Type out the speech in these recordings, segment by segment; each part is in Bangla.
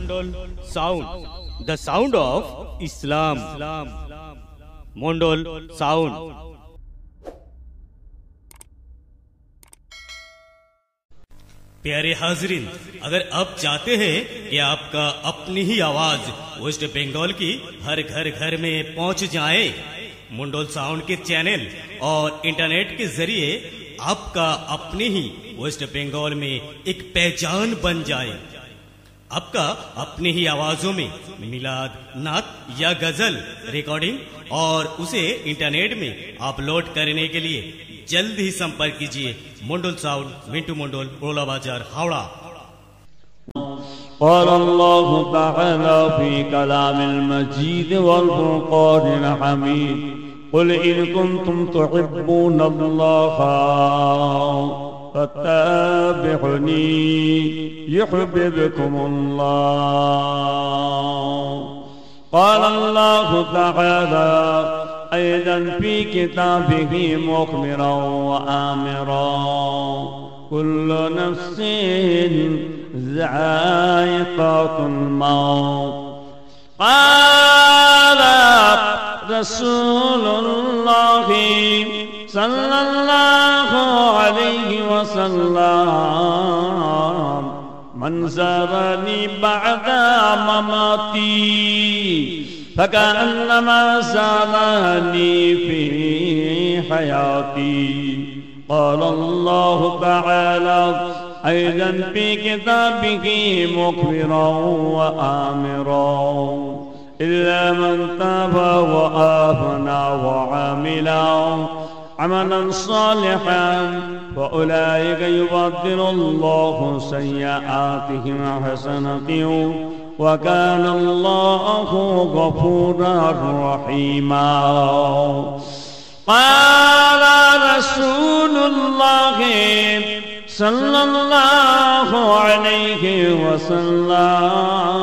Sound, the sound of Islam. Mondol Sound. प्यारे हाजरीन, अगर आप चाहते हैं कि आपका अपनी ही आवाज वेस्ट बंगाल की हर घर घर में पहुंच जाए, मुंडोल साउंड के चैनल और इंटरनेट के जरिए आपका अपने ही वेस्ट बंगाल में एक पहचान बन जाए, आपका अपनी ही आवाजों में मिलाद, नात या गजल रिकॉर्डिंग और उसे इंटरनेट में अपलोड करने के लिए जल्द ही संपर्क कीजिए मुंडोल साउंड, मिंटू मुंडोल, रोला बाजार, हावड़ा। قال الله تعالى في كلام المجيد والفرقان الحميد قل إن كنتم تحبون الله فاتبعوني يحببكم الله. قال الله تعالى أيضا في كتابه مخبرا وآمرا كل نفس ذائقة الموت. قال رسول الله صلى الله عليه وسلم من زارني بعد مماتي فكأنما زارني في حياتي. قال الله تعالى أيضا في كتابه مخبرا وآمرا إلا من تاب وآمن وعمل عملا صالحا فأولئك يبدل الله سيئاتهم حسنات وكان الله غفورا رحيما. قال رسول الله صلى الله عليه وسلم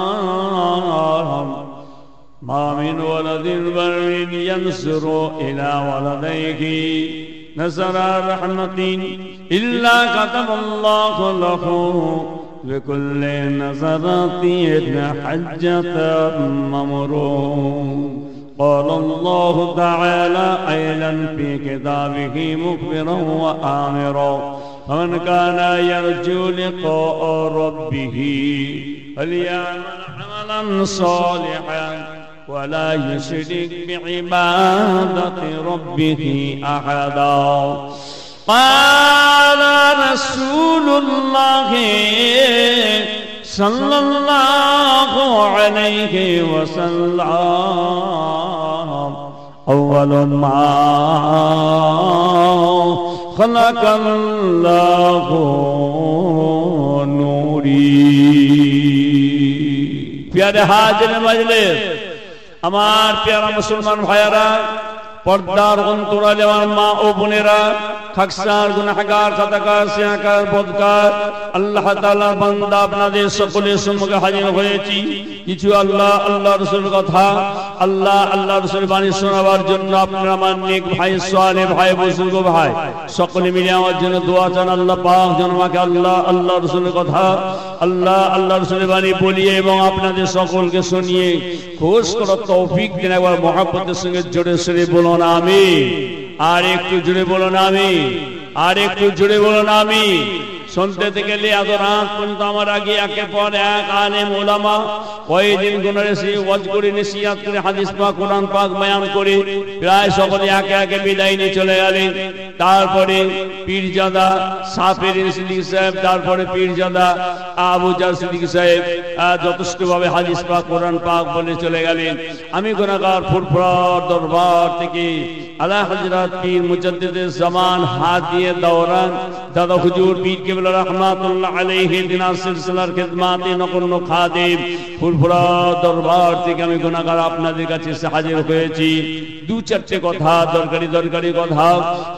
ما من ولد بر ينصر إلى ولديه نصر رحمة إلا كتب الله له بكل نظرة حجة مبرور. قال الله تعالى أيضا في كتابه مخبرا وآمرا فمن كان يرجو لقاء ربه فليعمل عملا صالحا ولا يشرك بعبادة ربه أحدا. قال رسول الله صلى الله عليه وسلم أول ما خلق الله نوري. प्यारे हाजिर मजलिस, আমার প্যারা মুসলমান ভাইয়েরা, পর্দার অন্তরালে আমার মা ও বোনেরা, খাকসার গুনাহগার খাতাকার সিয়াকার বদকার আল্লাহ তাআলার বান্দা আপনাদের সকলের সম্মুখে হাজির হয়েছি। কিছু আল্লাহ আল্লাহ রাসূলের কথা, আল্লাহ আল্লাহ রাসূলের বাণী শোনাবার জন্য আপনারা আমার নেক ভাই, সালেহ ভাই, বুজুর্গ ভাই সকলে মিলে আমার জন্য দোয়া চান। আল্লাহ পাক যেন আমাকে আল্লাহ আল্লাহ রাসূলের কথা, আল্লাহ আল্লাহ রাসূলের বাণী বলিয়ে এবং আপনাদের সকলকে শুনিয়ে খুশ করার তৌফিক দেন। একবার মহব্বতের সঙ্গে জোরে সোরে বলুন আমিন। আর একটু জোরে বলুন আমিন। আর একটু জোরে বলুন আমিন। শুনতে গেলে এত রাত পর্যন্ত আমার আগে একের পর এক আলেম ওলামা কয়েকদিন গুণের সেই ওয়াজ করে নসিহত করে হাদিস পাক কোরআন পাক বয়ান করে প্রায় সকলে একে একে বিদায় নিয়ে চলে গেলেন। তারপরে পীরজাদা সাফের সিদ্দিক সাহেব, তারপরে পীরজাদা আবু জার সিদ্দিক সাহেব যথেষ্ট ভাবে হাদিস পাক কোরআন পাক বলে চলে গেলেন। আমি গুনাহগার ফুরফুরার দরবার থেকে আলা হযরত পীর মুজাদ্দিদ জামান হাদিয়ে দৌরান দাদা হুজুর পীর কেবলা রহমাতুল্লাহ আলাইহি দিনার সিলসিলার খিদমাতে নগণ্য খাদেম ফুরফুরা দরবার থেকে আমি গুনাহগার আপনাদের কাছে এসে হাজির হয়েছি। দু চারটে কথা, দরকারি কথা,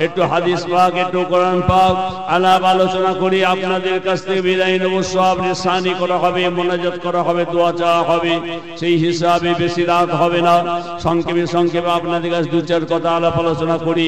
একটু হাদিস পাক, একটু কোরআন পাক আলাপ আলোচনা করি আপনাদের কাছ থেকে বিদায় নেব। সব রিসানি করা হবে, মোনাজাত করা হবে, দোয়া চাওয়া হবে। সেই হিসাবে বেশি রাত হবে না, সংক্ষেপে আপনাদের কাছে দু চার কথা আলাপ আলোচনা করি।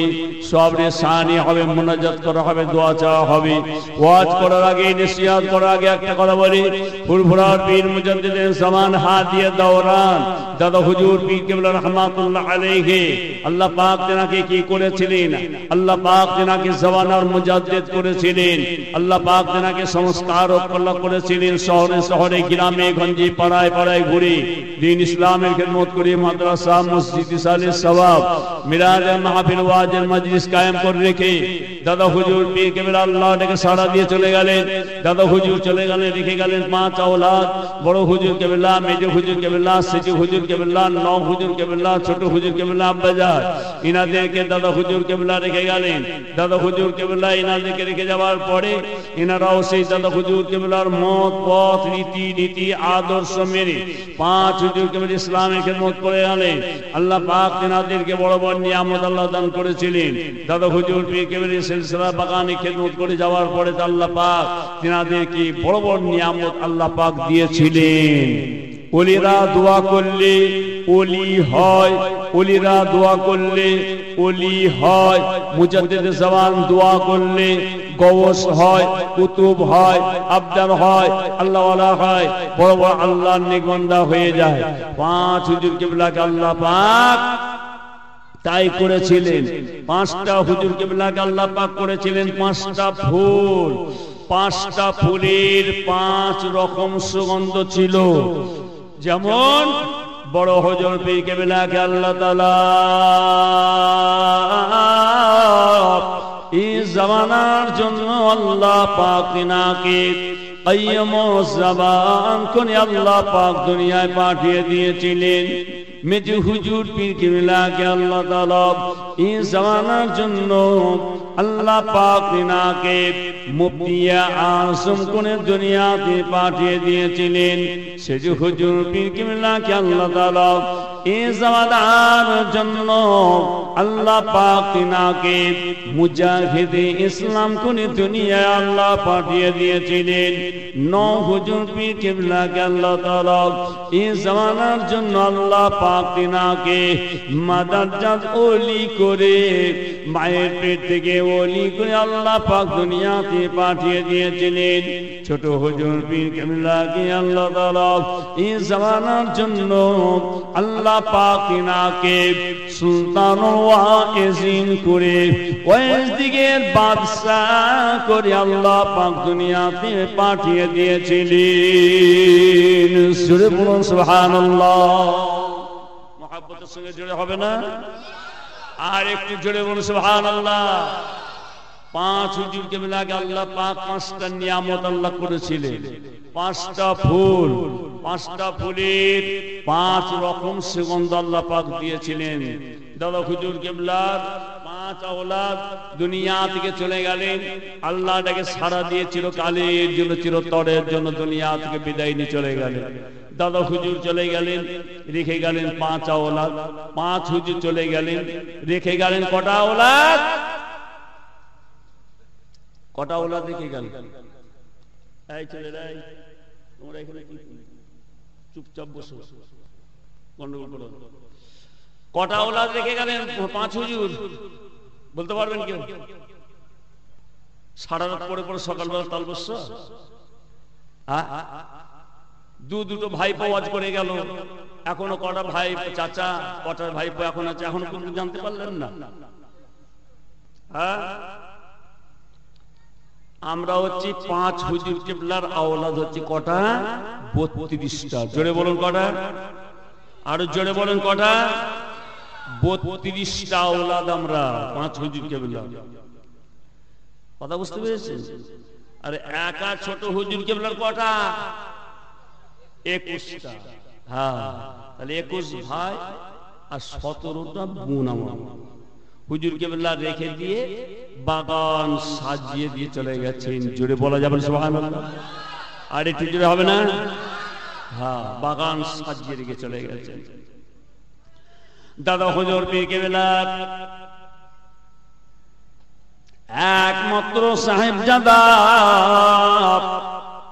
সব রিসানি হবে, মোনাজাত করা হবে, দোয়া চাওয়া দেওয়া হবে। ওয়াজ করার আগে, নসিহত করার আগে একটা কথা বলি, ফুরফুরার পীর মুজাদ্দিদে জামান হাদিয়ে দাওরান দাদা হুজুর পীর কেবলা রহমাতুল্লাহ আলাইহি, আল্লাহ পাক তেনাকে কি করেছিলেন? আল্লাহ পাক তেনাকে জামানার মুজাদ্দিদ করেছিলেন। আল্লাহ পাক তেনাকে সংস্কারক করেছিলেন। শহরে শহরে, গ্রামে গঞ্জে, পাড়ায় পাড়ায় ঘুরে দিন ইসলামের খেদমত করে মাদ্রাসা, মসজিদ, ইসালে সওয়াব, মিলাদ, মাহফিল, ওয়াজের মজলিস কায়েম করে রেখে দাদা হুজুর পীর কেবলা আল্লাহ ডেকে সাড়া দিয়ে চলে গেলেন। দাদা হুজুর চলে গেলেন, রেখে গেলেন 5 আওলাদ। বড় হুজুর কেবলা, মেজ হুজুর কেবলা, সেজু হুজুর কেবলা, নও হুজুর কেবলা, ছোট হুজুর কেবলা আব্বাজান, ইনাদেরকে দাদা হুজুর কেবলা রেখে গেলেন। দাদা হুজুর কেবলা ইনাদেরকে রেখে যাওয়ার পরে ইনারাও সেই দাদা হুজুর কেবলার মত, পথ, রীতি নীতি, আদর্শ মেনে 5 হুজুর কেবলা ইসলামের খেদমত করে গেলেন। আল্লাহ পাক তেনাদেরকে বড় বড় নিয়ামত আল্লাহ দান করেছিলেন। দাদা হুজুর পীর কেবলা সিলসিলা বাগানে খেদমত করে যাওয়ার পরে আল্লাহ পাক তেনাদেরকে বড় বড় নিয়ামত আল্লাহ পাক দিয়েছিলেন। ওলিরা দোয়া করলে ওলি হয়, ওলিরা দোয়া করলে ওলি হয়। মুজাদ্দিদে জামান দোয়া করলে গওস হয়, কুতুব হয়, আবদার হয়, আল্লাহ ওয়ালা হয়, বড় বড় আল্লাহর নেকবান্দা হয়ে যায়। 5 হুজুর কেবলাকে আল্লাহ পাক তাই করেছিলেন। 5টা হুজুর কেবলাকে আল্লাহ পাক করেছিলেন 5টা ফুল। 5টা ফুলের 5 রকম সুগন্ধ ছিল। যেমন বড় হুজুর পীর কেবলাকে আল্লাহ তাআলা এই জামানার জন্য আল্লাহ পাক তিনাকে কাইয়্যুম জামান করে আল্লাহ পাক দুনিয়ায় পাঠিয়ে দিয়েছিলেন। মেজু হুজুর পীর কেবলাকে আল্লাহ তাআলা এই জামানার জন্য আল্লাহ পাক তিনাকে মুফতিয়া আযম করে দুনিয়াতে পাঠিয়ে দিয়েছিলেন। সেজু হুজুর পীর কেবলাকে আল্লাহ তাআলা এই জামানার জন্য আল্লাহ পাক তিনাকে মুজাহিদে ইসলাম করে দুনিয়ায় আল্লাহ পাঠিয়ে দিয়েছিলেন। 9 হুজুর পীর কেবলাকে আল্লাহ তাআলা এই জামানার জন্য আল্লাহ পাক তিনাকে মাদারজাত ওলি করে, মায়ের পেট থেকে ওলি করে আল্লাহ পাক দুনিয়াতে পাঠিয়ে দিয়েছিলেন। ছোট হুজুর পীর কেবলাকে আল্লাহ তাআলা এই জামানার জন্য আল্লাহ পাক তিনাকে সুলতানুল ওয়াইজিন করে, ওয়াইজদিগের বাদশাহ করে আল্লাহ পাক দুনিয়াতে পাঠিয়ে দিয়েছিলেন। সুরে বলুন সুবহানাল্লাহ। মহব্বতের সঙ্গে জুড়ে হবে না? আর একটু জোরে বলুন সুবহানাল্লাহ। 5 হুজুর কেবলাকে আল্লাহ পাক 5টা নিয়ামত আল্লাহ করেছিলেন। 5টা ফুল, 5টা ফুলের 5 রকম সুগন্ধ আল্লাহ পাক দিয়েছিলেন। দাদা হুজুর কেবলার 5 আওলাদ দুনিয়া থেকে চলে গেলেন। আল্লাহ তাকে সাড়া দিয়েছিল কালের জন্য, চিরতরের জন্য দুনিয়া থেকে বিদায় নিয়ে চলে গেলেন। দাদা হুজুর চলে গেলেন, রেখে গেলেন 5 আওলাদ। 5 হুজুর চলে গেলেন, রেখে গেলেন কটা আওলাদ? কটা আওলাদ রেখে গেলেন? এই চলে যাই, তোমরা এখানে কি চুপচাপ বসো, গন্ডগোল করো। কটা আওলাদ রেখে গেলেন 5 হুজুর? বলতে পারবেন কেউ? সারা রাত পরে পরে সকালবেলা তাল বসছ। দুটো ভাইপো ওয়াজ করে গেল। এখনো কটা ভাই চাচা, কটা ভাইপো এখন আছে, এখন কিন্তু জানতে পারলেন না? আমরা হচ্ছি 5 হুজুর কেবলার আওলাদ হচ্ছে কটা? 32টা। জোরে বলুন কটা? আরো জোরে বলুন কটা? 32টা আওলাদ আমরা 5 হুজুর কেবলা। কথা বুঝতে পেরেছেন? আরে একা ছোট হুজুর কেবলার কটা? 21টা। হ্যাঁ, তাহলে 21 ভাই আর 17টা বোন আমার। হুজুর কেবলা রেখে দিয়ে বাগান সাজিয়ে দিয়ে চলে গেছেন। জোরে বলা যাবে সুবহানাল্লাহ? আর একটু জোরে হবে না? হ্যাঁ, বাগান সাজিয়ে রেখে চলে গেছেন। দাদা হুজুর পীর কেবলা একমাত্র সাহেবজাদা,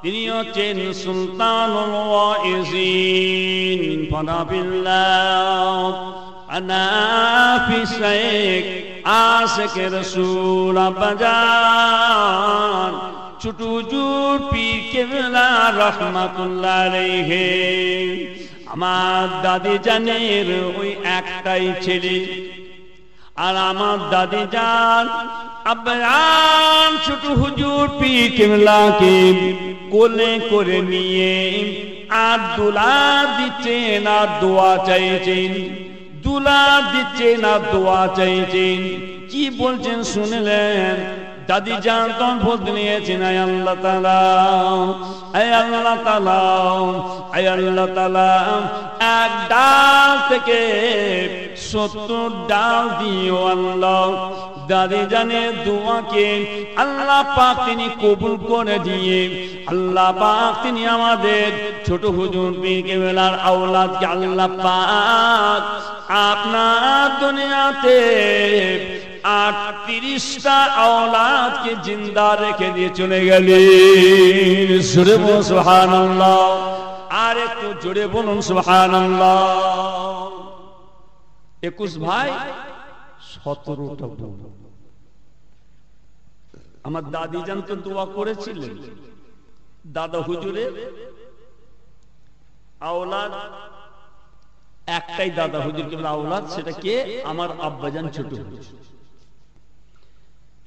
তিনি হচ্ছেন সুলতানুল ওয়াইজিন। ফানাবিল্লাহ আনা ফি শাইখ आशिक रसूल अब्बाजान ছোট হুজুর পীর কেবলা রহমাতুল্লাহ আলাইহি। আমার দাদি জানের ওই একটাই ছেলে, আর আমার দাদি জান আব্বাজান ছোট হুজুর পীর কেবলাকে কোলে করে নিয়ে আর দুলা দিচ্ছেন আর দোয়া চাইছেন, দুলা দিচ্ছেন আর দোয়া চাইছেন। কি বলছেন শুনলেন? দাদি জান তখন বলতে নিয়েছেন, আয় আল্লাহ তাআলা, আয় আল্লাহ তাআলা, আয় আল্লাহ তাআলা, এক ডাল থেকে 70 ডাল দিও আল্লাহ। দাদি জানের দোয়াকে আল্লাহ পাক তিনি কবুল করে দিয়ে আল্লাহ পাক তিনি আমাদের ছোট হুজুর পীর কেবলার আওলাদকে আল্লাহ পাক আপনার দুনিয়াতে 38টা আওলাদকে জিন্দা রেখে দিয়ে চলে গেলেন। জোরে বলুন সুবহানাল্লাহ, আর একটু জোরে বলুন সুবহানাল্লাহ। 21 ভাই 17টা বোন। আমার দাদি জান তো দোয়া করেছিলেন দাদা হুজুরের আওলাদ একটাই, দাদা হুজুর কেবল আওলাদ, সেটা কে? আমার আব্বাজান ছোট হুজুর।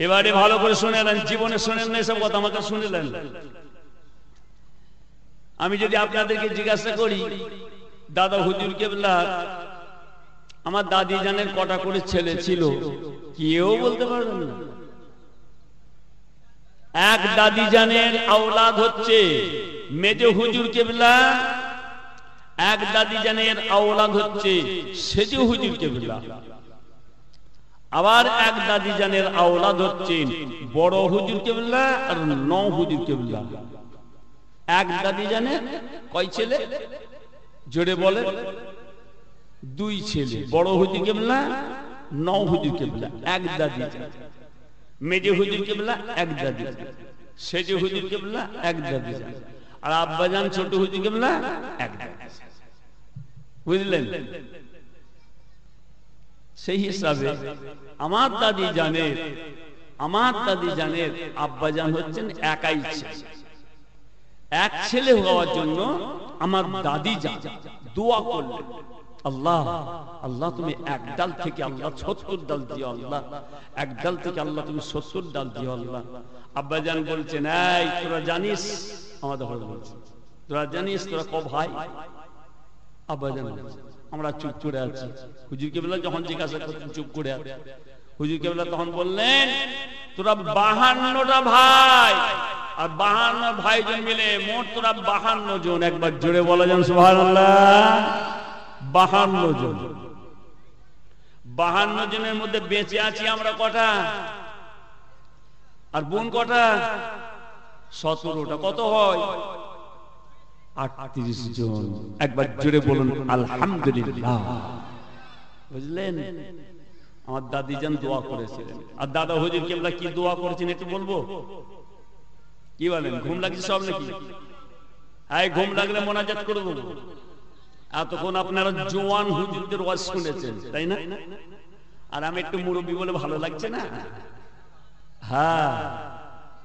এবারে ভালো করে শুনেলেন, জীবনে শুনেন না এসব কথা, আমাকে শুনেলেন। আমি যদি আপনাদেরকে জিজ্ঞাসা করি দাদা হুজুর কেবলা আমার দাদি জানের কটা করে ছেলে ছিল, কেউ বলতে পারবেন না। এক দাদি জানের আওলাদ হচ্ছে মেজো হুজুর কেবলা, এক দাদি জানের আওলাদ হচ্ছে সেজো হুজুর কেবলা, আবার এক দাদি জানের আওলাদ হচ্ছেন বড় হুজুর কেবলা আর 9 হুজুর কেবলা। এক দাদি জানের কয় ছেলে? জোরে বলে। 2 ছেলে, বড় হুজুর কেবলা 9 হুজুর কেবলা, এক দাদি। মেজে হুজুর কেবলা এক দাদি, সেজে হুজুর কেবলা এক দাদি, আর আব্বাজান ছোট হুজুর কেবলা এক দাদি। বুঝলেন? সেই হিসাবে আমার দাদি জানের আব্বাজান হচ্ছেন একাই ছেলে। এক ছেলে হওয়ার জন্য আমার দাদি জান দোয়া করলেন, আল্লাহ আল্লাহ তুমি এক ডাল থেকে আল্লাহ 70 ডাল দিও আল্লাহ, এক ডাল থেকে আল্লাহ তুমি 70 ডাল দিও আল্লাহ। আব্বাজান বলছেন, এই তোরা জানিস, আমাদের বলছে তোরা জানিস তোরা ক ভাই? আব্বাজান আমরা চুপ করে আছি। হুজুর কেবলা যখন জিজ্ঞাসা করতেন চুপ করে আছি। হুজুর কেবলা তখন বললেন, তোরা 52টা ভাই, আর 52 ভাইজন মিলে মোট তোরা 52 জন। একবার জোরে বলা যান সুবহানাল্লাহ। 52 জন। 52 জনের মধ্যে বেঁচে আছি আমরা কটা? আর বোন কটা? 17টা। কত হয়? 38 জন। একবার জোরে বলুন আলহামদুলিল্লাহ। বুঝলেন? আমার দাদি জান দোয়া করেছিলেন। আর দাদা হুজুর কেবলা কি দোয়া করেছেন একটু বলবো? কি বলেন? ঘুম লাগছে সব নাকি? এই ঘুম লাগলে মোনাজাত করে দেবো। এতক্ষণ আপনারা জওয়ান হুজুরদের ওয়াজ শুনেছেন, তাই না? আর আমি একটু মুরব্বী বলে ভালো লাগছে না? হ্যাঁ,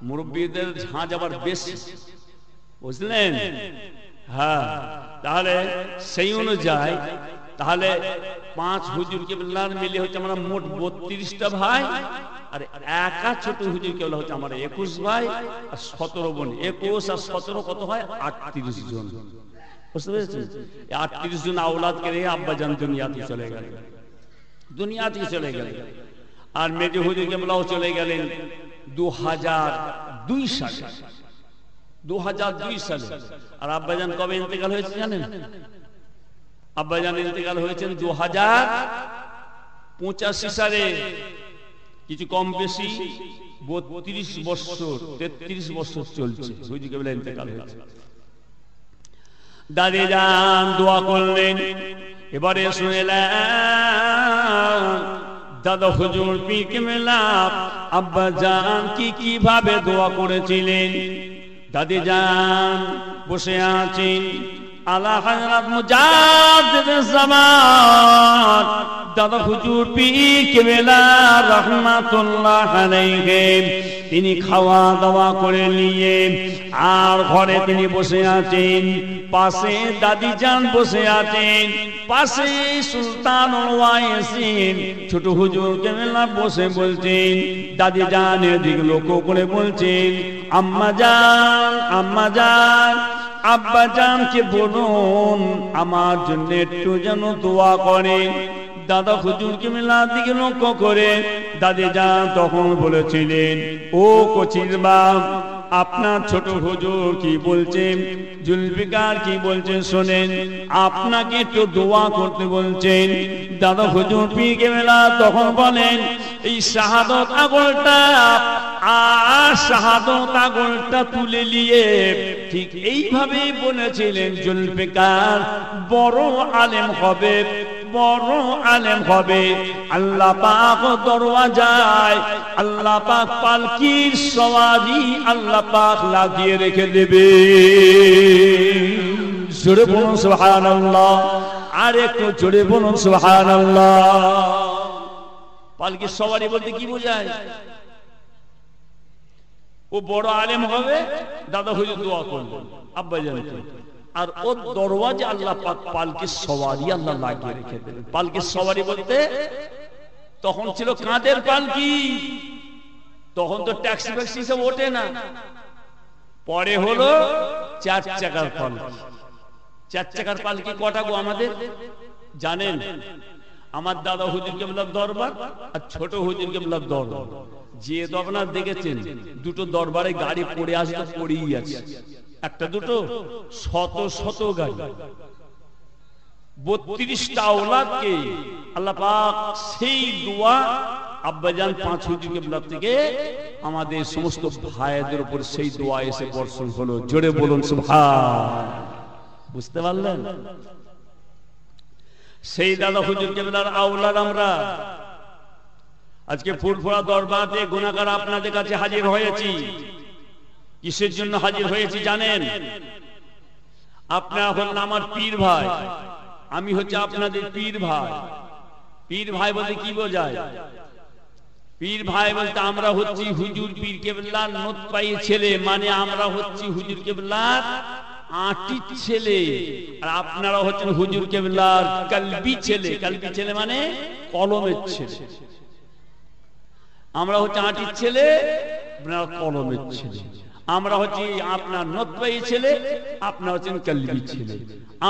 মুরব্বীদের ঝাঁজ আবার বেশি, বুঝলেন? হ্যাঁ, তাহলে সেই অনুযায়ী তাহলে 5 হুজুর কেবলার মিলে হচ্ছে আমরা মোট 32টা ভাই, আর একা ছোট হুজুর কেবলা হচ্ছে আমরা 21 ভাই আর 17 বোন। 21 আর 17 কত হয়? 38 জন। বুঝতে পেরেছেন? 38 জন আওলাদকে রেখে আব্বাজান দুনিয়াতে চলে গেলেন, দুনিয়াতে চলে গেলেন। আর মেজো হুজুর কেবলাও চলে গেলেন 2002 সালে। 2002 সালে। আর আব্বাজান কবে ইন্তেকাল হয়েছে জানেন? আব্বাজান ইন্তেকাল হয়েছেন 2085 সালে। কিছু কম বেশি 32 বছর 33 বছর চলছে হুজুর কেবলা ইন্তেকাল হয়েছে। দাদি জান দোয়া করলেন। এবারে শুনলেন দাদা হুজুর পীর কেবলা আব্বাজান কিভাবে দোয়া করেছিলেন। দাদি জান বসে আছেন, আলা হযরত মুজাদ্দিদ জামান দাদা হুজুর পীর কেবলা রহমাতুল্লাহ আলাইহি তিনি খাওয়া দাওয়া করে নিয়ে আর ঘরে তিনি বসে আছেন, পাশে দাদি জান বসে আছেন, পাশে সুলতানুল ওয়াইসিন ছোট হুজুর কেবলা বসে বলছেন। দাদি জান এদিকে লক্ষ্য করে বলছেন, আম্মা জান, আম্মা জান, আব্বা জানকে বলুন আমার জন্য একটু যেন দোয়া করে। দাদা হুজুর কেবলার দিকে লক্ষ্য করে দাদি জান তখন বলেছিলেন, ও কচির বাপ, আপনার ছোট হুজুর কি বলছেন, জুলফিকার কি বলছেন শোনেন, আপনাকে একটু দোয়া করতে বলছেন। দাদা হুজুর পীর কেবলা তখন বলেন, এই শাহাদত আগলটা আর শাহাদত আগলটা তুলে নিয়ে ঠিক এইভাবেই বলেছিলেন, জুলফিকার বড় আলেম হবে, বড় আলেম হবে। আল্লাহ পাক দরওয়াজায় আল্লাহ পাক পালকির সওয়ারি আল্লাহ পাক লাগিয়ে রেখে দেবে। জোরে বলুন সুবহানাল্লাহ, আর একটু জোরে বলুন সুবহানাল্লাহ। পালকির সওয়ারি বলতে কি বোঝায়? ও বড় আলেম হবে, দাদা হুজুর দোয়া করবেন আব্বা জানকে, আর ওর দরওয়াজে আল্লাহ পাক পালকির সওয়ারি আল্লাহ লাগিয়ে রেখে দেবেন। পালকির সওয়ারি বলতে তখন ছিল কাঁধের পালকি, তখন তো ট্যাক্সি ফ্যাক্সি সব ওঠে না, পরে হলো 4 চাকার পালকি। 4 চাকার পালকি কটা গো আমাদের জানেন? আমার দাদা হুজুর কেবলার দরবার আর ছোট হুজুর কেবলার দরবার, যে আপনারা দেখেছেন দুটো দরবারে গাড়ি পড়ে আসতে পড়েই আছে, একটা দুটো শত শত গাড়ি, 32টা আওলাদকে আল্লাহ পাক সেই দোয়া আব্বাজান 5 হুজুর কেবলা থেকে আমাদের সমস্ত ভাইদের উপর সেই দোয়া এসে বর্ষণ হলো। জোরে বলুন সুবহান। বুঝতে পারলেন? সেই দাদা হুজুর কেবলার আওলাদ আমরা আজকে ফুরফুরা দরবারে গুনাহগার আপনাদের কাছে হাজির হয়েছি। কিসের জন্য হাজির হয়েছি জানেন? আপনারা হলেন আমার পীর ভাই, আমি হচ্ছে আপনাদের পীর ভাই। পীর ভাই বলতে কি বোঝায়? পীর ভাই বলতে আমরা হচ্ছি হুজুর পীর কেবলার নোতপাই ছেলে, মানে আমরা হচ্ছি হুজুর কেবলার আটির ছেলে, আর আপনারা হচ্ছেন হুজুর কেবলার কলবি ছেলে। কলবি ছেলে মানে কলমের ছেলে। আমরা হচ্ছে আটির ছেলে, আপনারা কলমের ছেলে। আমরা হচ্ছি আপনার নোতপাই ছেলে, আপনারা হচ্ছেন কলবি ছেলে।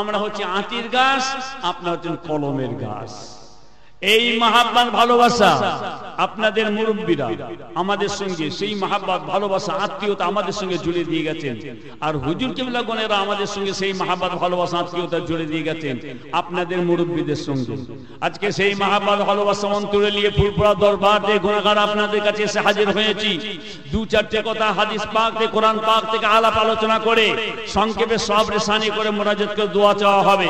আমরা হচ্ছে আটির গাছ, আপনারা হচ্ছেন কলমের গাছ। এই মহাব্বত ভালোবাসা আপনাদের মুরব্বীরা আমাদের সঙ্গে সেই মহাব্বত ভালোবাসা আত্মীয়তা আমাদের সঙ্গে জুড়ে দিয়ে গেছেন, আর হুজুর কেবলা গণেরা আমাদের সঙ্গে সেই মহাব্বত ভালোবাসা আত্মীয়তা জুড়ে দিয়ে গেছেন আপনাদের মুরব্বীদের সঙ্গে। আজকে সেই মহাব্বত ভালোবাসা অন্তরে নিয়ে ফুরফুরা দরবারে গুনাহগার আপনাদের কাছে এসে হাজির হয়েছি। 2-4টে কথা হাদিস পাক থেকে কোরআন পাক থেকে আলাপ আলোচনা করে সংক্ষেপে সব রেসানি করে মুনাজাত করে দোয়া চাওয়া হবে।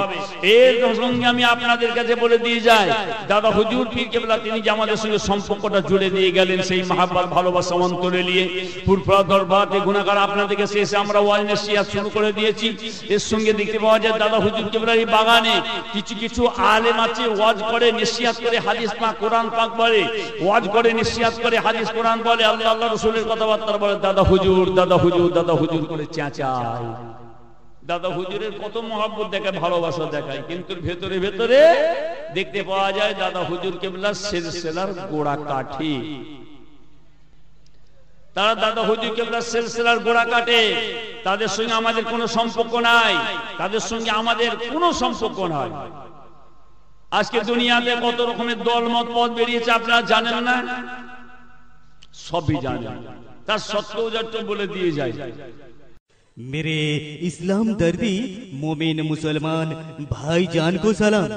এর সঙ্গে আমি আপনাদের কাছে বলে দিয়ে যাই, দাদা হুজুর পীর কেবলা তিনি যে আমাদের সঙ্গে সম্পর্কটা জুড়ে দিয়ে গেলেন সেই মহাব্বত ভালোবাসা অন্তরে নিয়ে ফুরফুরা দরবারে গুনাহগার আপনাদের কাছে এসে আমরা ওয়াজ নসিহত শুরু করে দিয়েছি। এর সঙ্গে দেখতে পাওয়া যায় দাদা হুজুর কেবলার এই বাগানে কিছু কিছু আলেম আছে, ওয়াজ করে নসিহত করে হাদিস পাক কোরআন পাক বলে, ওয়াজ করে নসিহত করে হাদিস কোরআন বলে, আল্লাহ আল্লাহ রাসূলের কথাবার্তা বলে, দাদা হুজুর দাদা হুজুর দাদা হুজুর করে চেঁচায়। দাদা হুজুরের কত মহব্বত দেখায়, ভালোবাসা দেখায়, কিন্তু ভেতরে ভেতরে দেখতে পাওয়া যায় দাদা হুজুর কেবলার সিলসিলার গোড়া কাঠি। তারা দাদা হুজুর কেবলার সিলসিলার গোড়া কাটে, তাদের সঙ্গে আমাদের কোনো সম্পর্ক নাই, তাদের সঙ্গে আমাদের কোনো সম্পর্ক নাই। আজকে দুনিয়াতে কত রকমের দলমত পথ বেরিয়েছে আপনারা জানেন না? সবই জানেন, তার সত্ত্বেও যাতে বলে দিয়ে যায়। मेरे इस्लाम दर्दी मोमिन मुसलमान भाईजान को सलाम,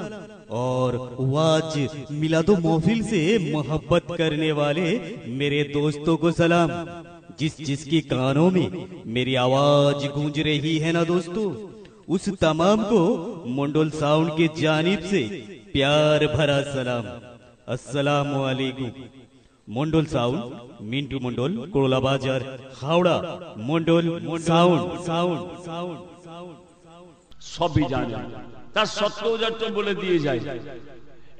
और वाज मिलादो महफिल से मोहब्बत करने वाले मेरे दोस्तों को सलाम। जिस जिसकी कानों में मेरी आवाज गूंज रही है ना दोस्तों, उस तमाम को मंडोल साउंड के जानिब से प्यार भरा सलाम। अस्सलामु अलैकुम। मंडोल साउंड, मिंटू मंडोल, कोड़ला बाजार, Howrah. Mondal sound sound sound sound সবই জানে, তার সত্ত্বেও যাতে বলে দিয়ে যায়।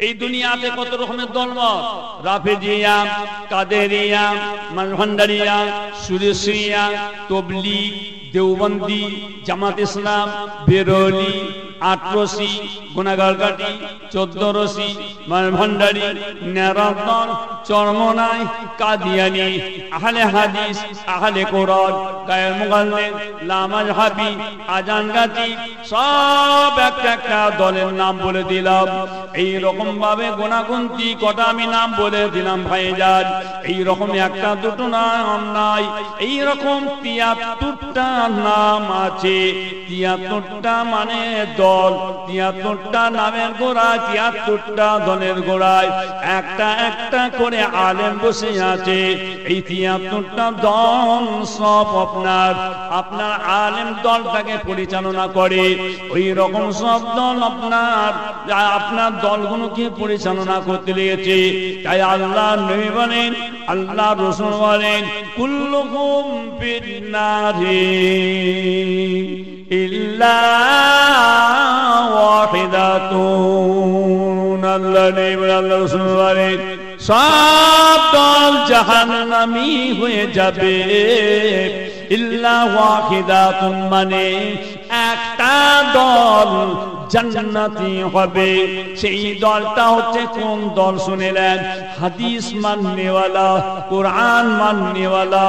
এই দুনিয়াতে কত রকমের দলমত, রাফেজিয়া, কাদেরিয়া, ভান্ডারিয়া, সুরেশিয়া, তবলিগ, দেওবন্দি, জামাত ইসলাম, বেরোলি, আটরসি, গুনাগারগাটি, 14 রসি, ভান্ডারি, নেরাদল, চরমনাই, কাদিয়ানি, আহলে হাদিস, আহলে কোরআন, গায়ের মুগাল্লিদ, লামাজহাবি, আজানগাতি, সব একটা একটা দলের নাম বলে দিলাম। এই রকম ভাবে গুণাগুন্তি কটা আমি নাম বলে দিলাম ভাইজান। এই রকম একটা দুটো নাম নাই, এই রকম 73টা নাম আছে। 73টা মানে দল, 73টা নামের গোড়ায়, 73টা দলের গোড়ায় একটা একটা করে আলেম বসে আছে। এই 73টা দল সব আপনার আলেম দলটাকে পরিচালনা করে। ওই রকম সব দল আপনার দলগুলোকে পরিচালনা করতে লেগেছে। তাই আল্লাহ নবী বলেন, আল্লাহ রাসূল বলেন, কুল্লুকুম ফিন্নারি ইল্লা ওয়াহিদাতুন। আল্লাহ নবী আল্লাহ রাসূল বলেন, সব দল জাহান্নামী হয়ে যাবে, ইল্লা ওয়াহিদাতুন মানে একটা দল জান্নাতি হবে। সেই দলটা হচ্ছে কোন দল শুনেলেন? হাদিস মাননেওয়ালা, কোরআন মাননেওয়ালা,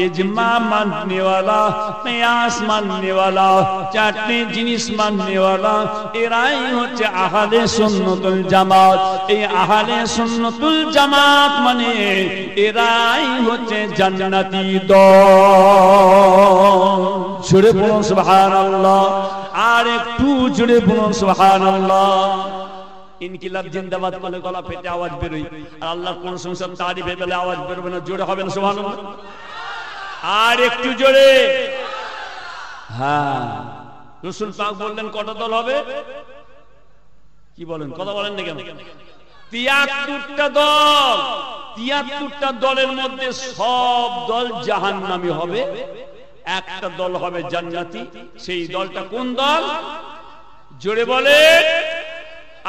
ইজমা মাননেওয়ালা, কিয়াস মাননেওয়ালা, চারটি জিনিস মাননেওয়ালা। এরাই হচ্ছে আহলে সুন্নতুল জামাত। এই আহলে সুন্নতুল জামাত মানে এরাই হচ্ছে জান্নাতি দল। জোরে বলুন সুবহানাল্লাহ, আর একটু জোরে বলুন সুবহানাল্লাহ। ইনকিলাব জিন্দাবাদ বলে গলা ফেটে আওয়াজ বেরোয়, আর আল্লাহর কোন সংসার তারিফে বলে আওয়াজ বেরোবে না। জোরে হবে না সুবহানাল্লাহ? আর একটু জোরে। হ্যাঁ, রাসূল পাক বললেন কত দল হবে? কি বলেন, কথা বলেন না কেন? 73টা দল। 73টা দলের মধ্যে সব দল জাহান্নামী হবে, একটা দল হবে জান্নাতি। সেই দলটা কোন দল? জোরে বলে,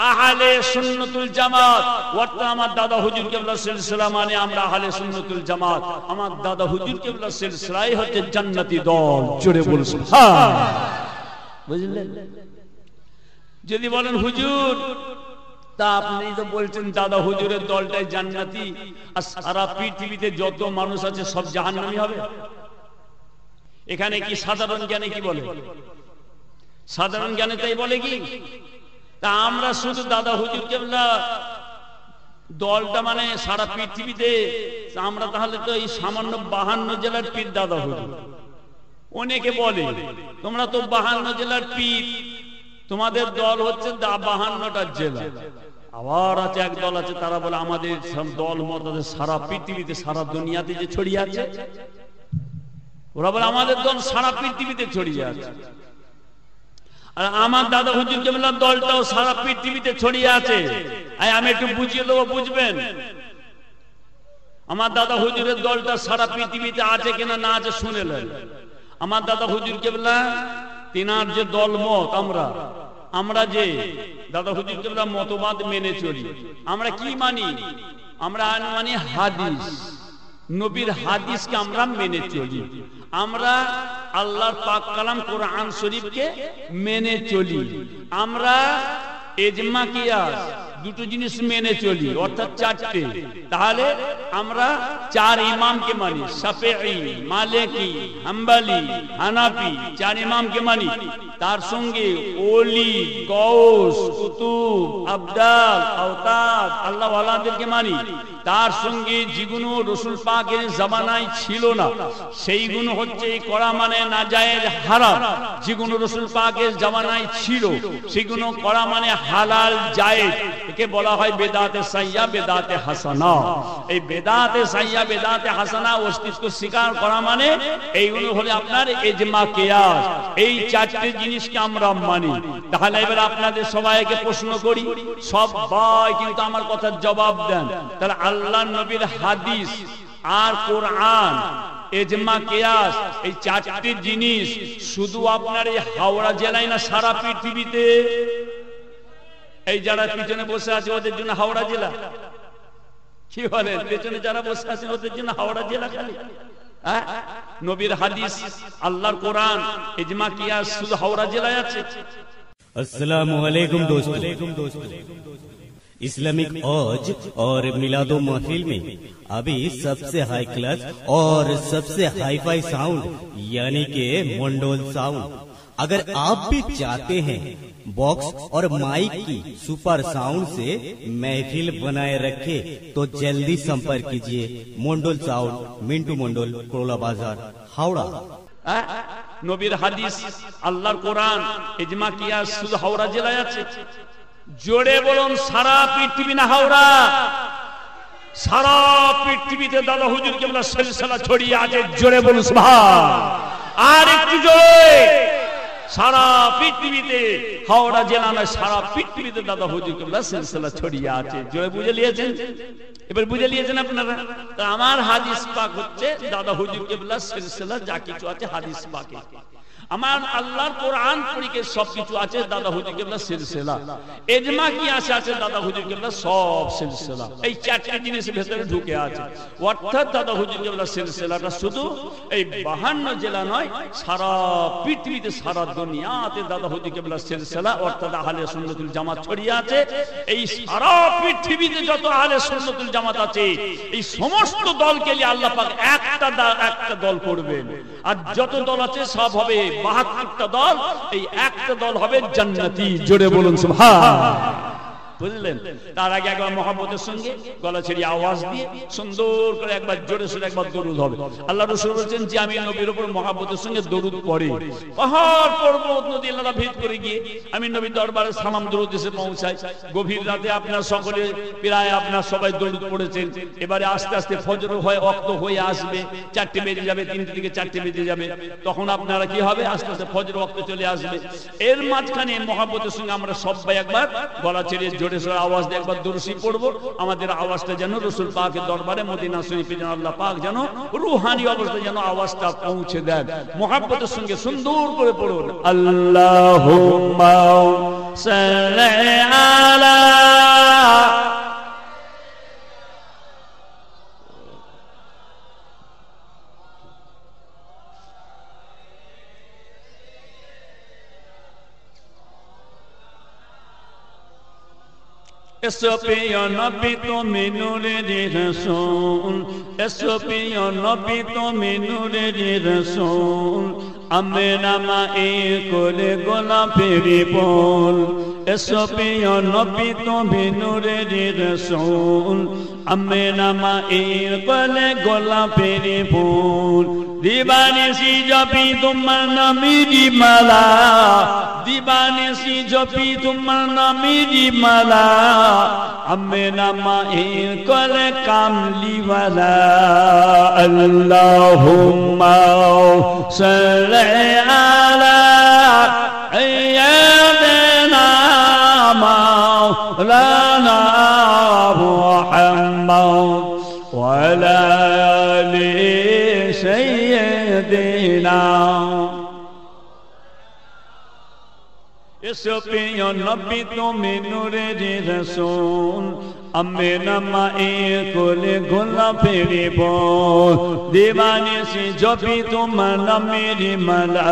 আহলে সুন্নতুল জামাত। অর্থাৎ আমার দাদা হুজুর কেবলা সিলসিলা মানে আমরা আহলে সুন্নতুল জামাত। আমার দাদা হুজুর কেবলা সিলসিলাই হচ্ছে জান্নাতি দল। জোরে বলুন সুবহানাল্লাহ। বুঝলেন? যদি বলেন হুজুর, তা আপনি তো বলছেন দাদা হুজুরের দলটাই জান্নাতি, আর সারা পৃথিবীতে যত মানুষ আছে সব জাহান্নামী হবে। এখানে কি সাধারণ জ্ঞানে কি বলে? সাধারণ জ্ঞানে তাই বলে কি? তা আমরা শুধু দাদা হুজুর কেবলা দলটা মানে সারা পৃথিবীতে, আমরা তাহলে তো এই সামান্য 52 জেলার পীর দাদা হুজুর। অনেকে বলে তোমরা তো 52 জেলার পীর, তোমাদের দল হচ্ছে 52টা জেলা। আবার আছে এক দল আছে, তারা বলে আমাদের দল মত সারা পৃথিবীতে, সারা দুনিয়াতে যে ছড়িয়ে আছে। ওরা বলে আমাদের দল সারা পৃথিবীতে ছড়িয়ে আছে। আর আমার দাদা হুজুর কেবলার দলটাও সারা পৃথিবীতে ছড়িয়ে আছে। আমি একটু বুঝিয়ে দেবো, বুঝবেন। আমার দাদা হুজুরের দলটা সারা পৃথিবীতে আছে কিনা না আছে শুনেলেন। আমার দাদা হুজুর কেবলা তিনার যে দল মত, আমরা যে দাদা হুজুর কেবলা মতবাদ মেনে চলি। আমরা কি মানি? আমরা মানি হাদিস, নবীর হাদিসকে আমরা মেনে চলি। আমরা আল্লাহর পাক কালাম কোরআন শরীফকে মেনে চলি। আমরা ইজমা কিয়াস দুটো জিনিস মেনে চলি, অর্থাৎ চারটে। তাহলে আমরা 4 ইমামকে মানি, শাফিঈ, মালিকি, হাম্বলি, হানাফি, 4 ইমামকে মানি। তার সঙ্গে ওলি, গৌস, কুতুব, আবদাল, আওতাদ, আল্লাহ ওয়ালাদেরকে মানি। তার সঙ্গে যেগুলো রাসূল পাকের জামানায় ছিল না, সেইগুলো হচ্ছে করা মানে নাজায়েজ হারাম। যেগুলো রাসূল পাকের জামানায় ছিল সেগুলো করা মানে হালাল জায়েজ। একে বলা হয় বেদাতে সাইয়্যা, বেদাতে হাসানা। এই বেদাতে সাইয়্যা, বেদাতে হাসানা অস্তিত্ব স্বীকার করা মানে এইগুলো হলো আপনার ইজমা কিয়াস। এই 4টে জিনিসকে আমরা মানি। তাহলে এবার আপনাদের সবাইকে প্রশ্ন করি, সবাই কিন্তু আমার কথার জবাব দেন। তাহলে আল্লাহ নবীর হাদিস আর কোরআন, ইজমা কিয়াস, এই 4টে জিনিস শুধু আপনার এই হাওড়া জেলায় না সারা পৃথিবীতে? এই যারা পিছনে বসে আছে ওদের জন্য হাওড়া জেলা, কি বলেন? পেছনে যারা বসে আছেন ওদের জন্য হাওড়া জেলা খালি? নবীর হাদিস, আল্লাহর কোরআন, ইজমা কিয়াস শুধু হাওড়া জেলায় আছে? अस्सलामु अलैकुम दोस्तों, इस्लामिक औज और मिलादो महफिल में अभी सबसे हाई क्लास और सबसे हाई फाई साउंड यानी के मंडोल साउंड। अगर आप भी चाहते हैं बॉक्स और माइक की सुपर साउंड से महफिल बनाए रखे तो जल्दी संपर्क कीजिए मंडोल साउंड, मिंटू मंडोल, कोला बाजार, हावड़ा। নবীর হাদিস, আল্লাহর কোরআন, ইজমা কিয়াস শুধু হাওড়া জেলায় আছে? জোরে বলুন সারা পৃথিবী না হাওড়া? সারা পৃথিবীতে দাদা হুজুর কেবলা সিলসিলা ছড়িয়ে আছে, জোরে বলুন সুবহান। আর একটু জোরে, সারা পৃথিবীতে, হাওড়া জেলা না সারা পৃথিবীতে দাদা হুজুর কেবলা সিলসিলা ছড়িয়ে আছে। জোরে বুঝে নিয়েছেন? এবার বুঝে নিয়েছেন আপনারা? তো আমার হাদিস পাক হচ্ছে দাদা হুজুর কেবলা সিলসিলা, যা কিছু আছে হাদিস পাকে। আমার আল্লাহর কোরআন তরিকে সবকিছু আছে দাদা হুজুর কেবলা সিলসিলা। ইজমা কি আছে দাদা হুজুর কেবলা সব সিলসিলা। এই চারটি জিনিস ভেতরে ঢুকে আছে। অর্থাৎ দাদা হুজুর কেবলা সিলসিলাটা শুধু এই 52 জেলা নয়, সারা পৃথিবীতে, সারা দুনিয়াতে দাদা হুজুর কেবলা সিলসিলা অর্থাৎ আহলে সুন্নাতুল জামাত ছড়িয়ে আছে। এই সারা পৃথিবীতে যত আহলে সুন্নাতুল জামাত আছে, এই সমস্ত দলকে নিয়ে আল্লাহ পাক একটা দল করবেন। আর যত দল আছে সব হবে 72টা দল, এই একটা দল হবে জান্নাতি। জোরে বলুন সুবহান। বুঝলেন? তার আগে একবার মহব্বতের সঙ্গে গলা ছেড়ে আওয়াজ দিয়ে সুন্দর করে একবার জোরে সোরে একবার দরুদ হবে। আল্লাহ রাসূল বলেছেন যে আমি নবীর উপর মহব্বতের সঙ্গে দরুদ পড়ি, পাহাড় পর্বত নদী এলাকা ভেদ করে গিয়ে আমি নবীর দরবারে সালাম দরুদ এসে পৌঁছাই। গভীর রাতে আপনারা সকলে প্রায় আপনারা সবাই দরুদ পড়েছেন। এবারে আস্তে আস্তে ফজর হয়ে ওয়াক্ত হয়ে আসবে, 4টে বেজে যাবে, 3টে থেকে 4টে বেজে যাবে। তখন আপনারা কি হবে, আস্তে আস্তে ফজর ওয়াক্ত চলে আসবে। এর মাঝখানে মহব্বতের সঙ্গে আমরা সবাই একবার গলা ছেড়ে জোরে সোরে আওয়াজ দিয়ে একবার দরুদ পড়বো। আমাদের আওয়াজটা যেন রাসূল পাকের দরবারে মদিনা শরীফে যেন আল্লাহ পাক যেন রূহানি অবস্থায় যেন আওয়াজটা পৌঁছে দেন। মহব্বতের সঙ্গে সুন্দর করে পড়ুন, আল্লাহুম্মা সাল্লি আলা এসো প্রিয় নবী তুমি নূরের রাসূল, এসো প্রিয় নবী তুমি নূরের রাসূল, আমরা মায়ে কোলে গোলাপের ফুল। এসো প্রিয় নবী তুমি নূরের রাসূল, আমরা মায়ে কোলে গোলাপের ফুল। দিবানিসি জপি তোমার নামেরই মালা, দিবানিসি জপি তোমার নামেরই মালা, আমরা মায়ের কোলে কামলিওয়ালা। আল্লাহুম্মা সাল্লি আলা সাইয়্যিদিনা মাওলানা মুহাম্মদ ওয়া আলা আলি সাইয়্যিদিনা। এসো প্রিয় নবী তুমি নূরের রাসূল, আমরা মায়ের কোলে গোলাপের ফুল। দিবানিসি জপি তোমার নামের মালা,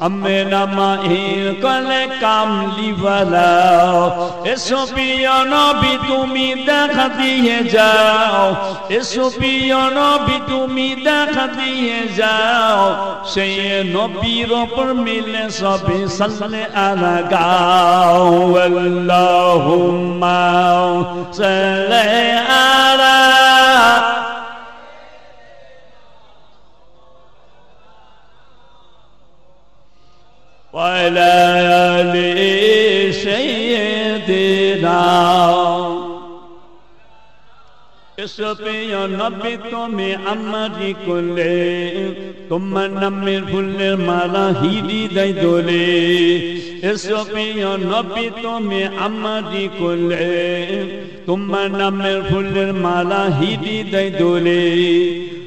আমরা মায়ের কোলে কামলিওয়ালা। এসো প্রিয় নবী তুমি দেখা দিয়ে যাও, এসো প্রিয় নবী তুমি দেখা দিয়ে যাও। সেই নবীর উপর মিলে সবে সাল্লে আলা গাও। আল্লাহুম্মা সাল্লি আলা ওয়া আলা আলি সাইয়্যিদিনা। এসো প্রিয় নবী তুমি আমারি কোলে, তোমার নামের ফুলের মালা হৃদয় দোলে। এসো প্রিয় নবী তুমি আমারি কোলে, তোমার নামের ফুলের মালা হৃদয় দোলে।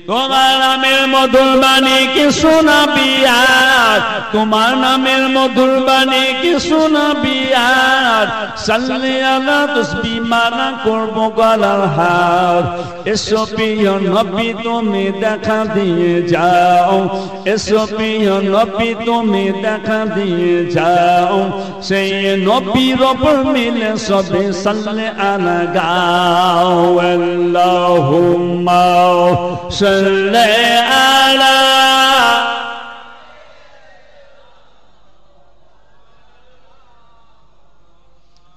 তোমার নামের মধুর বাণী কি শোনাবি আর, তোমার নামের মধুর বাণী কি শোনাবি আর, সাল্লি আলা তসবিহ মালা করবো গলার হার। এসো প্রিয় নবী তুমি দেখা দিয়ে যাও, এসো প্রিয় নবী তুমি দেখা দিয়ে যাও, সেই নবীর ওপর মিলে সবে সাল্লি আলা গাও। আল্লাহুম্মা সাল্লি আলা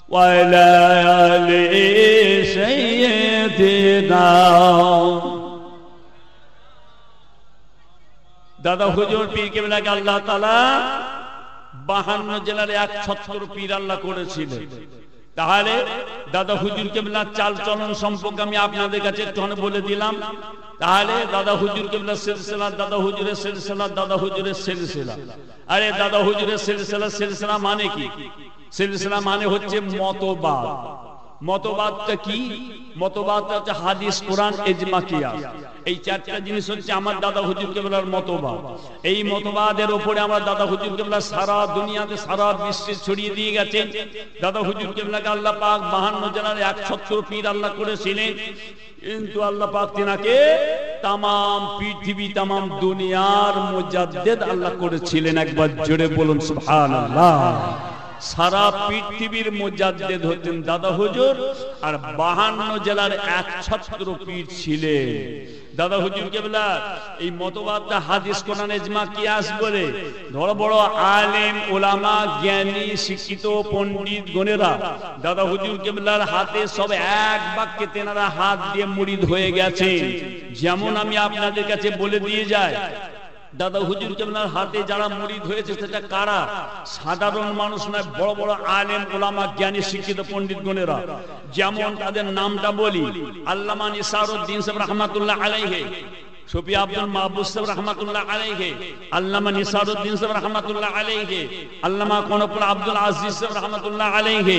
ওয়া আলা আলি সাইয়্যিদিনা। দাদা হুজুর পীর কেবলাকে আল্লাহ তাআলা 52 জেলার 176 পীর আল্লাহ করেছিলেন। তাহলে দাদা হুজুর কেবলার চাল চলন সম্পর্কে আমি আপনাদের কাছে একটুখানি বলে দিলাম। তাহলে দাদা হুজুর কেবলার সিলসিলা, দাদা হুজুরের সিলসিলা, দাদা হুজুরের সিলসিলা। আরে দাদা হুজুরের সিলসিলা, সিলসিলা মানে কি? সিলসিলা মানে হচ্ছে মতবাদ। মতবাদটা কি? মতবাদটা হচ্ছে হাদিস, কোরআন, ইজমা, কিয়াস। এই চারটা জিনিস হচ্ছে আমার দাদা হুজুর কেবলার মতবাদ। এই মতবাদের উপরে আমার দাদা হুজুর কেবলা সারা দুনিয়াতে, সারা বিশ্বে ছড়িয়ে দিয়ে গেছেন। দাদা হুজুর কেবলাকে আল্লাহ পাক 52 জেলার 176 পীর আল্লাহ করেছিলেন, কিন্তু আল্লাহ পাক তিনাকে তাম পৃথিবী, তাম দুনিয়ার মুজাদ্দিদ আল্লাহ করেছিলেন। একবার জোরে বলুন সুবহানাল্লাহ। সারা পৃথিবীর মুজাদ্দিদ হচ্ছেন দাদা হুজুর, আর 52 জেলার 176 পীর ছিলেন। দাদা হুজুর কেবলা এই মতবাদটা হাদিস, কোরআন, ইজমা, কিয়াস বলে বড় বড় আলেম, ওলামা, জ্ঞানী, শিক্ষিত পণ্ডিত গণেরা দাদা হুজুর কেবলার হাতে সব এক বাক্যে তেনারা হাত দিয়ে মুরিদ হয়ে গেছেন। যেমন আমি আপনাদের কাছে বলে দিয়ে যাই, দাদা হুজুর কেবলার হাতে যারা মুরিদ হয়েছে সেটা কারা? সাধারণ মানুষ নয়, বড় বড় আলেম, ওলামা, জ্ঞানী, শিক্ষিত পণ্ডিত গণেরা। যেমন তাদের নামটা বলি, আল্লামা নিসারউদ্দিন সাহেব রহমাতুল্লাহ আলাইহি, সুফি আব্দুল মাহবুব সাহেব রহমাতুল্লাহ আলাইহি, আল্লামা নিসারউদ্দিন সাহেব রহমাতুল্লাহ আলাইহি, আল্লামা কনকপুর আব্দুল আজিজ সাহেব রহমাতুল্লাহ আলাইহি,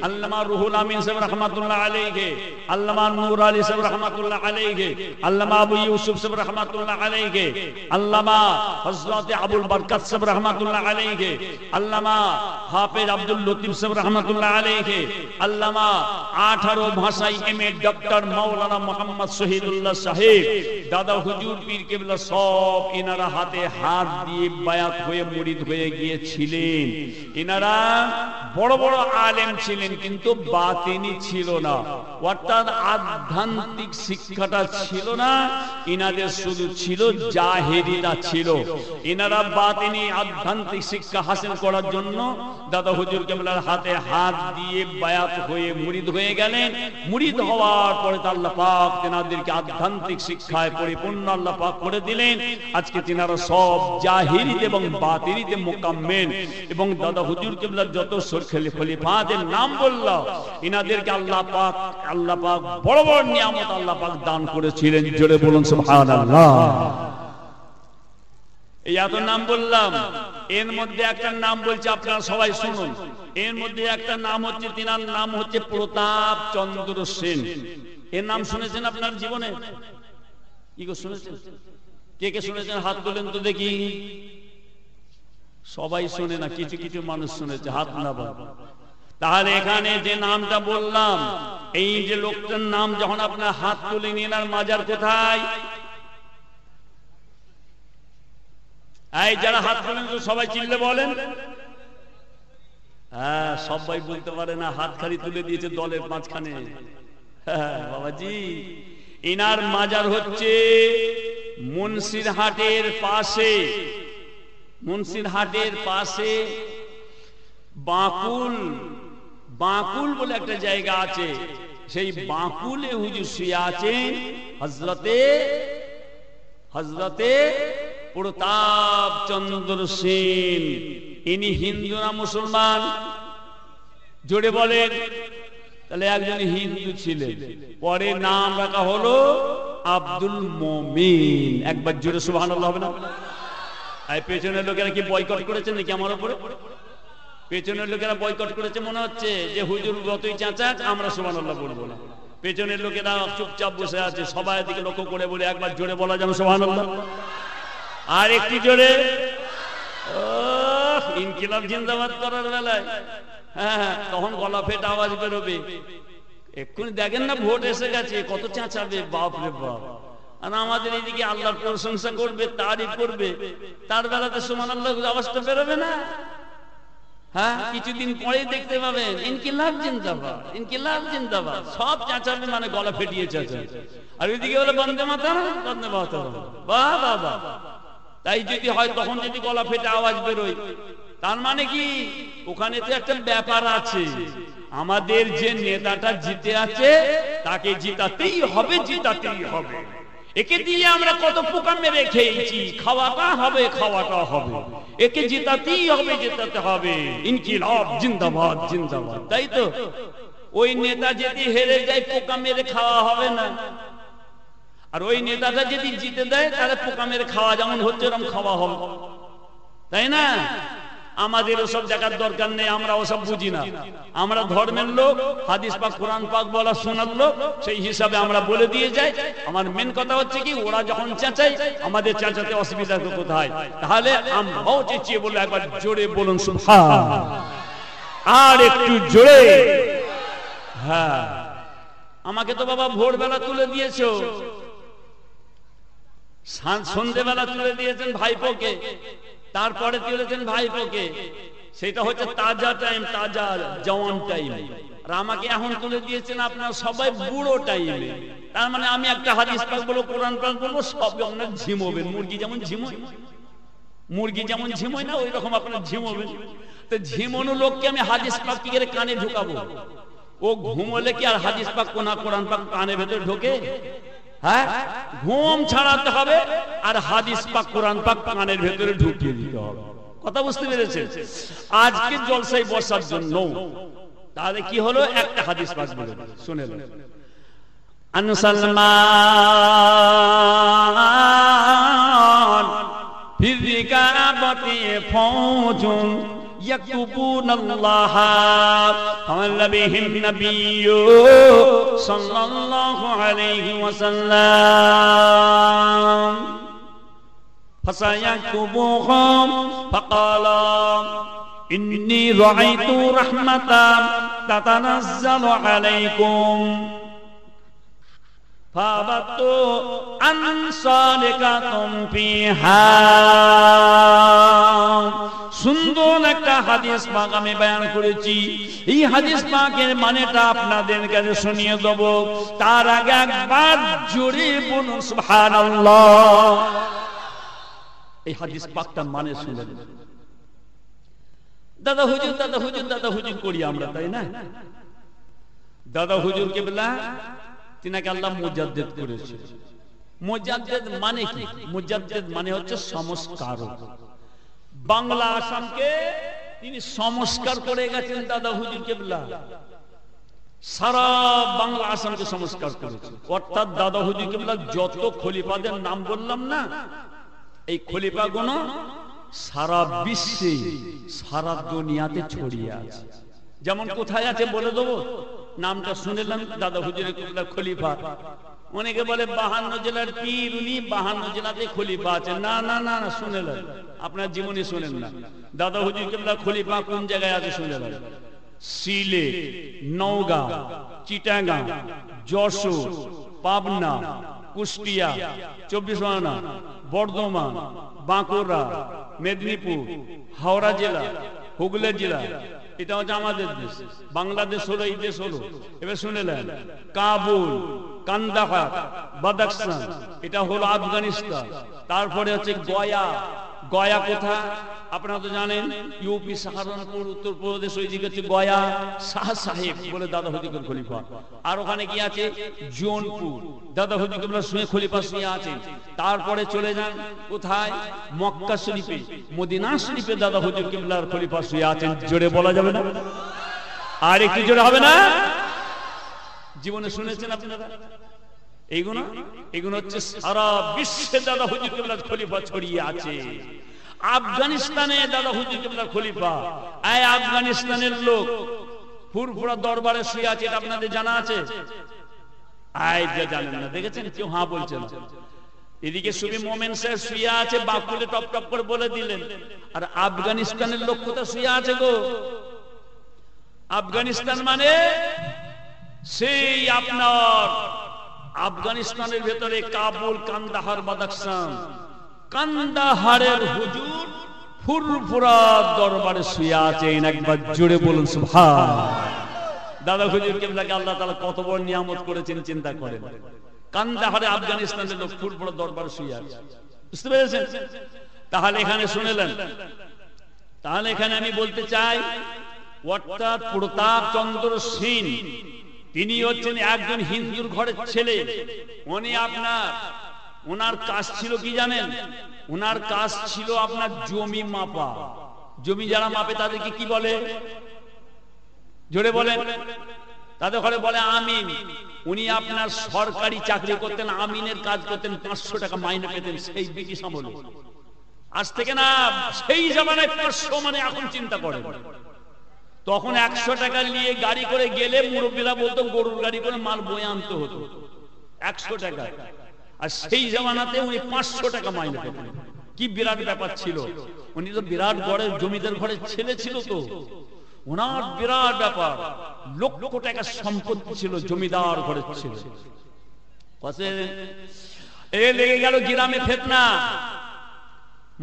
আল্লামা রুহুল আমিন সাহেব রহমাতুল্লাহ আলাইহি, আল্লামা নূর আলী সাহেব রহমাতুল্লাহ আলাইহি, আল্লামা আবু ইউসুফ সাহেব রহমাতুল্লাহ আলাইহি, আল্লামা হযরত আবুল বরকত সাহেব রহমাতুল্লাহ আলাইহি, আল্লামা হাফেজ আব্দুল লতিফ সাহেব রহমাতুল্লাহ আলাইহি, আল্লামা 18 ভাষায় এমএ ডক্টর মাওলানা মোহাম্মদ শহীদুল্লাহ সাহেব, দাদা হুজুর পীর কেবলা সব এনারা হাতে হাত দিয়ে বায়াত হয়ে মুরিদ হয়ে গিয়েছিলেন। এনারা বড় বড় আলেম ছিলেন, কিন্তু বাতিনি ছিল না, অর্থাৎ আধ্যাত্মিক শিক্ষাটা ছিল না। এনাদের শুধু ছিল জাহেরিরা ছিল। এনারা বাতিনি আধ্যাত্মিক শিক্ষা হাসিল করার জন্য দাদা হুজুর কেবলার হাতে হাত দিয়ে বায়াত হয়ে মুরিদ হয়ে গেলেন। মুরিদ হওয়ার পরে আল্লাহ পাক তেনাদেরকে আধ্যাত্মিক শিক্ষায় পরিপূর্ণ আল্লাহ পাক করে দিলেন। আজকে তিনারা সব জাহিরিতে এবং বাতিনিতে মুকাম্মেল। এবং দাদা হুজুর কেবলার যত খলিফাদের নাম বললাম, এনাদেরকে আল্লাহ পাক বড় বড় নিয়ামত আল্লাহ পাক দান করেছিলেন। জোরে বলুন সুবহানাল্লাহ। এই এত নাম বললাম, এর মধ্যে একটা নাম বলছে, আপনারা সবাই শুনুন। এর মধ্যে একটা নাম হচ্ছে, তিনার নাম হচ্ছে প্রতাপ চন্দ্র সেন। এর নাম শুনেছেন আপনার জীবনে? কি গো শুনেছেন? কে কে শুনেছেন হাত তোলেন তো দেখি। সবাই শুনে না, কিছু কিছু মানুষ শুনেছে, হাত না বাবা। তাহলে এখানে যে নামটা বললাম, এই যে লোকটার নাম যখন আপনার হাত তুলে নিয়ে, এনার মাজার কোথায়? এই যারা হাত তোলেন তো সবাই চিল্লে বলেন। হ্যাঁ, সবাই বলতে পারে না, হাত খালি তুলে দিয়েছে দলের মাঝখানে। বাবাজি, ইনার মাজার হচ্ছে মুন্সিরহাটের পাশে। মুন্সিরহাটের পাশে বাঁকুল বলে একটা জায়গা আছে। সেই বাঁকুলে হুজুর শুয়ে আছেন হযরতে প্রতাপ চন্দ্র সেন। ইনি হিন্দু না মুসলমান? জোরে বলেন। তাহলে একজন হিন্দু ছিলেন, পরে নাম রাখা হলো আব্দুল মুমিন। একবার জোরে সুবহানাল্লাহ হবে না? এই পেছনের লোকেরা কি বয়কট করেছে নাকি আমার উপরে? পেছনের লোকেরা বয়কট করেছে মনে হচ্ছে, যে হুজুর যতই চাচাক আমরা সুবহানাল্লাহ বলবো না। পেছনের লোকেরা চুপচাপ বসে আছে, সবাই দিকে লক্ষ্য করে বলে একবার জোরে বলা যাবে সুবহানাল্লাহ। আর একটু জোরে, ইনকিলাব জিন্দাবাদ করার বেলায় হ্যাঁ তখন গলা ফেটে আওয়াজ বেরোবে। এক্ষুনি দেখেন না ভোট এসে গেছে, কত চেঁচাবে, বাপ রে বাপ। আর আমাদের এইদিকে আল্লাহর প্রশংসা করবে, তারিফ করবে, তার বেলাতে সুবহানাল্লাহ আওয়াজটা বেরোবে না। হ্যাঁ কিছুদিন পরেই দেখতে পাবেন ইনকিলাব জিন্দাবাদ, ইনকিলাব জিন্দাবাদ, সব চেঁচাবে, মানে গলা ফেটিয়ে চেঁচাবে। আর ওইদিকে বলে বন্দে মাতরম, বন্দে মাতরম, বাহ বাহ বাহ। তাই যদি হয় তখন যদি গলা ফেটে আওয়াজ বেরোয়, তার মানে কি ওখানে তো একটা ব্যাপার আছে, আমাদের যে নেতাটা জিতে আছে তাকে জিতাতেই হবে, জিতাতেই হবে। একে দিয়ে আমরা কত পোকা মেরে খেয়েছি, খাওয়াটা হবে, খাওয়াটা হবে, একে জিতাতেই হবে, জিতাতে হবে। ইনকিলাব জিন্দাবাদ, জিন্দাবাদ। তাই তো ওই নেতা যদি হেরে যায় পোকা মেরে খাওয়া হবে না, আর ওই নেতাটা যদি জিতে দেয় তাহলে পোকা মেরে খাওয়া যেমন হচ্ছে এরকম খাওয়া হবে, তাই না? আমাদের ওসব দেখার দরকার নেই, আমরা ওসব বুঝি না। আমরা ধর্মের লোক, হাদিস পাক কোরআন পাক বলা শোনার লোক, সেই হিসাবে আমরা বলে দিয়ে যাই। আমার মেন কথা হচ্ছে কি, ওরা যখন চেঁচায় আমাদের চেঁচাতে অসুবিধা কোথায়? তাহলে আমরাও চেঁচিয়ে বলে একবার জোরে বলুন সুবহানাল্লাহ, আর একটু জোরে। হ্যাঁ আমাকে তো বাবা ভোরবেলা তুলে দিয়েছো, সন্ধ্যেবেলা তুলে দিয়েছেন ভাইপোকে, তারপরে তুলেছেন ভাইপোকে, সেটা হচ্ছে তাজা টাইম, তাজা জওয়ান টাইম। আর আমাকে এখন তুলে দিয়েছেন আপনারা সবাই বুড়ো টাইমে। তার মানে আমি একটা হাদিস পাক বলবো, কোরআন পাক বলবো, সব আপনারা ঝিমোবেন। মুরগি যেমন ঝিমোয়, মুরগি যেমন ঝিমোয় না, ওই রকম আপনারা ঝিমোবেন। তো ঝিমোনো লোককে আমি হাদিস পাক কি করে কানে ঢুকাবো? ও ঘুমোলে কি আর হাদিস পাক কোরআন পাক কানের ভেতরে ঢোকে? হ্যাঁ ঘুম ছাড়াতে হবে, আর হাদিস পাক কোরআন পাক কানের ভেতরে ঢুকিয়ে দিতে হবে। কথা বুঝতে পেরেছেন? আজকে জলসায় বসার জন্য তাহলে কি হলো, একটা হাদিস পাক বলে শুনেন। আন সালমান ফি যিকাবাতি ফাউজুন ইয়াকতুবুনাল্লাহা ফামাল্লাবিহিন নাবিয়্যু সাল্লাল্লাহু আলাইহি ওয়াসাল্লাম ফাসায়াকতুবুহুম ফাকালা ইন্নী রাআইতু রাহমাতান তাতানাজ্জালু আলাইকুম ফাবাতু আনসালিকাতুম ফিহা। সুন্দর একটা হাদিস পাক আমি বয়ান করেছি, এই হাদিস পাকের মানেটা আপনাদের কাছে শুনিয়ে দেব। তার আগে একবার জোরে বলুন সুবহানাল্লাহ। এই হাদিস পাকটা মানে শুনেন। দাদা হুজুর, দাদা হুজুর, দাদা হুজুর করি আমরা, তাই না? দাদা হুজুর কেবলা তিনাকে আল্লাহ মুজাদ্দিদ করেছে। মুজাদ্দিদ মানে কি? মুজাদ্দিদ মানে হচ্ছে সংস্কারক। বাংলা আসামকে তিনি সংস্কার করে গেছেন দাদা হুজুর কেবলা, সারা বাংলা আসামকে সংস্কার করেছে। অর্থাৎ দাদা হুজুর কেবলা যত খলিফাদের নাম বললাম না, এই খলিফাগুলো সারা বিশ্বে, সারা দুনিয়াতে ছড়িয়ে আছে। যেমন কোথায় আছে বলে দেবো, নামটা শুনেলাম দাদা হুজুরের কেবলা খলিফা। অনেকে বলে 52 জেলার পীর, উনি 52 জেলাতে খলিফা আছে। না না না, শুনেলেন, আপনার জীবনে শুনেন না। দাদা হুজুর কেবলা খলিফা কোন জায়গায় আছে শুনেলেন? সিলেট, নওগাঁ, চিটাগাং, যশোর, পাবনা, কুষ্টিয়া, 24 পরগনা, বর্ধমান, বাঁকুড়া, মেদিনীপুর, হাওড়া জেলা, হুগলি জেলা। এটা হচ্ছে আমাদের দেশ। বাংলাদেশ হলো এই দেশ হলো। এবার শুনেলেন কাবুল, কান্দাহার, বাদাখশান, এটা হলো আফগানিস্তান। তারপরে হচ্ছে গয়া। গয়া কোথায় আপনারা তো জানেন, ইউপি, সাহারানপুর, উত্তরপ্রদেশ, ওই দিকে হচ্ছে গয়া। শাহ সাহেব বলে দাদা হুজুরের খলিফা। আর ওখানে কি আছে? জৌনপুর, দাদা হুজুর কেবলা শুয়ে খলিফা শুয়ে আছেন। তারপরে চলে যান কোথায়? মক্কা শরীফে, মদিনা শরীফে দাদা হুজুর কেবলার খলিফা শুয়ে আছেন। জোরে বলা যাবে না? আর একটু জোরে হবে না? জীবনে শুনেছেন আপনারা এইগুলো? এগুলো হচ্ছে সারা বিশ্বে দাদা হুজুর কেবলার খলিফা ছড়িয়ে আছে। আফগানিস্তানে দাদা হুজুর কেবলার খলিফা। এই আফগানিস্তানের লোক ফুরফুরা দরবারে শুয়ে আছে, এটা আপনাদের জানা আছে? আয় যা জানেন না, দেখেছেন কেউ হ্যাঁ বলছে না। এদিকে সুবি মোমেন সাহেব শুয়ে আছে, বাকুলে টপ টপ করে বলে দিলেন। আর আফগানিস্তানের লোক কোথায় শুয়ে আছে গো? আফগানিস্তান মানে সেই আপনার আফগানিস্তানের ভেতরে কাবুল, কান্দাহার, বাদাখশান। কান্দাহারের হুজুর ফুরফুরা দরবারে শুয়ে আছেন, একবার জোরে বলুন সুবহানাল্লাহ। দাদা হুজুর কেবলাকে আল্লাহ তাআলা কত বড় নিয়ামত করেছেন চিন্তা করেন। কান্দাহারে আফগানিস্তানের লোক ফুরফুরা দরবারে শুয়ে আছে, বুঝতে পেরেছেন? তাহলে এখানে শুনেলেন, তাহলে এখানে আমি বলতে চাই অর্থাৎ প্রতাপ চন্দ্র সেন তিনি হচ্ছেন একজন হিন্দুর ঘরের ছেলে। উনি আপনার ওনার কাজ ছিল কি জানেন? ওনার কাজ ছিল আপনার জমি মাপা। জমি যারা মাপে তাদেরকে কি বলে? জোরে বলেন। তাদের ঘরে বলে আমিন। উনি আপনার সরকারি চাকরি করতেন, আমিনের কাজ করতেন, 500 টাকা মাইনে পেতেন সেই ব্রিটিশ আমলে। আজ থেকে না, সেই জামানায় 500 মানে এখন চিন্তা করেন। তখন 100 টাকা নিয়ে গাড়ি করে গেলে মুরব্বীরা বলতো গরুর গাড়ি করে মাল বয়ে আনতে হতো, 100 টাকা। আর সেই জামানাতে উনি 500 টাকা মাইনে পেতেন। কি বিরাট ব্যাপার ছিল। উনি তো বিরাট গড়ের জমিদার ঘরের ছেলে ছিল, তো ওনার বিরাট ব্যাপার, লক্ষ টাকার সম্পত্তি ছিল, জমিদার ঘরের ছিল। এ লেগে গেল গ্রামে ফিতনা।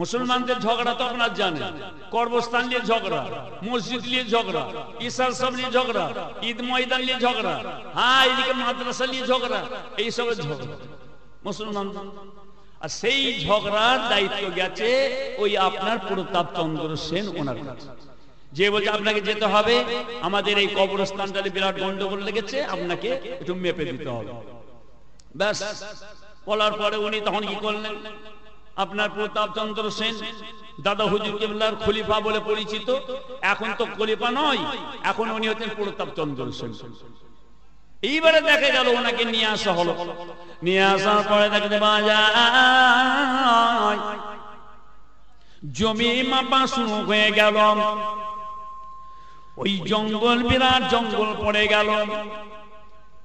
মুসলমানদের ঝগড়া তো আপনার জানেন, কর্মস্থান নিয়ে ঝগড়া, মসজিদ নিয়ে ঝগড়া, ঈসার সব নিয়ে ঝগড়া, ঈদ ময়দান নিয়ে ঝগড়া, হ্যাঁ এদিকে মাদ্রাসা নিয়ে ঝগড়া, এইসবের ঝগড়া মুসলমান। আর সেই ঝগড়ার দায়িত্ব গেছে ওই আপনার প্রতাপ চন্দ্র সেন ওনার কাছে। যে বলছে আপনাকে যেতে হবে, আমাদের এই কবরস্থানটাতে বিরাট গন্ডগোল লেগেছে, আপনাকে একটু মেপে দিতে হবে। ব্যাস বলার পরে উনি তখন কি করলেন? আপনার প্রতাপ চন্দ্র সেন দাদা হুজুর কেবলার খলিফা বলে পরিচিত। এখন তো খলিফা নয়, এখন উনি হচ্ছেন প্রতাপ চন্দ্র সেন। এইবারে দেখা গেল ওনাকে নিয়ে আসা হলো। নিয়ে আসার পরে দেখতে পাওয়া যায় জমি মাপা শুরু হয়ে গেল। ওই জঙ্গল, বিরাট জঙ্গল পড়ে গেল।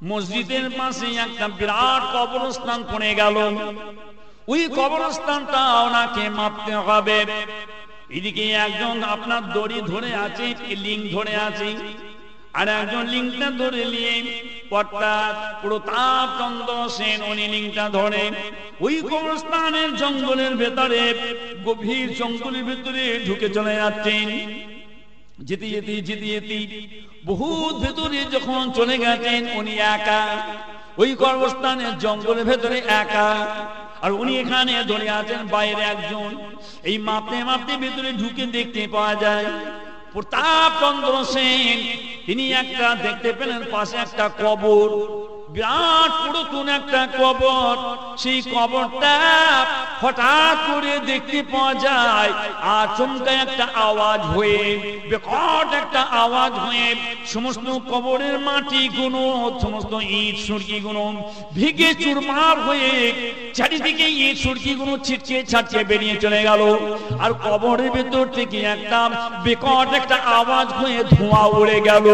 মসজিদের পাশে একটা বিরাট কবরস্থান পড়ে গেল। ওই কবরস্থানটা ওনাকে মাপতে হবে। এদিকে একজন আপনার দড়ি ধরে আছে, লিং ধরে আছে, আর একজন লিংটা ধরে নিয়ে অর্থাৎ প্রতাপ চন্দ্র সেন উনি লিংটা ধরে ওই কবরস্থানের জঙ্গলের ভেতরে, গভীর জঙ্গলের ভেতরে ঢুকে চলে যাচ্ছেন। যেতে যেতে যেতে যেতে বহুত ভেতরে যখন চলে গেছেন, উনি একা ওই কবরস্থানের জঙ্গলের ভেতরে একা। আর উনি এখানে ধরে আছেন, বাইরে একজন। এই মাপতে মাপতে ভেতরে ঢুকে দেখতে পাওয়া যায় প্রতাপ চন্দ্র সেন তিনি একটা দেখতে পেলেন পাশে একটা কবর, বিরাট পুরাতন একটা কবর। সেই কবরটা হঠাৎ করে দেখতে পাওয়া যায় আচমকা একটা আওয়াজ হয়ে, বিকট একটা আওয়াজ হয়ে সমস্ত কবরের মাটি গুলো, সমস্ত ইট সুরকি গুলো ভিগে চুরমার হয়ে চারিদিকে ইট সুরকি গুলো ছিটকে ছাটকে বেরিয়ে চলে গেল। আর কবরের ভেতর থেকে একটা বিকট একটা আওয়াজ হয়ে ধোঁয়া উড়ে গেল,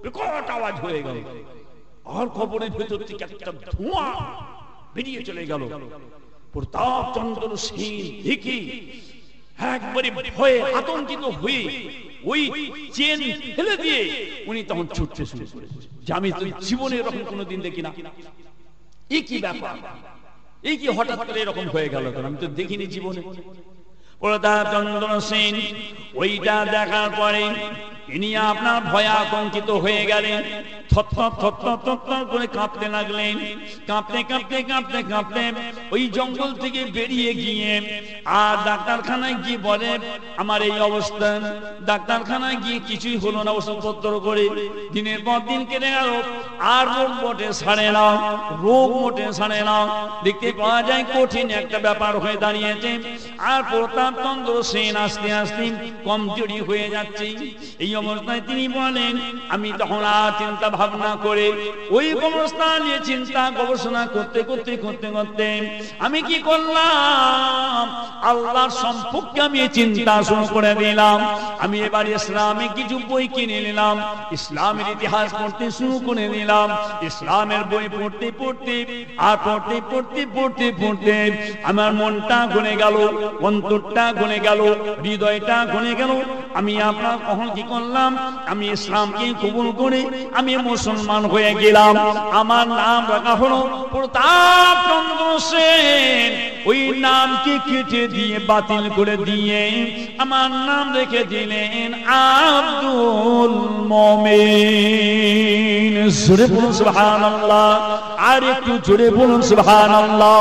বিকট আওয়াজ হয়ে গেল। আর কবরের ভেতর থেকে একটা ধোঁয়া বেরিয়ে চলে গেল। প্রতাপ চন্দ্র সেন দেখি একবারে ভয়ে আতঙ্কিত হয়ে ওই চেন ফেলে দিয়ে উনি তখন ছুটতে শুরু করেছেন যে আমি তো জীবনে এরকম কোনোদিন দেখি না, এই কি ব্যাপার, এই কি হঠাৎ করে এরকম হয়ে গেল, আমি তো দেখিনি জীবনে। প্রতাপ চন্দ্র সেন ওইটা দেখার পরে ইনি আপনার ভয়ে আতঙ্কিত হয়ে গেলেন, থরথর করে কাঁপতে লাগলেন। কাঁপতে কাঁপতে কাঁপতে কাঁপতে ওই জঙ্গল থেকে বেরিয়ে গিয়ে আর ডাক্তারখানায় গিয়ে বলে আমার এই অবস্থা। ডাক্তারখানায় গিয়ে কিছুই হলো না, ওষুধপত্র করে দিনের পর দিন কেটে গেল, আর রোগ মোটে সারে না, রোগ মোটে সারে না। দেখতে পাওয়া যায় কঠিন একটা ব্যাপার হয়ে দাঁড়িয়েছে। আর প্রতাপ চন্দ্র সেন আস্তে আস্তে কমজোরি হয়ে যাচ্ছে। এই অবস্থায় তিনি বলেন আমি তখন আর চিন্তা ভাবনা করে ওই কবরস্থান নিয়ে চিন্তা গবেষণা করতে করতে করতে করতে আমি কি করলাম, আল্লাহর সম্পর্কে আমি চিন্তা শুরু করে দিলাম। আমি এবার ইসলামে কিছু বই কিনে নিলাম, ইসলামের ইতিহাস পড়তে শুরু করে দিলাম। ইসলামের বই পড়তে পড়তে আর পড়তে পড়তে পড়তে পড়তে আমার মনটা গলে গেল, অন্তরটা গলে গেল, হৃদয়টা গলে গেল। আমি আপনার কখন কি করলাম, আমি ইসলামকে কবুল করে আমি মুসলমান হয়ে গেলাম। আমার নাম রাখা হলো প্রতাপ চন্দ্র সেন। ওই নামকে কেটে দিয়ে বাতিল করে দিয়ে আমার নাম রেখে দিলেন আব্দুল মোমিন। জোরে বলুন সুবহানাল্লাহ, আর একটু জোরে বলুন সুবহানাল্লাহ।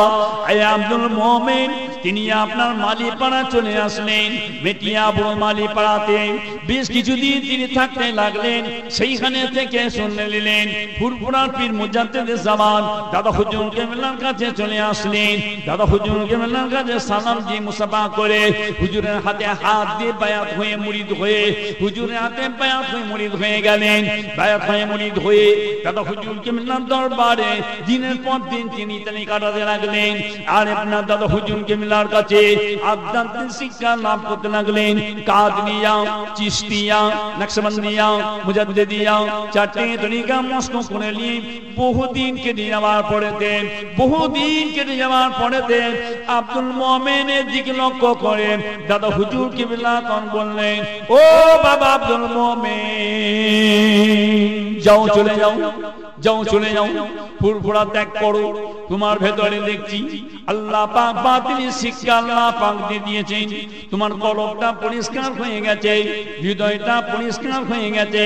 এই আব্দুল মোমিন তিনি আপনার মালিপাড়া চলে আসলেন। মেটিয়া বড় মালিপাড়াতে বেশ কিছুদিন তিনি থাকতে লাগলেন। সেইখানে থেকে শুনে নিলেন ফুরফুরার পীর মুজাদ্দিদ জামান দাদা হুজুর কেবলার কাছে চলে আসলেন। দাদা হুজুর কেবলার কাছে সালাম দিয়ে মুসাফা করে হুজুরের হাতে হাত দিয়ে বায়াত হয়ে মুরিদ হয়ে হুজুরের হাতে বায়াত হয়ে মুরিদ হয়ে গেলেন। বায়াত হয়ে মুরিদ হয়ে দাদা হুজুর কেবলার দরবারে দিনের পর দিন তিনি কাটাতে লাগলেন। আর আপনার দাদা হুজুর কেবলার কাছে আধ্যাত্মিক শিক্ষা লাভ করতে লাগলেন। কাদরিয়া, চিশতিয়া, নকশবন্দিয়া, মুজাদ্দিদিয়া চারটি তরিকা মস্ত করে নিয়ে বহুদিন কেটে যাওয়ার পরেতে আব্দুল মোমেনের দিকে লক্ষ্য করে দাদা হুজুর কিবলা তখন বললেন, ও বাবা আব্দুল মোমেন, যাও চলে যাও, চলে যাও, ফুরফুরা ত্যাগ করো। তোমার ভেতরে দেখছি আল্লাহ পাক বাতিল শিক্ষা আল্লাহ পাক দিয়ে দিয়েছেন। তোমার কলবটা পরিষ্কার হয়ে গেছে, হৃদয়টা পরিষ্কার হয়ে গেছে,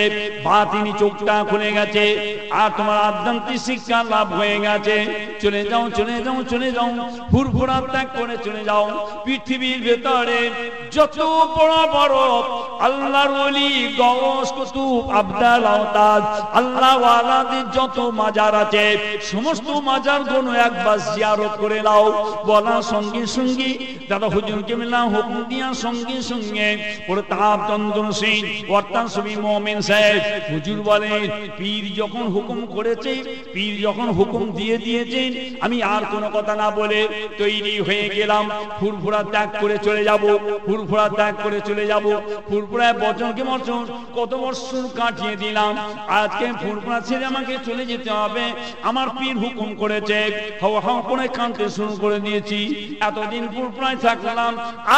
বাতিল চোখটা খুলে গেছে, আর তোমার আধ্যাত্মিক শিক্ষা লাভ হয়ে গেছে। চলে যাও, চলে যাও, চলে যাও, ফুরফুরা ত্যাগ করে চলে যাও। পৃথিবীর ভেতরে যত বড় বড় আল্লাহর ওলি, গওস, কুতুব, আবদাল, আওতাদ, আল্লাহ ওয়ালাদের যত মাজার আছে সমস্ত মাজার গুলো একবার জিয়ারত করে নাও। বলার সঙ্গে সঙ্গে দাদা হুজুর কেবলা হুকুম দিয়া সঙ্গে সঙ্গে প্রতাপ চন্দ্র সিং অর্থাৎ সুবি মোমিন সাহেব হুজুর বলেন, পীর যখন হুকুম করেছে, পীর যখন হুকুম দিয়ে দিয়েছেন, আমি আর কোনো কথা না বলে তৈরি হয়ে গেলাম। ফুরফুরা ত্যাগ করে চলে যাব, ফুরফুরা ত্যাগ করে চলে যাব। ফুরফুরায় বছরকে বছর কত বছর কাটিয়ে দিলাম। আজকে ফুরফুরা ছেড়ে আমাকে চলে যেতে হবে। আমার পীর হুকুম করেছে, হাওয়া হাওয়া করে কাঁদতে শুরু করে দিয়েছি। এতদিন ফুরফুরায় থাকলাম,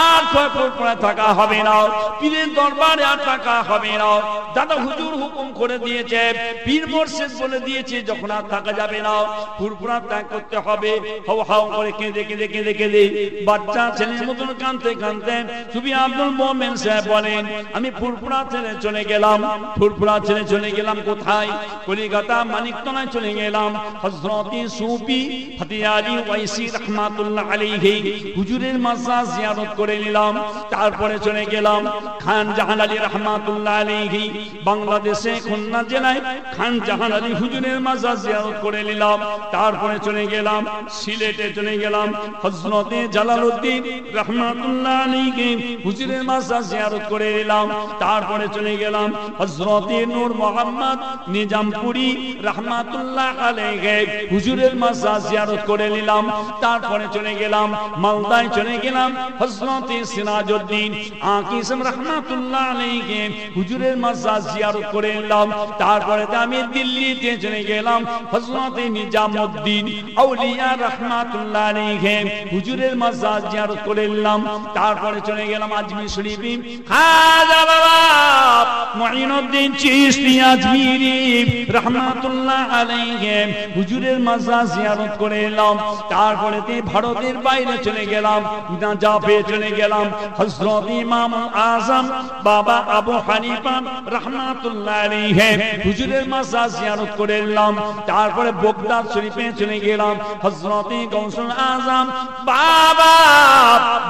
আর ফুরফুরায় থাকা হবে না, পীরের দরবারে আর থাকা হবে না। দাদা হুজুর হুকুম করে দিয়েছে, পীর মুর্শিদ বলে দিয়েছে, যখন আর থাকা যাবে না, ফুরফুরা ত্যাগ করতে হবে। হাওয়া হাওয়া করে কেঁদে কেঁদে কেঁদে কেঁদে বাচ্চা ছেলের মতন কাঁদতে কাঁদতে সুবি আব্দুল মোমেন সাহেব বলেন, আমি ফুরফুরা ছেড়ে চলে গেলাম। ফুরফুরা ছেড়ে চলে গেলাম কোথায়? কলিকাতা মানিকতলায় চলে গেলাম। হযরত সুফি ফতিহ আলী ওয়াইসি রাহমাতুল্লাহ আলাইহি হুজুরের মাজার জিয়ারত করে নিলাম। তারপরে চলে গেলাম খান জাহান আলী রাহমাতুল্লাহ আলাইহি, বাংলাদেশে খুলনা জেলায় খান জাহান আলী হুজুরের মাজার জিয়ারত করে নিলাম। তারপরে চলে গেলাম সিলেটে, চলে গেলাম হযরত জালালউদ্দিন রাহমাতুল্লাহ আলাইহি হুজুরের মাজার জিয়ারত করে নিলাম। তারপরে চলে গেলাম হযরত নূর মোহাম্মদ নিজামপুরি রাহমাতুল্লাহ আলাইহি হুজুরের মাজার জিয়ারত করে নিলাম। তারপরে চলে গেলাম মালদায়, চলে গেলাম হযরত সিরাজউদ্দিন আকিম রাহমাতুল্লাহ আলাইহি হুজুরের মাজার জিয়ারত করে নিলাম। তারপরে আমি দিল্লিতে চলে গেলাম হযরত নিজামউদ্দিন আউলিয়া রাহমাতুল্লাহ আলাইহি হুজুরের মাজার জিয়ারত করে নিলাম। তারপরে চলে গেলাম আজমির শরীফে খাজা বাবা মুঈনুদ্দিন চিশতি আজমিরি রাহমাতুল্লাহ আলাইহি হুজুরের মাজার জিয়ারত করে নিলাম। তারপরে ভারতের বাইরে চলে গেলাম, নাজাফে চলে গেলাম হযরত ইমাম আযম বাবা আবু হানিফা রাহমাতুল্লাহ আলাইহি হুজুরের মাজার জিয়ারত করে নিলাম। তারপরে বগদাদ শরীফে চলে গেলাম হযরত গৌসুল আযম বাবা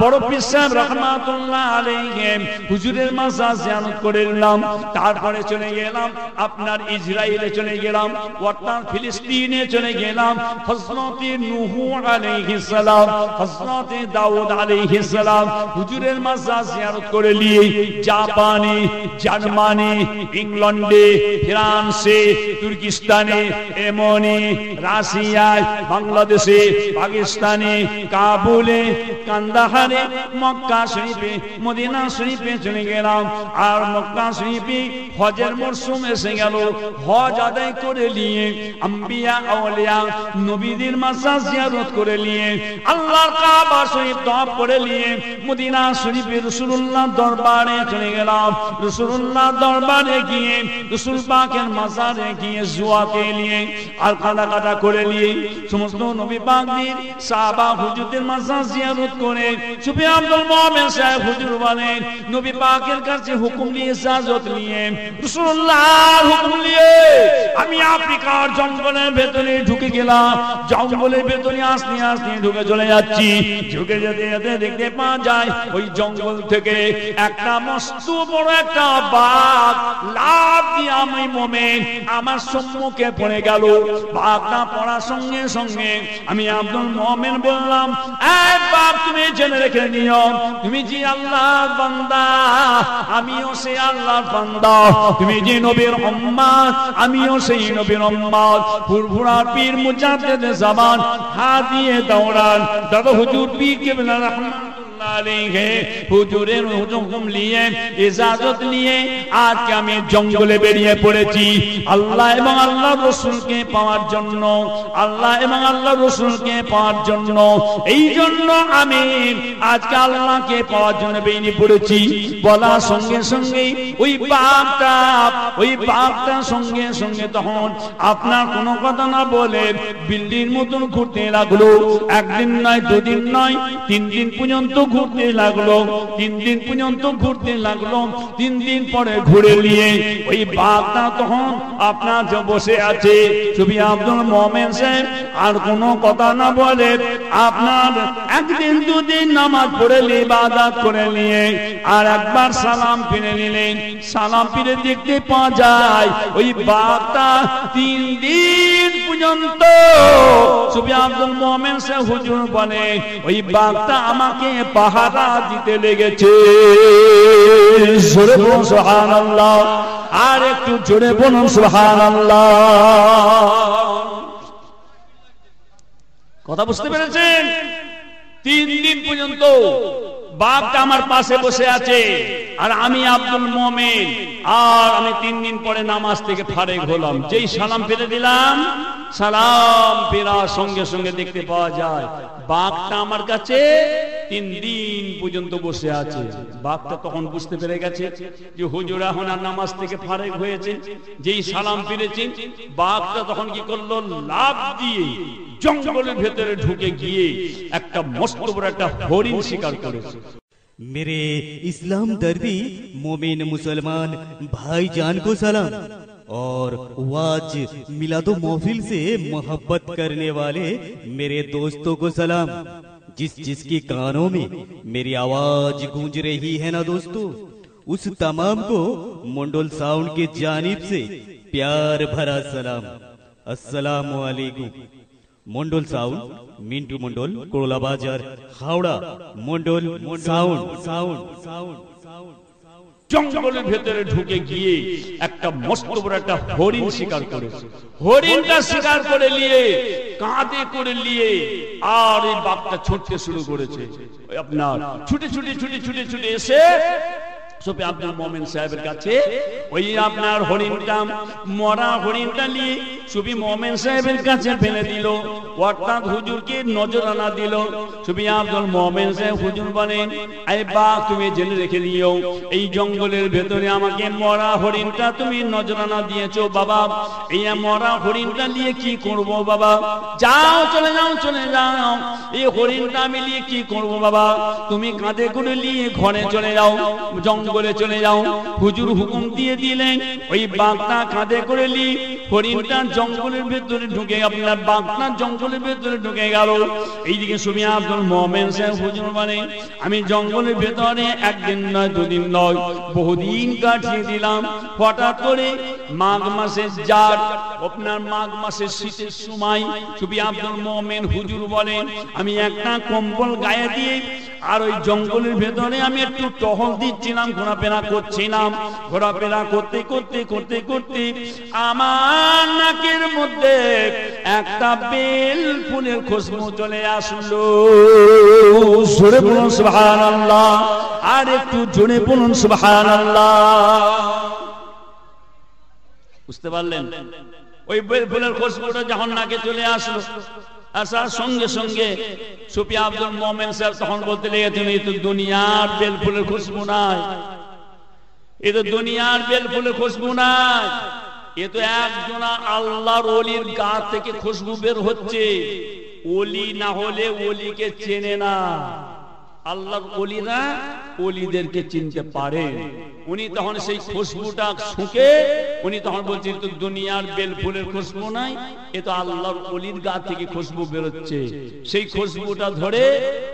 বড় পীর সাহেব রাহমাতুল্লাহ আলাইহি হুজুরের মাজার জিয়ারত করে নিলাম। তারপরে চলে গেলাম আপনার ইসরায়েলে চলে গেলাম, অর্থাৎ ফিলিস্তিনে চলে গেলাম। হযরত নূহ আলাইহিস সালাম, হযরত দাউদ আলাইহিস সালাম হুজুরের মাজার জিয়ারত করে নিয়ে জাপানে, জার্মানি, ইংল্যান্ডে, ফ্রান্সে, তুর্কিস্তানে, এমনি, রাশিয়ায়, বাংলাদেশে, পাকিস্তানে, কাবুলে, কান্দাহারে, মক্কা শরীফে, মদিনা শরীফে চলে গেলাম। আর মক্কা শরীফে হজের মরশুম এসে গেল, হজ আদায় করে নিয়ে আম্বিয়া আউলিয়া নবীদের মাজার জিয়ারত করে নিয়ে আল্লাহর কাবা শরীফ তওয়াফ করে নিয়ে মদিনা শরীফে রাসূলুল্লাহ দরবারে চলে গেলাম। রাসূলুল্লাহ দরবারে গিয়ে রাসূল পাকের মাজারে গিয়ে জুয়াতে নিয়ে আর কাটা করে নিয়ে সমস্ত নবী পাকদের সাহাবা হুজুরদের মাজার জিয়ারত করে সুফি আব্দুল মুমিন সাহেব হুজুর বলেন নবী পাকের কাছে হুকুম নিয়ে ইজাজত নিয়ে রাসূলুল্লাহর হুকুম নিয়ে আমি আফ্রিকার জঙ্গলের ভেতরে ঢুকে গেলাম। জঙ্গলের ভেতরে আস্তে আস্তে ঢুকে চলে যাচ্ছি। ঢুকে যেতে যেতে দেখতে পাওয়া যায় ওই জঙ্গল থেকে একটা মস্ত বড় একটা বাঘ লাফ দিয়ে আমি মুমিন আমার সম্মুখে পড়ে গেল। বাঘটা পড়ার সঙ্গে সঙ্গে আমি আব্দুল মুমিন বললাম, এই বাঘ তুমি জেনে রেখে নিও, তুমি যে আল্লাহর বান্দা আমিও সেই আল্লাহর বান্দা, তুমি যে নবীর উম্মত আমিও সেই নবীর উম্মত। ফুরফুরা পীর মুজাদ্দিদ জামান হাত দিয়ে দৌড়ান দাদা হুজুর পীর কেবলা রাহমাতুল্লাহ আলাইহি হুজুরের হুকুম নিয়ে ইজাজত নিয়ে আজকে আমি জঙ্গলে বেরিয়ে পড়েছি আল্লাহ এবং আল্লাহর রাসূলকে পাওয়ার জন্য, আল্লাহ এবং আল্লাহর রাসূলকে পাওয়ার জন্য। এই জন্য আমি আজকে আল্লাহকে পাওয়ার জন্য বেরিয়ে পড়েছি। বলার সঙ্গে সঙ্গে ওই বাঘটা সঙ্গে সঙ্গে তখন আপনার কোনো কথা না বলে বিল্ডির মতন ঘুরতে লাগলো। একদিন নয়, দুদিন নয়, 3 দিন পর্যন্ত ঘুরতে লাগলো। 3 দিন পর্যন্ত ঘুরতে লাগলো। 3 দিন পরে ঘুরে নিয়ে ওই বাঘটা তখন আপনার যে বসে আছে সুফি আব্দুল মুমিন সাহেব আর কোনো কথা না বলে আপনার একদিন দুদিন নামাজ পড়ে ইবাদত করে নিয়ে আর একবার সালাম ফিরে নিলেন। সালাম ফিরে দেখতে পাওয়া যায় ওই বাঘটা 3 দিন পর্যন্ত সুফি আব্দুল মুমিন সাহেব হুজুর বলে ওই বাঘটা আমাকে পাহারা দিতে লেগেছে। জোরে বলুন সুবহানাল্লাহ, আর একটু জোরে বলুন সুবহানাল্লাহ। কথা বুঝতে পেরেছেন? 3 দিন পর্যন্ত বাঘটা আমার পাশে বসে আছে আর আমি আব্দুল মুমিন, আর আমি 3 দিন পরে নামাজ থেকে ফারেক হলাম। যেই সালাম ফিরে দিলাম, সালাম ফেরার সঙ্গে সঙ্গে দেখতে পাওয়া যায় বাঘটা আমার কাছে 3 দিন পর্যন্ত বসে আছে। বাঘটা তখন বুঝতে পেরে গেছে যে হুজুর এখন আর নামাজ থেকে ফারেক হয়েছে। যেই সালাম ফিরেছে বাঘটা তখন কি করলো, লাফ দিয়ে জঙ্গলের ভেতরে ঢুকে গিয়ে একটা মস্ত বড় একটা হরিণ শিকার করেছে। मेरे इस्लाम दर्दी मोमिन मुसलमान भाईजान को सलाम, और वाज मिलादो महफिल से मोहब्बत करने वाले मेरे दोस्तों को सलाम। जिसकी कानों में मेरी आवाज गूंज रही है ना दोस्तों, उस तमाम को मंडोल साउंड के जानिब से प्यार भरा सलाम। अस्सलामु अलैकुम। मंडोल साउंड, मिंटू मंडोल, कोड़ला बाजार, Howrah. Mondal sound sound sound sound জঙ্গলের ভেতরে ঢুকে গিয়ে একটা মস্ত বড় একটা হরিণ শিকার করেছে। হরিণটা শিকার করে নিয়ে কাঁধে করে নিয়ে আর এই বাঘটা ছুটতে শুরু করেছে। আপনার ছুটে ছুটে ছুটে ছুটে ছুটে এসে সুফি আব্দুল মুমিন সাহেবের কাছে ওই আপনার হরিণটা, মরা হরিণটা নিয়ে সুফি মুমিন সাহেবের কাছে ফেলে দিল, অর্থাৎ হুজুরকে নজরানা দিল। সুফি আব্দুল মুমিন সাহেব হুজুর বলেন, এই বাঘ তুমি জেনে রেখে দিও, এই জঙ্গলের ভেতরে আমাকে মরা হরিণটা তুমি নজরানা দিয়েছো বাবা, এই মরা হরিণটা নিয়ে কি করব বাবা? যাও, চলে যাও, চলে যাও, এই হরিণটা আমি নিয়ে কি করব বাবা? তুমি কাঁধে করে নিয়ে ঘরে চলে যাও, জঙ্গল জঙ্গলে চলে যাও। হুজুর হুকুম দিয়ে দিলেন, ওই বাঘটা কাঁধে করে লি, হরিণটা জঙ্গলের ভেতরে ঢুকে, আপনার বাঘটা জঙ্গলের ভেতরে ঢুকে গেল। এইদিকে সুফি আব্দুল মোমেন সাহেব হুজুর বলে, আমি জঙ্গলের ভেতরে একদিন নয় দুদিন নয় বহুদিন কাটিয়ে দিলাম। হঠাৎ করে মাঘ মাসের জাট, আপনার মাঘ মাসের শীতের সময় সুফি আব্দুল মোমেন হুজুর বলেন, আমি একটা কম্বল গায়ে দিয়ে আর ওই জঙ্গলের ভেতরে আমি একটু টহল দিচ্ছিলাম, ঘোরাফেরা করছিলাম। ঘোরাফেরা করতে করতে করতে করতে আমার নাকের মধ্যে একটা বেল ফুলের খুশবু চলে আসলো। জোরে বলুন সুবহানাল্লাহ, আর একটু জোরে বলুন সুবহানাল্লাহ। বুঝতে পারলেন? ওই বেল ফুলের খুশবুটা যখন নাকে চলে আসলো, আসার সঙ্গে সঙ্গে সুফি আব্দুল মোমেন সাহেব তখন বলতে লেগেছেন, এই তো দুনিয়ার বেল ফুলের খুশবু নাই, এ তো দুনিয়ার বেল ফুলের খুশবু নাই, এ তো একজনা আল্লাহর ওলির গা থেকে খুশবু বের হচ্ছে। ওলি না হলে ওলিকে চেনে না, আল্লাহর ওলিরা ওলিদেরকে চিনতে পারে। উনি তখন সেই খুশবুটা শুকে উনি তখন বলছেন, তো দুনিয়ার বেল ফুলের খুশবু নাই, এ তো আল্লাহর ওলির গা থেকে খুশবু বেরোচ্ছে। সেই খুশবুটা ধরে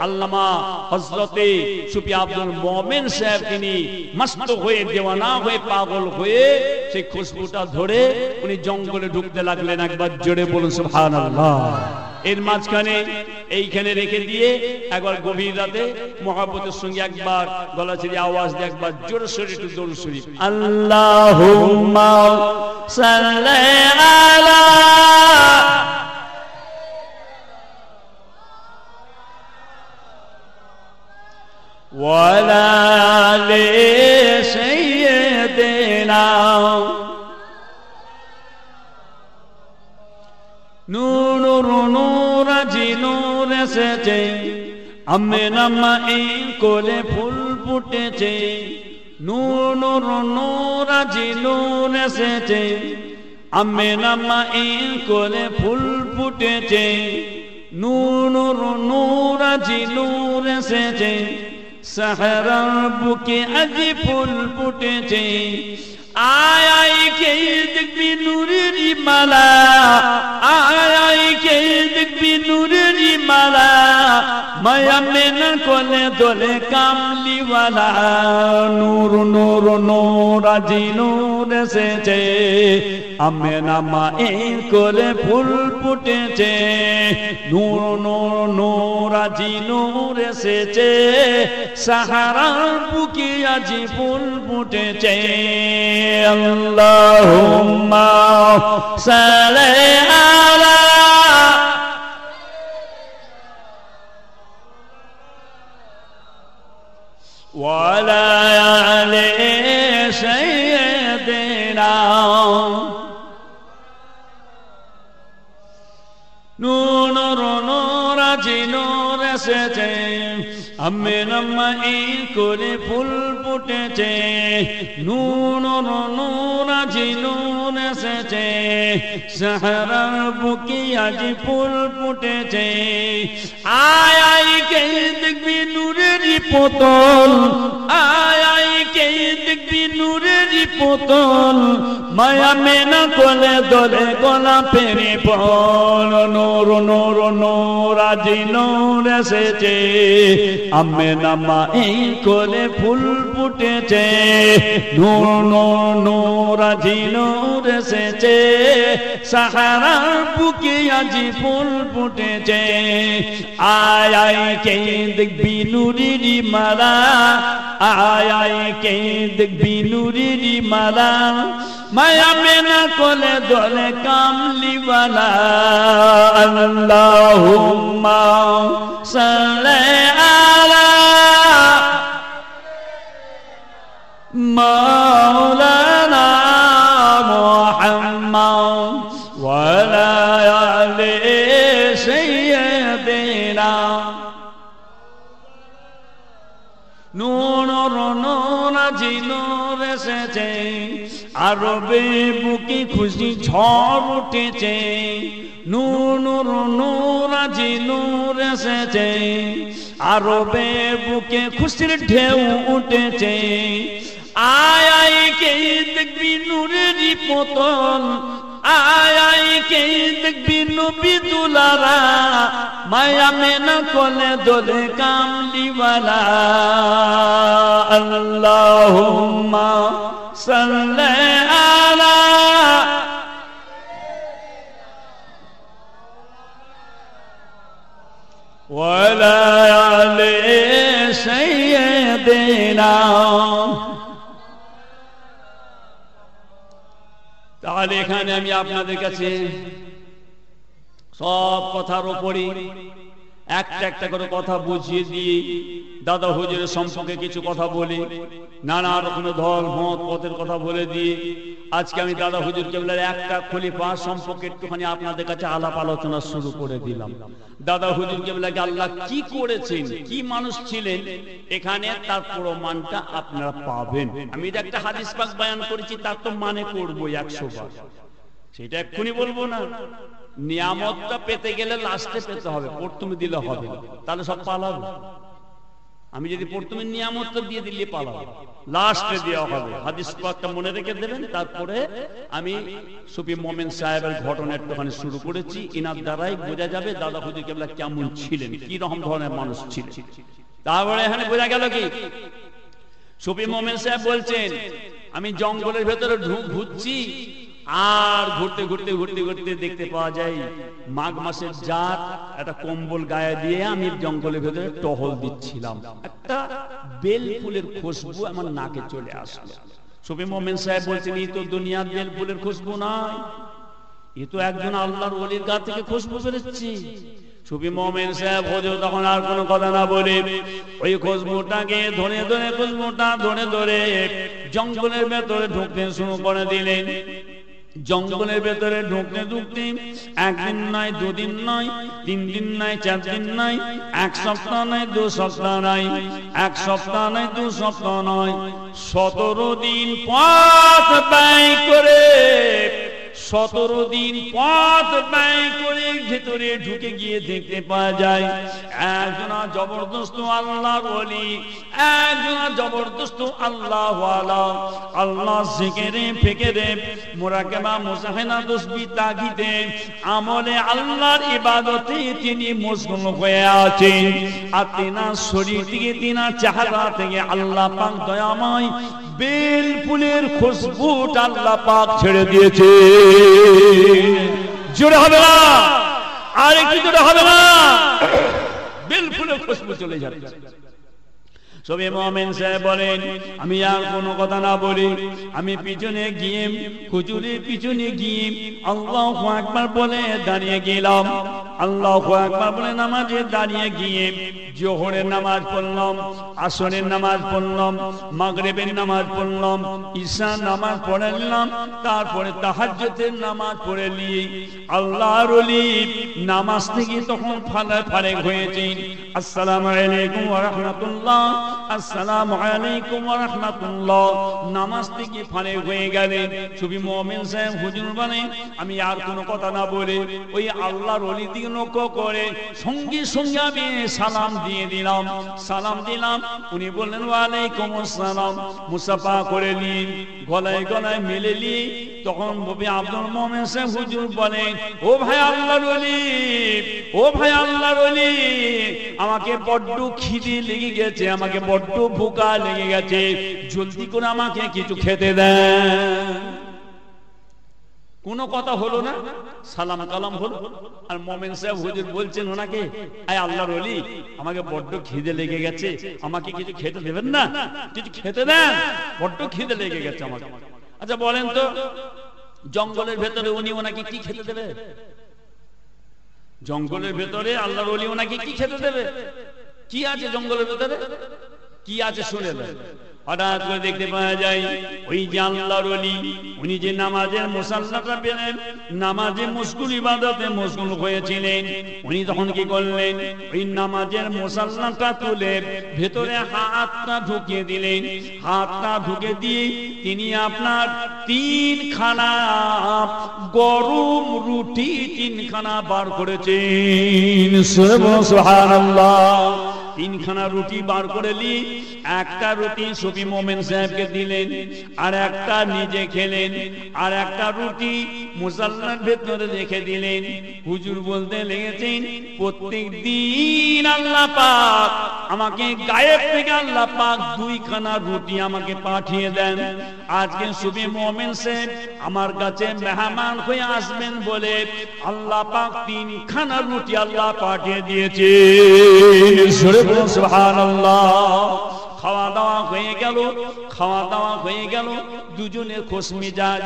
আল্লামা হযরতে সুফি আব্দুল মোমেন সাহেব তিনি মস্ত হয়ে, দেওয়ানা হয়ে, পাগল হয়ে সেই খুশবুটা ধরে উনি জঙ্গলে ঢুকতে লাগলেন। একবার জোরে বলুন সুবহানাল্লাহ। এর মাঝখানে এইখানে রেখে দিয়ে একবার গভীর রাতে মহব্বতের সঙ্গে একবার গলা ছেড়ে আওয়াজ দিয়ে একবার জোরে সোরে একটু দরুদ শরীফ, আল্লাহুম্মা সাল্লি আলা ওয়ালা আলি সাইয়্যিদিনা নূর নূর জি নূর এসেছে, আমেনা মায়ে কোলে ফুল ফুটেছে। নূর নূর নূর জি নূর এসেছে, আমেনা মায়ে কোলে ফুল ফুটেছে। নূর নূর নূর জি নূর এসেছে, সাহারার বুকে আজি ফুল ফুটেছে। আয় আয় কে দেখবি নূরের মালা, আয় আয় কে দেখবি নূরের মালা, মায়া মেনা কোলে দোলে কামলিওয়ালা। নূর নূর নূর আজি নূর এসেছে, আমেনা মায়ের কোলে ফুল ফুটেছে। নূর নূর নূর আজি নূর এসেছে, সাহারার বুকে আজি ফুল ফুটেছে। আল্লাহুম্মা সাল্লি আলা ওয়ালা আলি সাইয়্যিদিনা। নূর নূর নূর আজি নূর এসেছে, আমেনা মায়ের কোলে ফুল ফুটেছে। নূর নূর নূর আজি নূর এসেছে, সাহারার বুকে আজি ফুল ফুটেছে। আয় আয় কে দেখবি নূরের পুতুল, আয় আয় কে দেখবি নূরের পুতুল, মায়া মেনা কোলে দোলে গোলাপের ফুল। নূর নূর নূর আজি নূর এসেছে, আমেনা মায়ের কোলে ফুল ফুটেছে। নূর নূর নূর আজি নূর এসেছে, সাহারার বুকে আজি ফুল ফুটেছে। আয় আয় কে দেখবি নূরের মালা, আয় আয় কে দেখবি নূরের মালা, মায়া মেনা কোলে দোলে কামলিওয়ালা। আল্লাহুম্মা সাল্লি আলা মাওলানা মুহাম্মদ ওয়ালা আলি সাইয়্যিদিনা। নূর নূর আজি নূর এসেছে, আরবে বুকে খুশি ঝড় উঠেছে। নূর নূর নূর আজি নূর এসেছে, আরবে বুকে খুশির ঢেউ উঠেছে। আয় আয় কে দেখবি নূরেরই পতন, আয় আয় কে দেখবি নবী দুলারা, মায়া মেনা কোলে দোলে কামলিওয়ালা। আল্লাহুম্মা সাল্লি আলা ওয়ালা আলি সাইয়্যিদিনা। তাহলে এখানে আমি আপনাদের কাছে সব কথার উপরই একটা একটা করে কথা বুঝিয়ে দিয়ে দাদা হুজুরের সম্পর্কে কিছু কথা বলি, নানা রকমের ধর্ম মত পথের কথা বলে দিয়ে আজকে আমি দাদা হুজুর কেবলের একটা খলিফা সম্পর্কে একটুখানি আপনাদের কাছে আলাপ আলোচনা শুরু করে দিলাম। দাদা হুজুর কেবলাকে আল্লাহ কি করেছেন, কি মানুষ ছিলেন, এখানে তার প্রমাণটা আপনারা পাবেন। আমি এটা একটা হাদিস পাক বয়ান করেছি, তার তো মানে করবো 100 বার, সেটা এক্ষুনি বলবো না। নিয়ামতটা পেতে গেলে লাস্টে পেতে হবে, প্রথমে দিলে হবে না, তাহলে সব পালাবে। আমি যদি প্রথমে নিয়ামতটা দিয়ে দিলে পালাবে, লাস্টে দেওয়া হবে। হাদিস পাকটা মনে রেখে দেবেন। তারপরে আমি সুফি মোমেন সাহেবের ঘটনা একটুখানি শুরু করেছি, ইনার দ্বারাই বোঝা যাবে দাদা হুজুর কেবলা কেমন ছিলেন, কি রকম ধরনের মানুষ ছিলেন। তারপরে এখানে বোঝা গেল কি, সুফি মোমেন সাহেব বলছেন আমি জঙ্গলের ভেতরে ঘুরছি, আর ঘুরতে ঘুরতে ঘুরতে ঘুরতে দেখতে পাওয়া যায় মাঘ মাসের জাত, একটা কম্বল গায়ে দিয়ে আমি জঙ্গলের ভেতরে টহল দিচ্ছিলাম, একটা বেল ফুলের খুশবু আমার নাকে চলে আসলো। সুফি মোমেন সাহেব বলছেন এই তো দুনিয়ার বেল ফুলের খুশবু নয়, এ তো একজন আল্লাহর ওলির গা থেকে খুশবু বেরোচ্ছে। সুফি মোমেন সাহেব হুজুর তখন আর কোনো কথা না বলে ওই খুশবুটাকে ধরে ধরে খুশবুটা ধরে ধরে জঙ্গলের ভেতরে ঢুকতে শুরু করে দিলেন। জঙ্গলের ভেতরে ঢুকতে ঢুকতে একদিন নয়, দুদিন নয়, 3 দিন নয়, 4 দিন নয়, 1 সপ্তাহ নয়, 2 সপ্তাহ নয়, 1 সপ্তাহ নয়, 2 সপ্তাহ নয়, 17 দিন পথ ব্যয় করে, 17 দিন পথ ব্যয় করে ভেতরে ঢুকে গিয়ে দেখতে পাওয়া যায় একজন জবরদস্ত আল্লাহর ওলি, একজন জবরদস্ত আল্লাহ ওয়ালা, আল্লাহ জিকিরে ফিকিরে মুরাকাবা মুসাহানা তসবিহ তাগিদে আমলে আল্লাহর ইবাদতে তিনি মশগুল হয়ে আছেন। আর তিনার শরীর থেকে তিনার চেহারা থেকে আল্লাহ পাক দয়াময় বেল ফুলের খুশবুটা আল্লাহ পাক ছেড়ে দিয়েছে। জোরে হবে না, আর একটু জোরে হবে না, বেল ফুলের খুশবু চলে যাচ্ছে। সুফি মোমেন সাহেব বলেন আমি আর কোনো কথা না বলি আমি পিছনে গিয়ে হুজুরের পিছনে গিয়ে আল্লাহু আকবার বলে দাঁড়িয়ে গেলাম। আল্লাহু আকবার বলে নামাজে দাঁড়িয়ে গিয়ে জোহরের নামাজ পড়লাম, আসরের নামাজ পড়লাম, মাগরিবের নামাজ পড়লাম, ঈশার নামাজ পড়ে নিলাম, তারপরে তাহাজ্জুদের নামাজ পড়ে নিয়ে আল্লাহর ওলি নামাজ থেকে তখন ফারেক হয়েছে। আসসালামু আলাইকুম ওয়া রাহমাতুল্লাহ, আসসালামু আলাইকুম ওয়া রাহমাতুল্লাহ, নামাজ থেকে ফারেক হয়ে গেলেন। সুফি মোমেন সাহেব হুজুর বলেন আমি আর কোনো কথা না বলে ওই আল্লাহর ওলির দিকে লক্ষ্য করে সঙ্গে সঙ্গে আমি সালাম দিয়ে দিলাম। সালাম দিলাম, উনি বললেন ওয়া আলাইকুম আসসালাম, মুসাফা করে নিন, গলায় গলায় মিলে নি। তখন নবী আব্দুল মোমেন সাহেব হুজুর বলেন ও ভাই আল্লাহর ওলি, ও ভাই আল্লাহর ওলি, আমাকে বড্ড খিদে লেগে গেছে, আমাকে বড্ড ভুকা লেগে গেছে, জলদি করে আমাকে কিছু খেতে দেন। কোনো কথা হলো না, সালাম কালাম হলো। আর মোমেন সাহেব হুজুর বলছেন ওনাকে আয় আল্লাহর ওলি আমাকে বড্ড খিদে লেগে গেছে, আমাকে কিছু খেতে দেবেন না, কিছু খেতে দেন, বড্ড খিদে লেগে গেছে আমাকে। আচ্ছা বলেন তো জঙ্গলের ভেতরে উনি ওনাকে কি খেতে দেবে? জঙ্গলের ভেতরে আল্লাহর ওলি ওনাকে কি খেতে দেবে? কি আছে জঙ্গলের ভেতরে, কি আছে শুনে দেন। হঠাৎ করে দেখতে পাওয়া যায় ওই যে আল্লাহর ওলি উনি যে নামাজের মুসাল্লাটা পেলেন, নামাজে মুশগুল ইবাদতে মুশগুল হয়েছিলেন, উনি তখন কি করলেন ওই নামাজের মুসাল্লাটা তুলে ভেতরে হাতটা ঢুকিয়ে দিলেন। হাতটা ঢুকে দিয়ে তিনি আপনার 3 খানা গরম রুটি 3 খানা বার করেছেন। সুবহানাল্লাহ, 3 খানা রুটি বার করে নি, একটা রুটি শফি মোমেন সাহেবকে দিলেন, আর একটা নিজে খেলেন, আর একটা রুটি মুসাল্লার ভেতরে রেখে দিলেন। হুজুর বলতে লেগেছেন, প্রত্যেক দিন আল্লাহ পাক আমাকে গায়েব থেকে আল্লাহ পাক 2 খানা রুটি আমাকে পাঠিয়ে দেন। আজকে শফি মোমেন সাহেব আমার কাছে মেহমান হয়ে আসবেন বলে আল্লাহ পাক 3 খানা রুটি আল্লাহ পাঠিয়ে দিয়েছে। সুবহানাল্লাহ। খাওয়া দাওয়া হয়ে গেল, খাওয়া দাওয়া হয়ে গেল, দুজনের খোশ মেজাজ।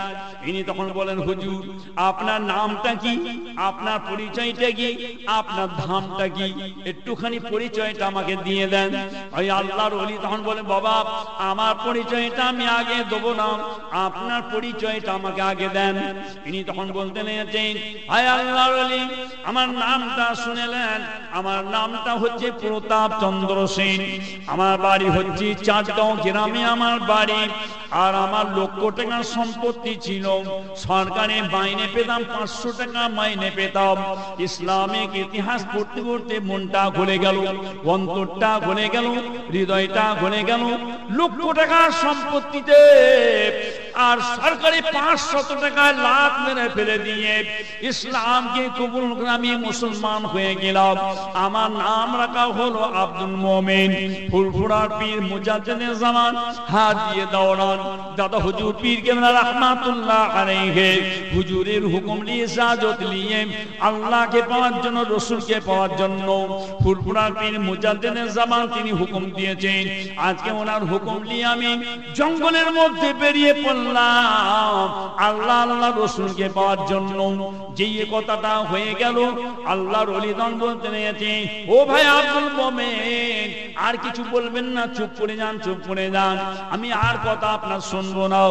ইনি তখন বলেন, হুজুর আপনার নামটা কি, আপনার পরিচয়টা কি, আপনার ধামটা কি, একটুখানি পরিচয়টা আমাকে দিয়ে দেন। ওই আল্লাহর ওলি তখন বলেন, বাবা আমার পরিচয়টা আমি আগে দেবো না, আপনার পরিচয়টা আমাকে আগে দেন। ইনি তখন বলতে লেগেছেন, হায় আল্লাহর ওলি আমার নামটা শুনেলেন, আমার নামটা হচ্ছে প্রতাপ চন্দ্র সেন, আমার বাড়ি হচ্ছে চাঁদগাঁও গ্রামে আমার বাড়ি, আর আমার লক্ষ টাকার সম্পত্তি ছিল, সরকারে মাইনে পেতাম 500 টাকা মাইনে পেতাম। ইসলামিক ইতিহাস পড়তে পড়তে মনটা খুলে গেল, অন্তরটা খুলে গেল, হৃদয়টা খুলে গেল। লক্ষ টাকার সম্পত্তিতে আর সরকারি 500 টাকা লাখ মেরে ফেলে দিয়ে ইসলামকে কবুল করে আমি মুসলমান হয়ে গেলাম। আমার নাম রাখা হলো আব্দুল মোমেন, ফুরফুরার পীর মুজাদ্দিদে জামান হাজিয়ে দাওরান দাদা হুজুর পীর কেবলা রাহমাতুল্লাহ আলাইহি। হুজুরের হুকুম নিয়ে ইজাজত নিয়ে আল্লাহকে পাওয়ার জন্য, রাসূলকে পাওয়ার জন্য ফুরফুরার পীর মুজাদ্দিদে জামান তিনি হুকুম দিয়েছেন। আজকে ওনার হুকুম নিয়ে আমি জঙ্গলের মধ্যে বেরিয়ে পড়লাম আল্লাহ আল্লাহ রাসূলকে পাওয়ার জন্য। যেই কথাটা হয়ে গেল, আল্লাহর ওলি দন বলতে নিয়েছে, ও ভাই আব্দুল মোমেন আর কিছু বলবেন না, চুপ করে যান, চুপ করে যান, আমি আর কথা আপনার শুনবো না।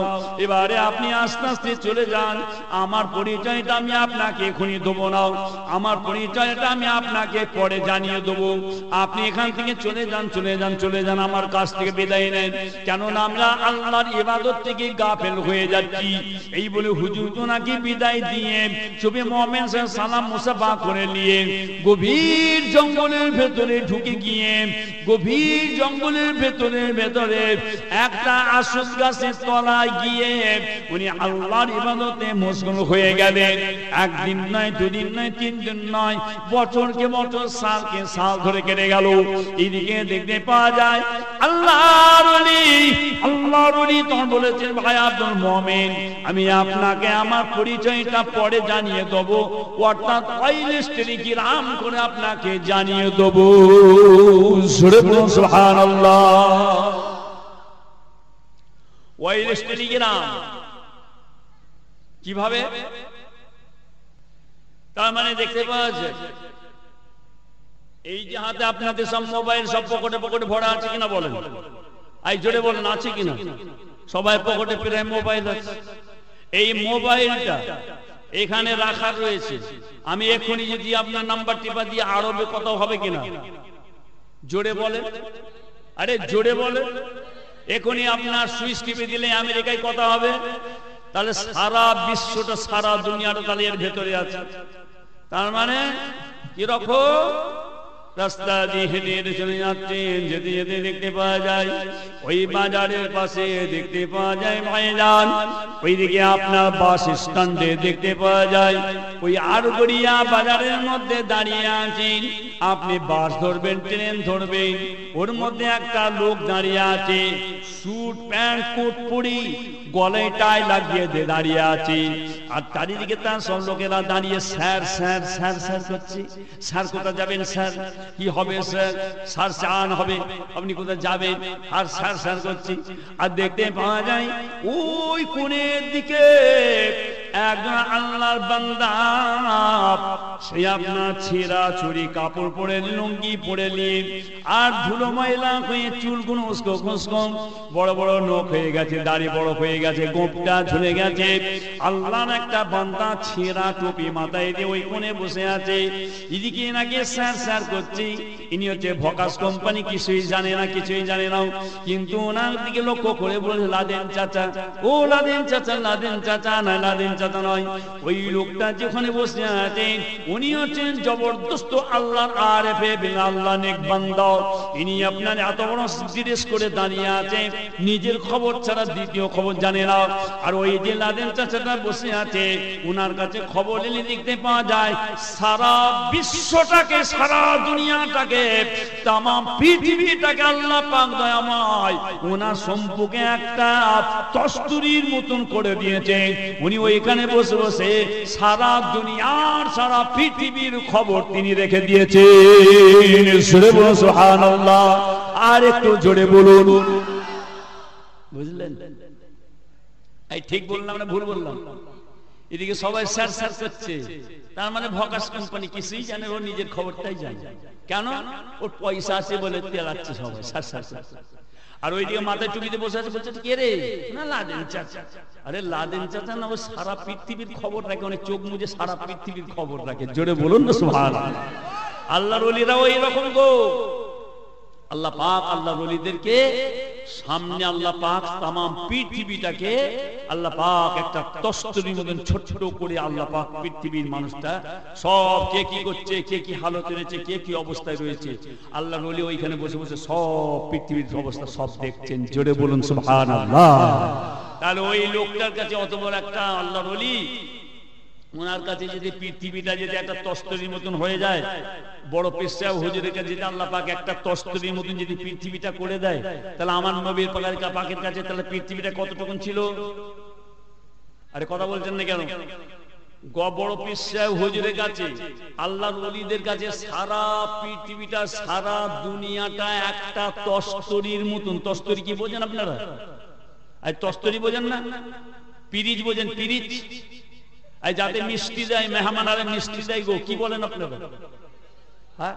এবারে আপনি আস্তে আস্তে চলে যান, আমার পরিচয়টা আমি আপনাকে এখনই দেবো না, আমার পরিচয়টা আমি আপনাকে পরে জানিয়ে দেবো। আপনি এখান থেকে চলে যান, চলে যান, চলে যান, আমার কাছ থেকে বিদায় নেন, কেননা আমরা আল্লাহর ইবাদত থেকে গাফেল হয়ে যাচ্ছি। এই বলে হুজুর ওনাকে বিদায় দিয়ে শফি মোমেন সাহেব সালাম মুসাফা করে নিয়ে গভীর জঙ্গলের ভেতরে ঢুকে গিয়ে, গভীর জঙ্গলের ভেতরে একটা আশুস গাছের তলায় গিয়ে উনি আল্লাহর ইবাদতে মশগুল হয়ে গেলেন। একদিন নয়, দুদিন নয়, 3 দিন নয়, বছরকে বছর, সালকে সাল ধরে কেটে গেল। এদিকে দেখতে পাওয়া যায় আল্লাহর ওলি তখন বলেছেন, ভাই আব্দুল মোমেন আমি আপনাকে আমার পরিচয়টা পরে জানিয়ে দেবো, অর্থাৎ ওয়াইলিস টেলিগ্রাম করে আপনাকে জানিয়ে দেবো। সুবহানাল্লাহ। ওয়াইলিস টেলিগ্রাম কিভাবে? তার মানে দেখতে পাওয়া যায় এই যে হাতে আপনাদের সব মোবাইল সব পকেটে পকেটে ভরা আছে কিনা বলেন, এই জোরে বলেন আছে কিনা? সবাই পকেটে প্রায় মোবাইল আছে। এই মোবাইলটা এখানে রাখা রয়েছে, আমি এখনই যদি আপনার নাম্বার টিপা দিয়ে আরবে কথা হবে কিনা জোরে বলে, আরে জোরে বলে। এখনই আপনার সুইচ টিপে দিলে আমেরিকায় কথা হবে, তাহলে সারা বিশ্বটা, সারা দুনিয়াটা তাহলে এর ভেতরে আছে। তার মানে কিরকম রাস্তা দিয়ে হেঁটে চলে যাচ্ছেন, যেতে যেতে দেখতে পাওয়া যায় ওই বাজারের পাশে দেখতে পাওয়া যায় ভাইজান, ওইদিকে আপনার বাস স্ট্যান্ডে দেখতে পাওয়া যায় ওই আরগড়িয়া বাজারের মধ্যে দাঁড়িয়ে আছেন। আপনি বাস ধরবেন, ট্রেন ধরবেন, ওর মধ্যে একটা লোক দাঁড়িয়ে আছে, স্যুট প্যান্ট কোট পরি, গলায় টাই লাগিয়ে দাঁড়িয়ে আছে, আর চারিদিকে তার সব লোকেরা দাঁড়িয়ে স্যার স্যার স্যার স্যার করছে। স্যার কোথায় যাবেন স্যার? কি হবে স্যার? স্যার চান হবে, আপনি কোথায় যাবেন? আর স্যার স্যার করছি। আর দেখতে পাওয়া যায় ওই কোণের দিকে একজন আল্লাহর বান্দা, সে আপনার ছেঁড়া ছুরি কাপড় পরে, লুঙ্গি পরে নিয়ে, আর ধুলো ময়লা হয়ে চুলগুলো উস্কো খুস্কো, বড় বড় নখ হয়ে গেছে, দাড়ি বড় হয়ে গেছে, গোঁপটা ঝুলে গেছে। আল্লাহর একটা বান্দা ছেঁড়া টুপি মাথায় দিয়ে ওই কোণে বসে আছে। এদিকে এনাকে স্যার স্যার করছি। ইনি হচ্ছে ভকাস কোম্পানি, কিছুই জানে না, কিছুই জানে না, কিন্তু ওনার দিকে লক্ষ্য করে বলে, লাদেন চাচা, ও লাদেন চাচা, লাদেন চাচা, না লাদেন চাচা চাচা নয়, ওই লোকটা যেখানে বসে আছে উনি হচ্ছেন জবরদস্ত আল্লাহর আরেফে বিন আল্লাহ নেক বান্দা। ইনি আপনার এত বড় সিরিয়াস করে দাঁড়িয়ে আছে, নিজের খবর ছাড়া দ্বিতীয় খবর জানে না। আর ওই যে লাদেন চাচাটা বসে আছে ওনার কাছে খবর এলে দেখতে পাওয়া যায় সারা বিশ্বটাকে, সারা দুনিয়াটাকে, তামাম পৃথিবীটাকে আল্লাহ পাক দয়াময় ওনার সম্মুখে একটা তস্তুরির মতন করে দিয়েছে। উনি ওইখানে বসে বসে সারা দুনিয়ার, সারা পৃথিবীর খবর তিনি রেখে দিয়েছেন। সুবহানাল্লাহ। আর একটু জোরে বলুন, বুঝলেন? এই ঠিক বললাম না ভুল বললাম? এদিকে সবাই স্যার স্যার করছে, তার মানে ভকাস কোম্পানি কিছুই জানে, ও নিজের খবরটাই জানে। কেন? ওর পয়সা আছে বলে তেলাচ্ছে সবাই স্যার স্যার স্যার। আর ওইদিকে মাথায় টুপিতে বসে আছে, বলছে কে রে? না লাদেন চাচা। আরে লাদেন চাচা না, ও সারা পৃথিবীর খবর রাখে, অনেক চোখ মুজে সারা পৃথিবীর খবর রাখে। জোরে বলুন না সুবহানাল্লাহ। আল্লাহর ওলিরাও এইরকম গো। আল্লাহ পাক আল্লাহর ওলিদেরকে সামনে আল্লাহ পাক তামাম পৃথিবীটাকে আল্লাহ পাক একটা তস্তরির মতন ছোট ছোট করে আল্লাহ পাক পৃথিবীর মানুষটা সব কে কি করছে, কে কি হালতে রয়েছে, কে কি অবস্থায় রয়েছে, আল্লাহর ওলি ওইখানে বসে বসে সব পৃথিবীর অবস্থা সব দেখছেন। জোরে বলুন সুবহানাল্লাহ। তাহলে ওই লোকটার কাছে অত বড় একটা আল্লাহর ওলি, ওনার কাছে যদি পৃথিবীটা যদি একটা তস্তরির মতন হয়ে যায়, বড় পীর সাহেব হুজুরের কাছে যদি আল্লাহ পাক একটা তস্তরির মতন যদি পৃথিবীটা করে দেয়, তাহলে আমার নবীর পাকের কাছে তাহলে পৃথিবীটা কতটুকু ছিল? আরে কথা বলছেন না কেন? বড় পীর সাহেব হুজুরের কাছে, আল্লাহর ওলিদের কাছে সারা পৃথিবীটা, সারা দুনিয়াটা একটা তস্তরির মতন। তস্তরি কি বোঝেন আপনারা? আর তস্তরি বোঝেন না? পিরিচ বোঝেন? পিরিচ যাতে মিষ্টি দেয়, মেহমান আরে মিষ্টি দেয় গো, কি বলেন আপনারা? হ্যাঁ,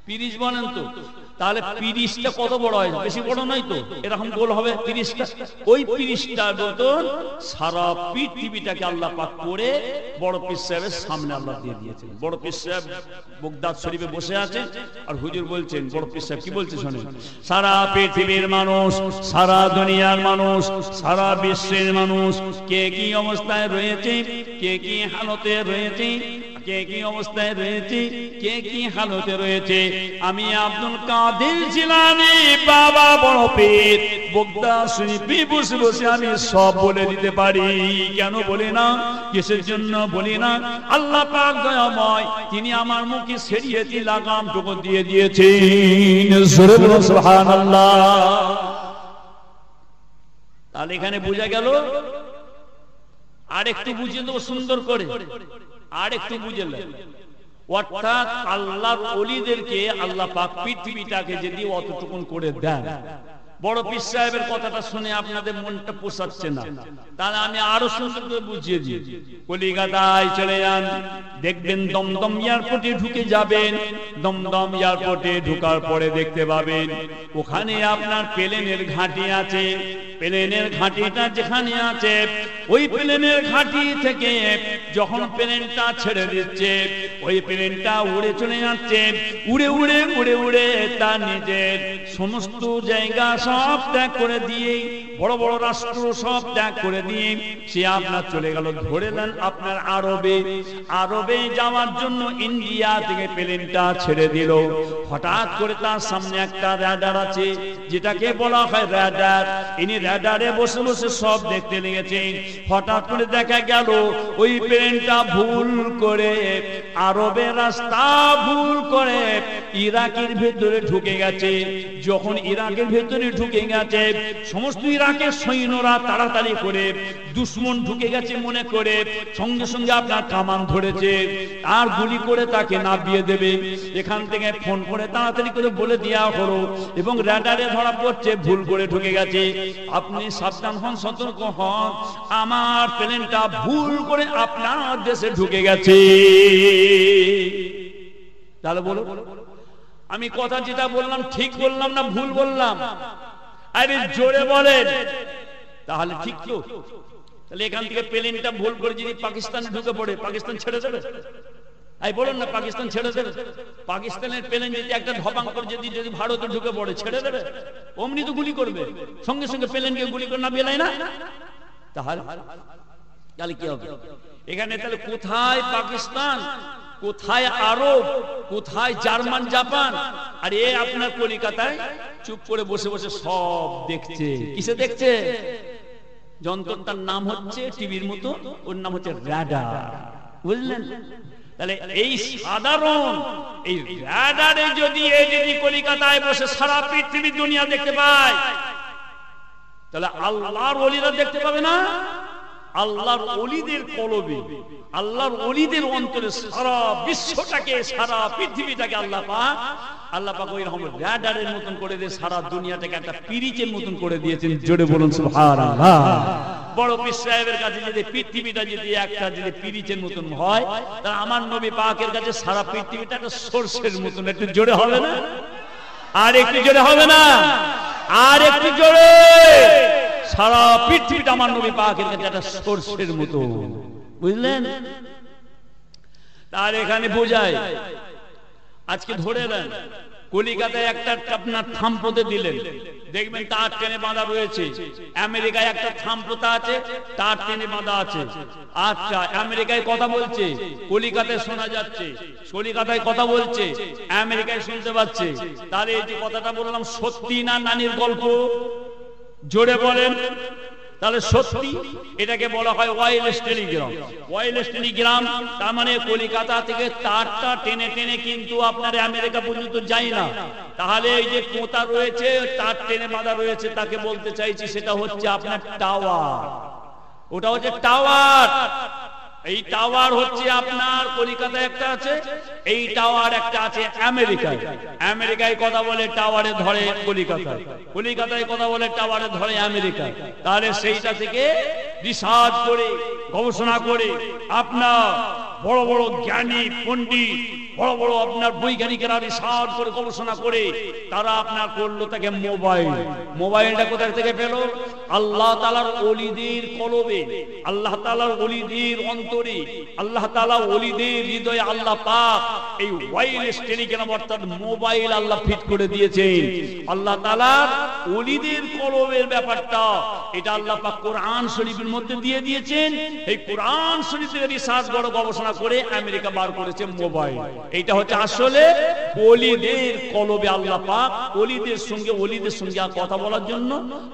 পিরিচ বলেন তো। তাহলে পিরিচটা কত বড় হয়? বেশি বড় নয় তো, এরকম গোল হবে পিরিচটা। ওই পিরিচটার মতন সারা পৃথিবীটাকে আল্লাহ পাক করে বড় পীর সাহেবের সামনে আল্লাহ দিয়ে দিয়েছেন। বড় পীর সাহেব বাগদাদ শরীফে বসে আছে, আর হুজুর বলছেন, বড় পীর সাহেব কি বলছে শোনেন, সারা পৃথিবীর মানুষ, সারা দুনিয়ার মানুষ, সারা বিশ্বের মানুষ কে কি অবস্থায় রয়েছে, কে কি হালতে রয়েছে, কে কি অবস্থায় রয়েছে, কে কি হালতে রয়েছে, আমি আব্দুল কাদের জিলানী বাবা বড় পীর বাগদাদ শরীফে বসে বসে আমি সব বলে দিতে পারি। কেন বলি না? কিসের জন্য বলি না? আল্লাহ পাক দয়াময় তিনি আমার মুখে শরীয়তি লাগামটুকু দিয়ে দিয়েছেন। সুবহানাল্লাহ। তাহলে এখানে বোঝা গেল, আর একটু বুঝিয়ে দেবো সুন্দর করে, আর একটু বুঝলেন, অর্থাৎ আল্লাহর ওলিদেরকে আল্লাহ পাক পৃথিবীটাকে যদি অতটুকুন করে দেন, বড় পীর সাহেবের কথাটা শুনে আপনাদের মনটা পোষাচ্ছে না, তাহলে আমি আরো সুন্দর করে বুঝিয়ে দিই। কলিকাতায় চলে যান, দেখবেন দমদম এয়ারপোর্টে ঢুকে যাবেন, দমদম এয়ারপোর্টে ঢোকার পরে দেখতে পাবেন ওখানে আপনার প্লেনের ঘাঁটি আছে। প্লেনের ঘাঁটিটা যেখানে আছে, ওই প্লেনের ঘাঁটি থেকে যখন প্লেনটা ছেড়ে দিচ্ছে, ওই প্লেনটা উড়ে চলে যাচ্ছে, উড়ে উড়ে উড়ে উড়ে তার নিজের সমস্ত জায়গা সব ত্যাগ করে দিয়ে, বড় বড় রাষ্ট্র সব ত্যাগ করে দিয়ে সে আপনার চলে গেল, ধরে নেন আপনার আরবে। আরবে যাওয়ার জন্য ইন্ডিয়া থেকে প্লেনটা ছেড়ে দিল। হঠাৎ করে তার সামনে একটা রাডার আছে, যেটাকে বলা হয় রাডার। ইনি রাডারে বসে বসে সব দেখতে লেগেছে। হঠাৎ করে দেখা গেল ওই প্লেনটা ভুল করে আরবের রাস্তা ভুল করে ইরাকের ভেতরে ঢুকে গেছে। যখন ইরাকের ভেতরে ঢুকে গেছে, সমস্ত ইরাকের সৈন্যরা তাড়াতাড়ি করে, দুশ্মন ঢুকে গেছে মনে করে সঙ্গে সঙ্গে আপনার কামান ধরেছে, আর গুলি করে তাকে নামিয়ে দেবে। এখান থেকে ফোন করে তাড়াতাড়ি করে বলে দেওয়া হলো, এবং রাডারে ধরা পড়ছে ভুল করে ঢুকে গেছে। আপনি সাবধান হন, সতর্ক হন, আমার প্লেনটা ভুল করে আপনার দেশে ঢুকে গেছে। তাহলে বলো, আমি কথা যেটা বললাম ঠিক বললাম না ভুল বললাম? আরে জোরে বলেন, তাহলে ঠিক তো? তাহলে এখান থেকে প্লেনটা ভুল করে যদি পাকিস্তানে ঢুকে পড়ে, পাকিস্তান ছেড়ে দেবে? এই বলুন না, পাকিস্তান ছেড়ে দেবে? পাকিস্তানের প্লেন যদি একটা ধপাং করে যদি ভারতে ঢুকে পড়ে, ছেড়ে দেবে? অমনি তো গুলি করবে, সঙ্গে সঙ্গে প্লেনকে গুলি করে না বেলায় না? তাহলে তাহলে কি হবে? এখানে তাহলে কোথায় পাকিস্তান, কোথায় আরব, কোথায় জার্মান, জাপান, আর এ আপনার কলিকাতায় চুপ করে বসে বসে সব দেখছে। কিসে দেখছে? যন্ত্রটার নাম হচ্ছে টিভির মতো, ওর নাম হচ্ছে রাডার। বুঝলেন? তাহলে এই সাধারণ এই রাডারে যদি কলিকাতায় বসে সারা পৃথিবীর দুনিয়া দেখতে পায়, তাহলে আল্লাহর ওলিরা দেখতে পাবে না? আল্লাহর ওলিদের কলবে, আল্লাহর ওলিদের অন্তরে সারা বিশ্বটাকে, সারা পৃথিবীটাকে আল্লাহ পাক ওই রকম রাডারের মতন করে দিয়ে সারা দুনিয়াটাকে একটা পিরিচের মতন করে দিয়েছেন। জোরে বলুন সুবহানাল্লাহ। বড় পীর সাহেবের কাছে যদি পৃথিবীটা যদি একটা যদি পিরিচের মতন হয়, তাহলে আমার নবী পাকের কাছে সারা পৃথিবীটা একটা সরষের মতন। একটু জোরে হবে না? আর একটু জোরে হবে না? আর একটু জোরে। সারা পৃথিবীটা আমার নবী পাকের কাছে একটা সরষের মতো। বুঝলেন? তার এখানে বোঝায়, আজকে ধরে নেন কলিকাতায় একটা আপনার থাম্পতে দিলেন, দেখবেন তার টেনে বাঁধা রয়েছে। আমেরিকায় একটা থাম্পতা আছে, তার টেনে বাঁধা আছে। আচ্ছা, আমেরিকায় কথা বলছে, কলিকাতায় শোনা যাচ্ছে, কলিকাতায় কথা বলছে, আমেরিকায় শুনতে পাচ্ছে। তাহলে এই যে কথাটা বললাম, সত্যি না নানির গল্প? জোরে বলেন। তাহলে সত্যি। এটাকে বলা হয় ওয়্যারলেস টেলিগ্রাম। ওয়্যারলেস টেলিগ্রাম তার মানে কলিকাতা থেকে তারটা টেনে টেনে কিন্তু আপনার আমেরিকা পর্যন্ত যায় না। তাহলে এই যে কোঁতা রয়েছে, তার টেনে বাঁধা রয়েছে, তাকে বলতে চাইছি সেটা হচ্ছে আপনার টাওয়ার। ওটা হচ্ছে টাওয়ার। এই টাওয়ার হচ্ছে আপনার কলিকাতায় একটা আছে, এই টাওয়ার একটা আছে আমেরিকায়। আমেরিকায় কথা বলে টাওয়ারে ধরে কলিকাতায়, কলিকাতায় কথা বলে টাওয়ারে ধরে আমেরিকায়। তাহলে সেইটা থেকে রিসার্চ করে, গবেষণা করে আপনার বড় বড় জ্ঞানী পণ্ডিত, বড় বড় আপনার বৈজ্ঞানিকেরা রিসার্চ করে গবেষণা করে তারা আপনার করলো তাকে মোবাইল। মোবাইলটা কোথা থেকে পেল? আল্লাহ তাআলার ওলিদের কলবে, আল্লাহ তাআলার ওলিদের অন্তরে, আল্লাহ তাআলা ওলিদের হৃদয়ে আল্লাহ পাক এই ওয়্যারলেস টেলিগ্রাম অর্থাৎ মোবাইল আল্লাহ ফিট করে দিয়েছেন। আল্লাহ তাআলার ওলিদের কলবের ব্যাপারটা এটা আল্লাহ পাক কোরআন শরীফের মধ্যে দিয়ে দিয়েছেন। এই কোরআন শরীফ থেকে রিসার্চ বড় গবেষণা করে আমেরিকা বার করেছে মোবাইল। এইটা হচ্ছে আসলে ওলিদের কলবে আল্লাহ পাক ওলিদের সঙ্গে কথা বলার জন্য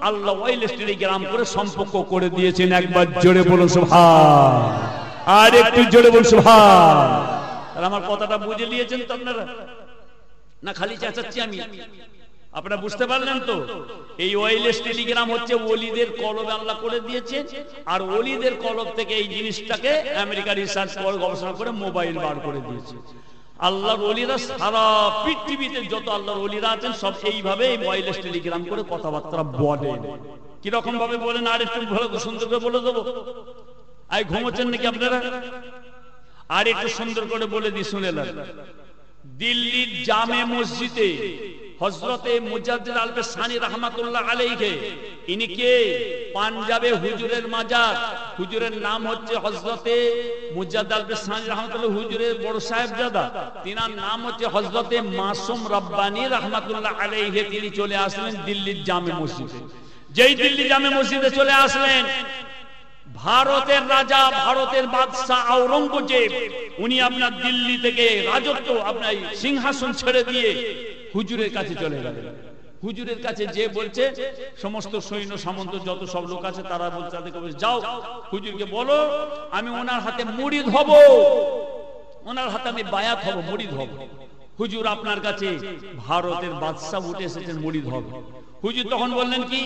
আল্লাহ ওয়্যারলেস টেলিগ্রাম করে সম্পর্ক করে দিয়েছেন। একবার জোরে বলুন সুবহান। আর একটু জোরে বলুন সুবহান। তাহলে আমার কথাটা বুঝে নিয়েছেন তো আপনারা? না খালি চেঁচাচ্ছি আমি? আপনারা বুঝতে পারলেন তো? এই ওয়্যারলেস টেলিগ্রাম হচ্ছে ওলিদের কলবে আল্লাহ করে দিয়েছেন, আর ওলিদের কলব থেকে এই জিনিসটাকে আমেরিকা রিসার্চ করে গবেষণা করে মোবাইল বার করে দিয়েছে। আল্লাহর ওলিরা সারা পৃথিবীতে যত আল্লাহর ওলিরা আছেন সব এইভাবে ওয়্যারলেস টেলিগ্রাম করে কথাবার্তা বলেন। কিরকম ভাবে বলেন আর একটু ভালো সুন্দর করে বলে দেবো। আই ঘুমোচ্ছেন নাকি আপনারা? আর একটু সুন্দর করে বলে দিই, শুনে নেন। দিল্লির জামে মসজিদে হযরতে মুজাদ্দিদ আল বেসানি রাহমাতুল্লাহ আলাইহি, ইনি কে? পাঞ্জাবে হুজুরের মাজার। হুজুরের নাম হচ্ছে হযরতে মুজাদ্দিদ আল বেসানি রাহমাতুল্লাহ, হুজুরের বড় সাহেবজাদা। তিনার নাম হচ্ছে হযরতে মাসুম রাব্বানী রাহমাতুল্লাহ আলাইহি। তিনি চলে আসলেন দিল্লির জামে মসজিদে। যেই দিল্লি জামে মসজিদে চলে আসলেন, ভারতের রাজা, ভারতের বাদশাহ আওরঙ্গজেব, উনি আপনার দিল্লি থেকে রাজত্ব আপনার সিংহাসন ছেড়ে দিয়ে হুজুরের কাছে চলে গেলেন। হুজুরের কাছে যে বলছে, সমস্ত সৈন্য সামন্ত যত সব লোক আছে তারা বলছে, তাদেরকে বলছে যাও হুজুরকে বলো আমি ওনার হাতে মুরিদ হব, ওনার হাতে আমি বায়াত হব, মুরিদ হব। হুজুর আপনার কাছে ভারতের বাদশাহ উঠে এসেছেন, মুরিদ হবে। হুজুর তখন বললেন কি,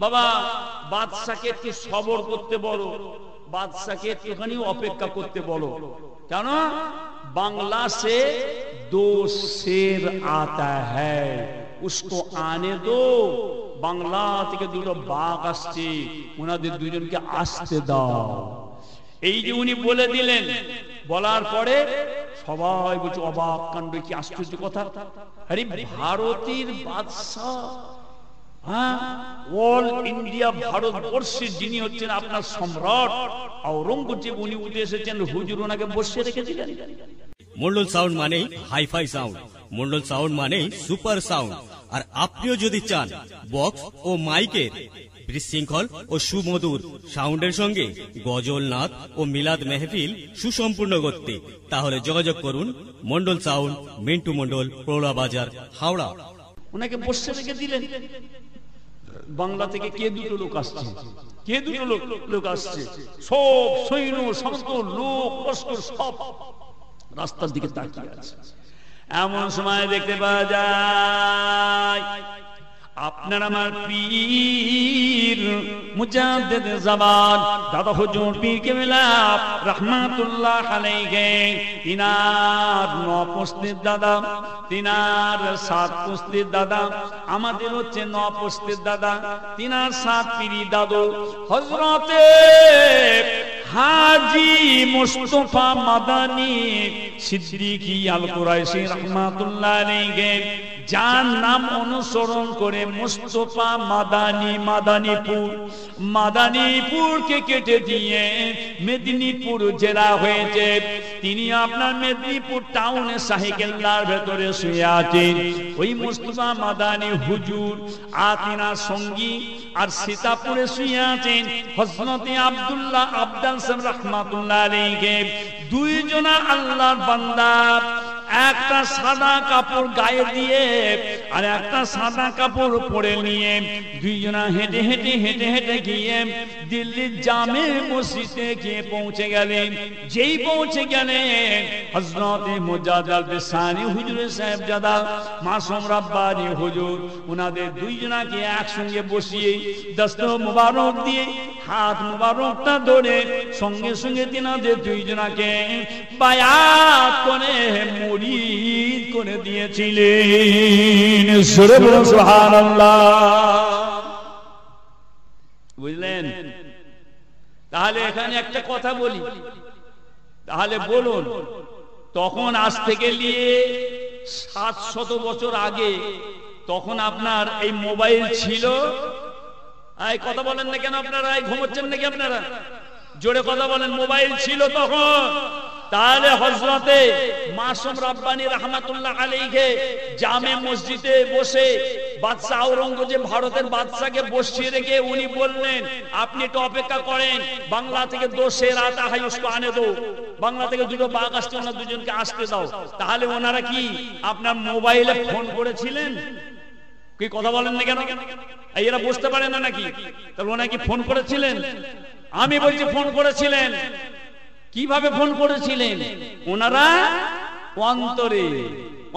বাবা বাদশাকে একটু সবর করতে বলো, বাদশাকে একটুখানি অপেক্ষা করতে বলো। কেন? বাংলা সে দো শের আতা হ্যায়, উসকো আনে দো। বাংলা থেকে দুটো বাঘ আসছে, ওনাদের দুজনকে আসতে দাও। এই যে উনি বলে দিলেন, বলার পরে সবাই বলছে অবাক কাণ্ড, কি আশ্চর্য কথা। আরে ভারতের বাদশাহ, অল ইন্ডিয়া ভারতবর্ষের যিনি হচ্ছেন আপনার সম্রাট আওরঙ্গজেব, উনি উঠে এসেছেন, হুজুর ওনাকে বসিয়ে রেখেছিলেন। মন্ডল সাউন্ড মানে হাইফাই সাউন্ড, মন্ডল সাউন্ড মানে সুপার সাউন্ড। আর আপনিও যদি চান বক্স ও মাইকের বিশৃঙ্খল ও সুমধুর সাউন্ডের সঙ্গে গজল নাথ ও মিলাদ মেহফিল সুসম্পূর্ণ করতে তাহলে যোগাযোগ করুন মন্ডল সাউন্ড, মিন্টু মন্ডল, প্রৌঢ়া বাজার, হাওড়া। ওনাকে বসে রেখে দিলেন। বাংলা থেকে কে দুটো লোক আসছে, কে দুটো লোক আসছে, সব সৈন্য সমস্ত লোক লস্কর সব রাস্তার দিকে তাকিয়ে আছে। এমন সময় দেখতে পাওয়া যায় আপনার আমার পীর মুজাদ্দিদ জামান দাদা হুজুর পীর কেবলা রাহমাতুল্লাহ আলাইহি, তিনার 9 পুস্তির দাদা, তিনার 7 পুস্তির দাদা, আমাদের হচ্ছে 9 পুস্তির দাদা, তিনার 7 পীরি দাদু হযরতে হাজী মুস্তাফা মাদানী সিদ্দিকী আল কুরাইশি রাহমাতুল্লাহ আলাইহি, যার নাম অনুসরণ করে মুস্তাফা মাদানী মাদানীপুরকে কেটে দিয়ে মেদিনীপুর জেলা হয়েছে। তিনি আপনার মেদিনীপুর টাউনে শাহীকেল্লার ভেতরে শুয়ে আছেন। ওই মুস্তাফা মাদানী হুজুর আর তিনার সঙ্গী আর সীতাপুরে শুয়ে আছেন হযরতে আব্দুল্লাহ আবদাল সাহেব রাহমাতুল্লাহ আলাইহি। দুইজনা আল্লাহর বান্দা, একটা সাদা কাপড় গায়ে দিয়ে আর একটা সাদা কাপড় পরে নিয়ে দুইজনা হেঁটে হেঁটে হেঁটে হেঁটে গিয়ে দিল্লির জামে মসজিদে গিয়ে পৌঁছে গেলেন। যেই পৌঁছে গেলেন হযরতে মুজাদ্দিদ বিসানি হুজুর সাহেবজাদা মাসুম রাব্বানী হুজুর ওনাদের দুইজনাকে একসঙ্গে বসিয়ে দস্ত মুবারক দিয়ে হাত মুবারকটা ধরে সঙ্গে সঙ্গে তিনাদের দুইজনাকে বায়াত করে মুরিদ করে দিয়েছিলেন। সুবহানাল্লাহ। বুঝলেন? তাহলে এখানে একটা কথা বলি, তাহলে বলুন, তখন আজ থেকে নিয়ে 700 বছর আগে তখন আপনার এই মোবাইল ছিল? এই কথা বলেন না কেন আপনারা? ঘুমোচ্ছেন নাকি আপনারা? জোরে কথা বলেন। মোবাইল ছিল তখন? তাহলে হযরতে মাসুম রাব্বানী রাহমাতুল্লাহ আলাইহি জামে মসজিদে বসে বাদশা আওরঙ্গজেব ভারতের বাদশাকে বসিয়ে রেখে উনি বললেন, আপনি একটু অপেক্ষা করেন, বাংলা থেকে 2 শের আতা है उसको आने दो, বাংলা থেকে 2টো বাঘ আসছে, ওনা দুজনকে আসতে দাও। তাহলে ওনারা কি আপনার মোবাইলে ফোন করেছিলেন? কি কথা বলেন না কেন? এরা বুঝতে পারে না নাকি? তাহলে ওনারা কি ফোন করেছিলেন? আমি বলছি ফোন করেছিলেন। কিভাবে ফোন করেছিলেন? ওনারা অন্তরে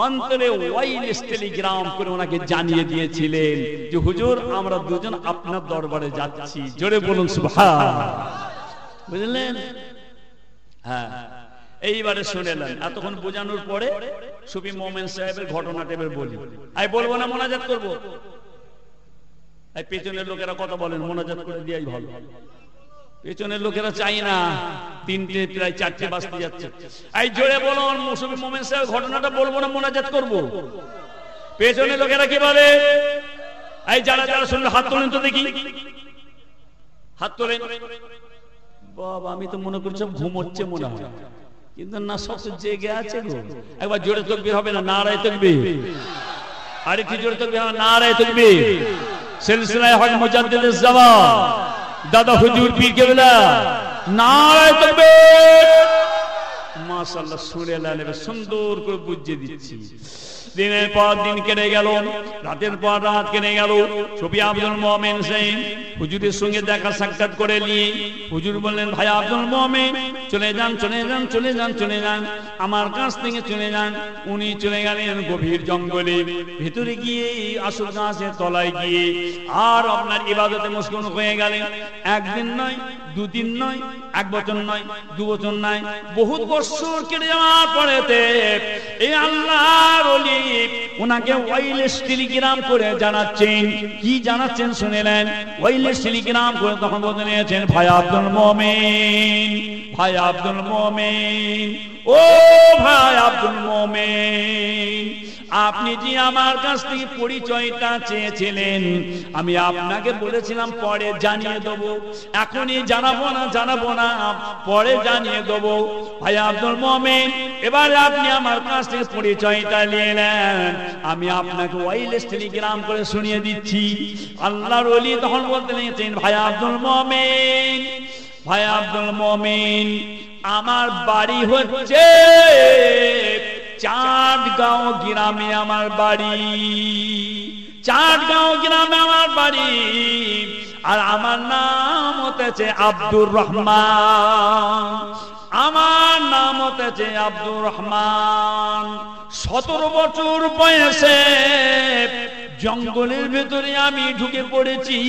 অন্তরে ওয়াইলেস টেলিগ্রাম করে ওনাকে জানিয়ে দিয়েছিলেন যে হুজুর আমরা দুজন আপনার দরবারে যাচ্ছি। জোরে বলুন সুবহানাল্লাহ। বুঝলেন? হ্যাঁ, এইবারে শুনেলেন। এতক্ষণ বোঝানোর পরে সুফি মোমেন সাহেবের ঘটনাটা এবার বলি। আমি বলবো না মোনাজাত করব? এই পেছনের লোকেরা কথা বলেন, মোনাজাত করে দিয়াই ভালো। পেছনের লোকেরা চাই না, 3টে প্রায় 4টে বাজতে যাচ্ছে। এই জোরে বলুন, সুফি মোমেন সাহেব ঘটনাটা বলবো না মোনাজাত করব? পেছনের লোকেরা কি বলে? এই যারা যারা শুনলে হাত তোলেন তো দেখি, হাত তোলেন। বাবা, আমি তো মনে করছি ঘুমোচ্ছে মনে হয়, কিন্তু না, সব জেগে আছে গো। একবার জোরে তাকবীর হবে না? নারায়ে তাকবীর। আরেকটি জোরে তাকবীর, নারায়ে তাকবীর। সিলসিলায়ে হক মুজাদ্দিদুজ জামান দাদা হুজুর পীর কেবলা, নারায়ে তাকবীর। মাশাআল্লাহ, সুরে লালে সুন্দর করে বুঝিয়ে দিচ্ছি। দিনের পর দিন কেটে গেল, রাতের পর রাত কেটে গেল। সুফি আব্দুল মুমিন সাহেব হুজুরের সঙ্গে দেখা সাক্ষাৎ করে নিয়ে হুজুর বললেন, ভাই আব্দুল মুমিন, চলে যান চলে যান চলে যান চলে যান, আমার কাছ থেকে চলে যান। উনি চলে গেলেন গভীর জঙ্গলে, ভিতরে গিয়ে আসল গাছের তলায় গিয়ে আর আপনার ইবাদতে মশগুল হয়ে গেলেন। একদিন নয়, 2 দিন নয়, 1 বছর নয়, 2 বছর নয়, বহুত বছর কেটে যাওয়ার পরেতে এই আল্লাহর ওলি ওনাকে ওয়াইলেস টেলিগ্রাম করে জানাচ্ছেন। কি জানাচ্ছেন শুনেলেন? ওয়াইলেস টেলিগ্রাম করে তখন বলে নিয়েছেন, ভাই আব্দুল মুমিন, ভাই আব্দুল মুমিন, ও ভাই আব্দুল মুমিন, আপনি যে আমার কাছ থেকে পরিচয়টা চেয়েছিলেন, আমি আপনাকে বলেছিলাম পরে জানিয়ে দেবো, এখনই জানাবো না, পরে জানিয়ে দেবো। ভাই আব্দুল মোমেন, এবারে আপনি আমার কাছ থেকে পরিচয়টা নিয়ে নেন, আমি আপনাকে ওয়াইলেস টেলিগ্রাম করে শুনিয়ে দিচ্ছি। আল্লাহর ওলি তখন বলতে লেগেছেন, ভাই আব্দুল মোমেন, আমার বাড়ি হচ্ছে চাটগাঁও গ্রামে, আমার বাড়ি চাটগাঁও গ্রামে আমার বাড়ি, আর আমার নাম হতেছে আব্দুর রহমান, আমার নাম হতেছে আব্দুর রহমান। 17 বছর বয়সে জঙ্গলের ভেতরে আমি ঢুকে পড়েছি,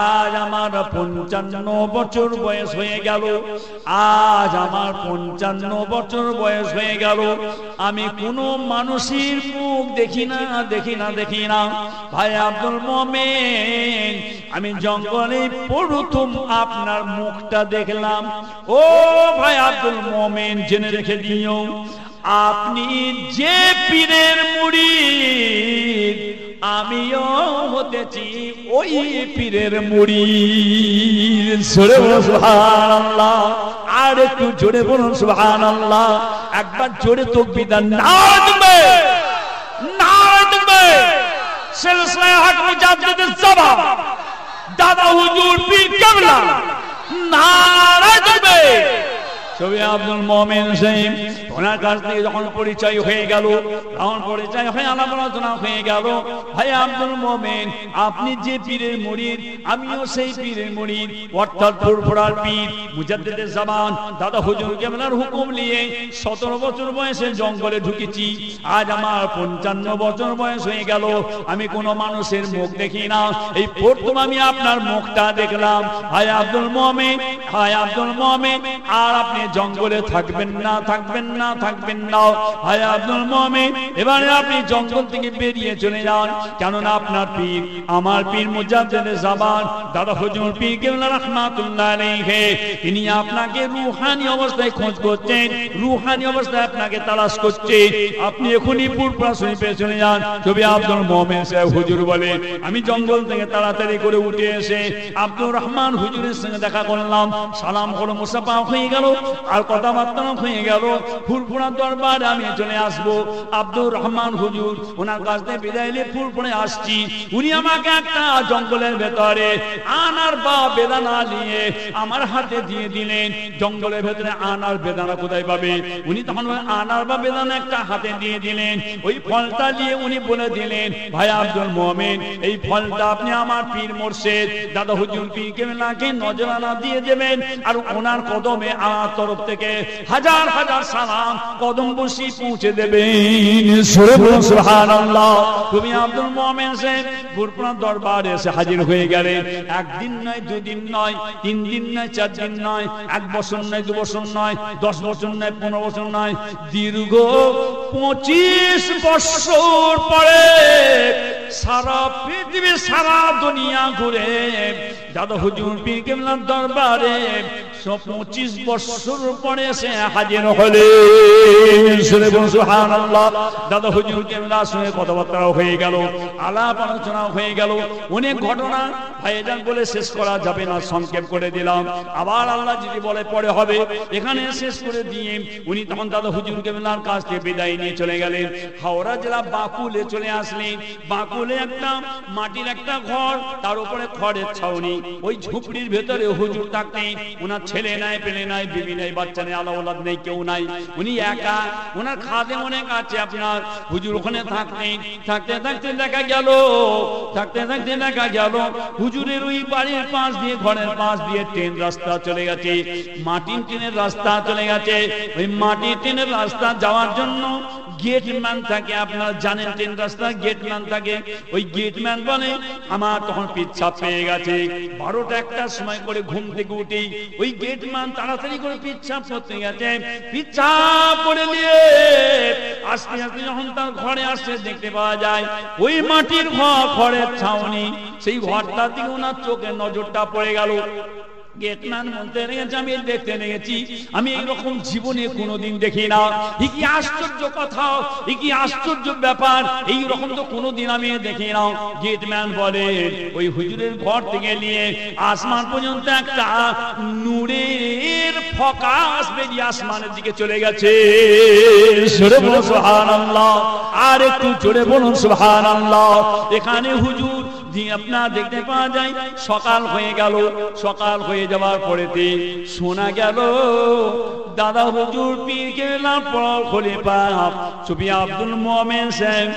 আজ আমার 55 বছর বয়স হয়ে গেল, আজ আমার 55 বছর বয়স হয়ে গেল, আমি কোনো মানুষের মুখ দেখি না। ভাই আব্দুল মোমেন, আমি জঙ্গলে প্রথম আপনার মুখটা দেখলাম। ও ভাই আব্দুল মোমেন, জেনে রেখে দিও, আপনি যে পীরের মুরিদ, আমিও হতেছি ওই পীরের মুরিদ। জোরে বলুন সুবহানাল্লাহ, আর একটু জোরে বলুন সুবহানাল্লাহ, একবার জোরে তাকবীর দেন। নারে তাকবীর, সিলসিলা হক মুজাদ্দিদ জামান দাদা হুজুর পীর কেবলা, নারে তাকবীর। ছবি আব্দুল মোমেন সাহেব, ওনার কাছ থেকে যখন পরিচয় হয়ে গেল, আলাপ আলোচনা হয়ে গেল, ভাই আব্দুল মোমেন, আপনি যে পীরের মুরিদ, আমিও সেই পীরের মুরিদ, অর্থাৎ ফুরফুরার পীর মুজাদ্দিদে জামান দাদা হুজুর কেবলার হুকুম নিয়ে 17 বছর বয়সে জঙ্গলে ঢুকেছি, আজ আমার 55 বছর বয়স হয়ে গেল, আমি কোনো মানুষের মুখ দেখি না, এই প্রথম আমি আপনার মুখটা দেখলাম। ভাই আব্দুল মোমেন, আর আপনি জঙ্গলে থাকবেন না। ভাই আব্দুল মোমেন, এবারে আপনি জঙ্গল থেকে বেরিয়ে চলে যান, কেননা আপনার পীর, আমার পীর মুজাদ্দিদে জামান দাদা হুজুর পীর কেবলা রাহমাতুল্লাহ আলাইহি, তিনি আপনাকে রূহানি অবস্থায় খোঁজ করছেন, রূহানি অবস্থায় আপনাকে তালাশ করছে, আপনি এখনই পুরপুরা শরীফে চলে যান। ছবি আব্দুল মোমেন সাহেব হুজুর বলে, আমি জঙ্গল থেকে তাড়াতাড়ি করে উঠে এসে আব্দুর রহমান হুজুরের সঙ্গে দেখা করলাম, সালাম করে মুসাফা হয়ে গেল, আর কথাবার্তা হয়ে গেল, ফুরফুরা দরবারে আমি চলে আসবো। আব্দুর রহমান হুজুর, ওনার কাছ থেকে বিদায় নিয়ে ফুরফুরে আসছি, উনি আমাকে একটা জঙ্গলের ভেতরে আনার বা বেদানা নিয়ে আমার হাতে দিয়ে দিলেন। জঙ্গলের ভেতরে আনার বেদানা কোথায় পাবে, উনি তখন আনার বা বেদানা একটা হাতে দিয়ে দিলেন, ওই ফলটা নিয়ে উনি বলে দিলেন, ভাই আব্দুল মোমেন, এই ফলটা আপনি আমার পীর মুর্শিদ দাদা হুজুর পীর কেবলাকে নজরানা দিয়ে দেবেন, আর ওনার কদমে আমার তরফ থেকে হাজার হাজার সালাম কদম বসি পৌঁছে দেবেন। সুবহানাল্লাহ। তুমি আব্দুল মোমেন সাহেব ফুরফুরা দরবারে এসে হাজির হয়ে গেলেন। একদিন নয়, দুদিন নয়, 3 দিন নয়, 4 দিন নয়, 1 বছর নয়, 2 বছর নয়, 10 বছর নয়, 15 বছর নয়, দীর্ঘ 25 বছর পরে সারা পৃথিবী, সারা দুনিয়া ঘুরে দাদা হুজুর পীর কেবলার দরবারে 25 বছর পরে সে হাজির হলেন। সুবহানাল্লাহ। দাদা হুজুর কেবলার সঙ্গে কথাবার্তা হয়ে গেল, আলাপ আলোচনা হয়ে গেল, অনেক ঘটনা ভাইজান বলে শেষ করা যাবে না, সংক্ষেপ করে দিলাম, আবার আল্লাহ যদি বলে পরে হবে, এখানে শেষ করে দিয়ে উনি তখন দাদা হুজুর কেবলার কাছ থেকে বিদায় নিয়ে চলে গেলেন। হাওড়া জেলা বাকুলে চলে আসলেন। বাকুলে একটা মাটির একটা ঘর, তার উপরে খড়ের ছাউনি, ওই ঝুপড়ির ভেতরে হুজুর থাকতেন। ওনার ছেলে নাই, পেলে নাই, বিবি নাই, বাচ্চা নেই, আলা ওলাদ নেই, কেউ নাই, উনি একা, ওনার খাদেম অনেক আছে আপনার। হুজুর ওখানে থাকতেন। থাকতে থাকতে দেখা গেল হুজুরের ওই বাড়ির পাশ দিয়ে, ঘরের পাশ দিয়ে ট্রেন রাস্তা চলে গেছে, মাটির ট্রেনের রাস্তা চলে গেছে। ওই মাটির ট্রেনের রাস্তা যাওয়ার জন্য গেটম্যান থাকে, আপনারা জানেন ট্রেন রাস্তা গেটম্যান থাকে। ওই গেটম্যান বলে, আমার তখন পিচ্ছাপ পেয়ে গেছে, 12টা 1টার সময় করে ঘুম থেকে উঠি, ওই গেটম্যান তাড়াতাড়ি করে পিচ্ছাপ করতে গেছে, পিচ্ছাপ করে নিয়ে আস্তে আস্তে যখন তার ঘরে আসছে, দেখতে পাওয়া যায় ওই মাটির ঘর, খড়ের ছাউনি, সেই ঘরটা থেকে ওনার চোখে নজরটা পড়ে গেল। গেটম্যান বলতে লেগেছে আমি দেখতে লেগেছি, আমি এইরকম জীবনে কোনোদিন দেখি না। কি আশ্চর্য কথা, কি আশ্চর্য ব্যাপার, এইরকম তো কোনোদিন আমি দেখি না। গেটম্যান বলে ওই হুজুরের ঘর থেকে নিয়ে আসমান পর্যন্ত একটা নূরের ফোকাস বেরিয়ে আসমানের দিকে চলে গেছে। জোরে বলুন সুবহানাল্লাহ, আর একটু জোরে বলুন সুবহানাল্লাহ। এখানে হুজুর আপনার দেখতে পাওয়া যায় সকাল হয়ে গেল, সকাল হয়ে যাওয়ার পরেতে শোনা গেল দাদা হুজুর পীর কেবলা পর খলিফা সুফি আব্দুল মোমেন সাহেব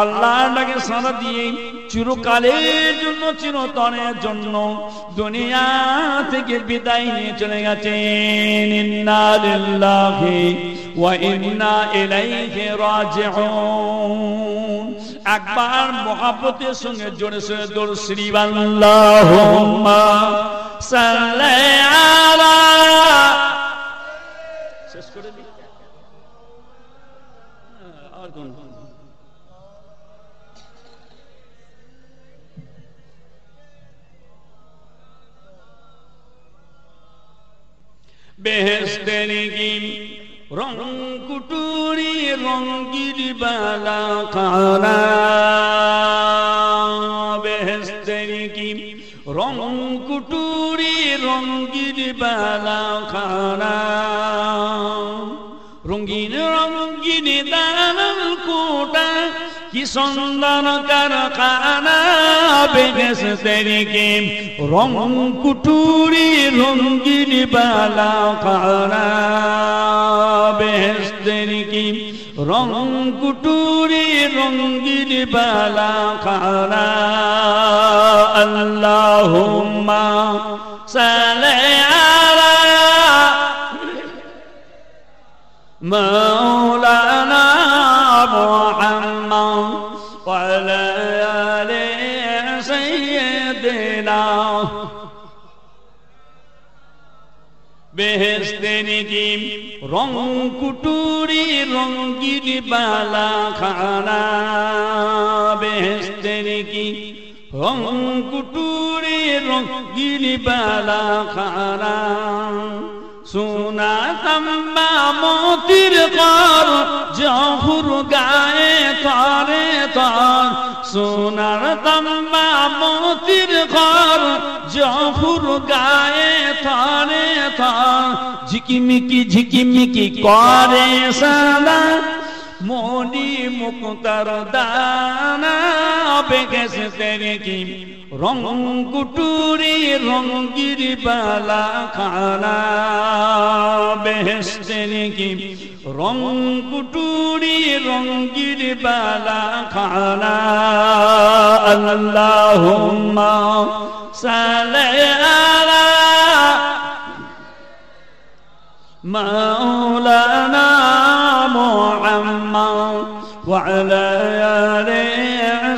আল্লাহকে সাড়া দিয়ে চিরকালের জন্য, চিরতনের জন্য দুনিয়া থেকে বিদায় নিয়ে চলে গেছেন। ইন্না লিল্লাহি ওয়া ইন্না ইলাইহি রাজিউন। একবার মহব্বতের সঙ্গে জোরে সোরে দরুদ শরীফ আল্লাহুম্মা সাল্লি আলা। শেষ করে দিই আর কোন বেহেশতের কি রং কুটুরি রঙ্গির বালা খানা, বেহেশতের কি রং কুটুরি রঙ্গির বালা খানা, রঙিন রঙিন দালান কোটা কি সুন্দর কারখানা, বেহেশতের কি রং কুটুরি রঙ্গিন বালা খানা, বেহেশতের কি রং কুটুরি রঙ্গিন বালা খানা। আল্লাহুম্মা সাল্লি আলা মাওলানা মুহাম্মদ ওয়া আলা আলি সাইয়্যিদিনা। বেহেশতের কি রং কুটুরি রঙ্গিন বালা খানা, বেহেশতের কি রং কুটুরি রঙ্গিন বালা খানা। সোনা তাম্বা মোতির কর জহুর গায়ে তারে তার, সোনার তাম্বা মোতির কর জহুর গায়ে তারে তার, ঝিকিমিকি ঝিকিমিকি করে সাদা মনি মুক্তার দানা। বেহেশতের কি রং কুটুরি রঙ্গির বালা খানা, বেহেশতের কি রং কুটুরি রঙ্গির বালা খানা। আল্লাহুম্মা সাল্লি আলা মাওলানা মুহাম্মদ ওয়া আলা আলি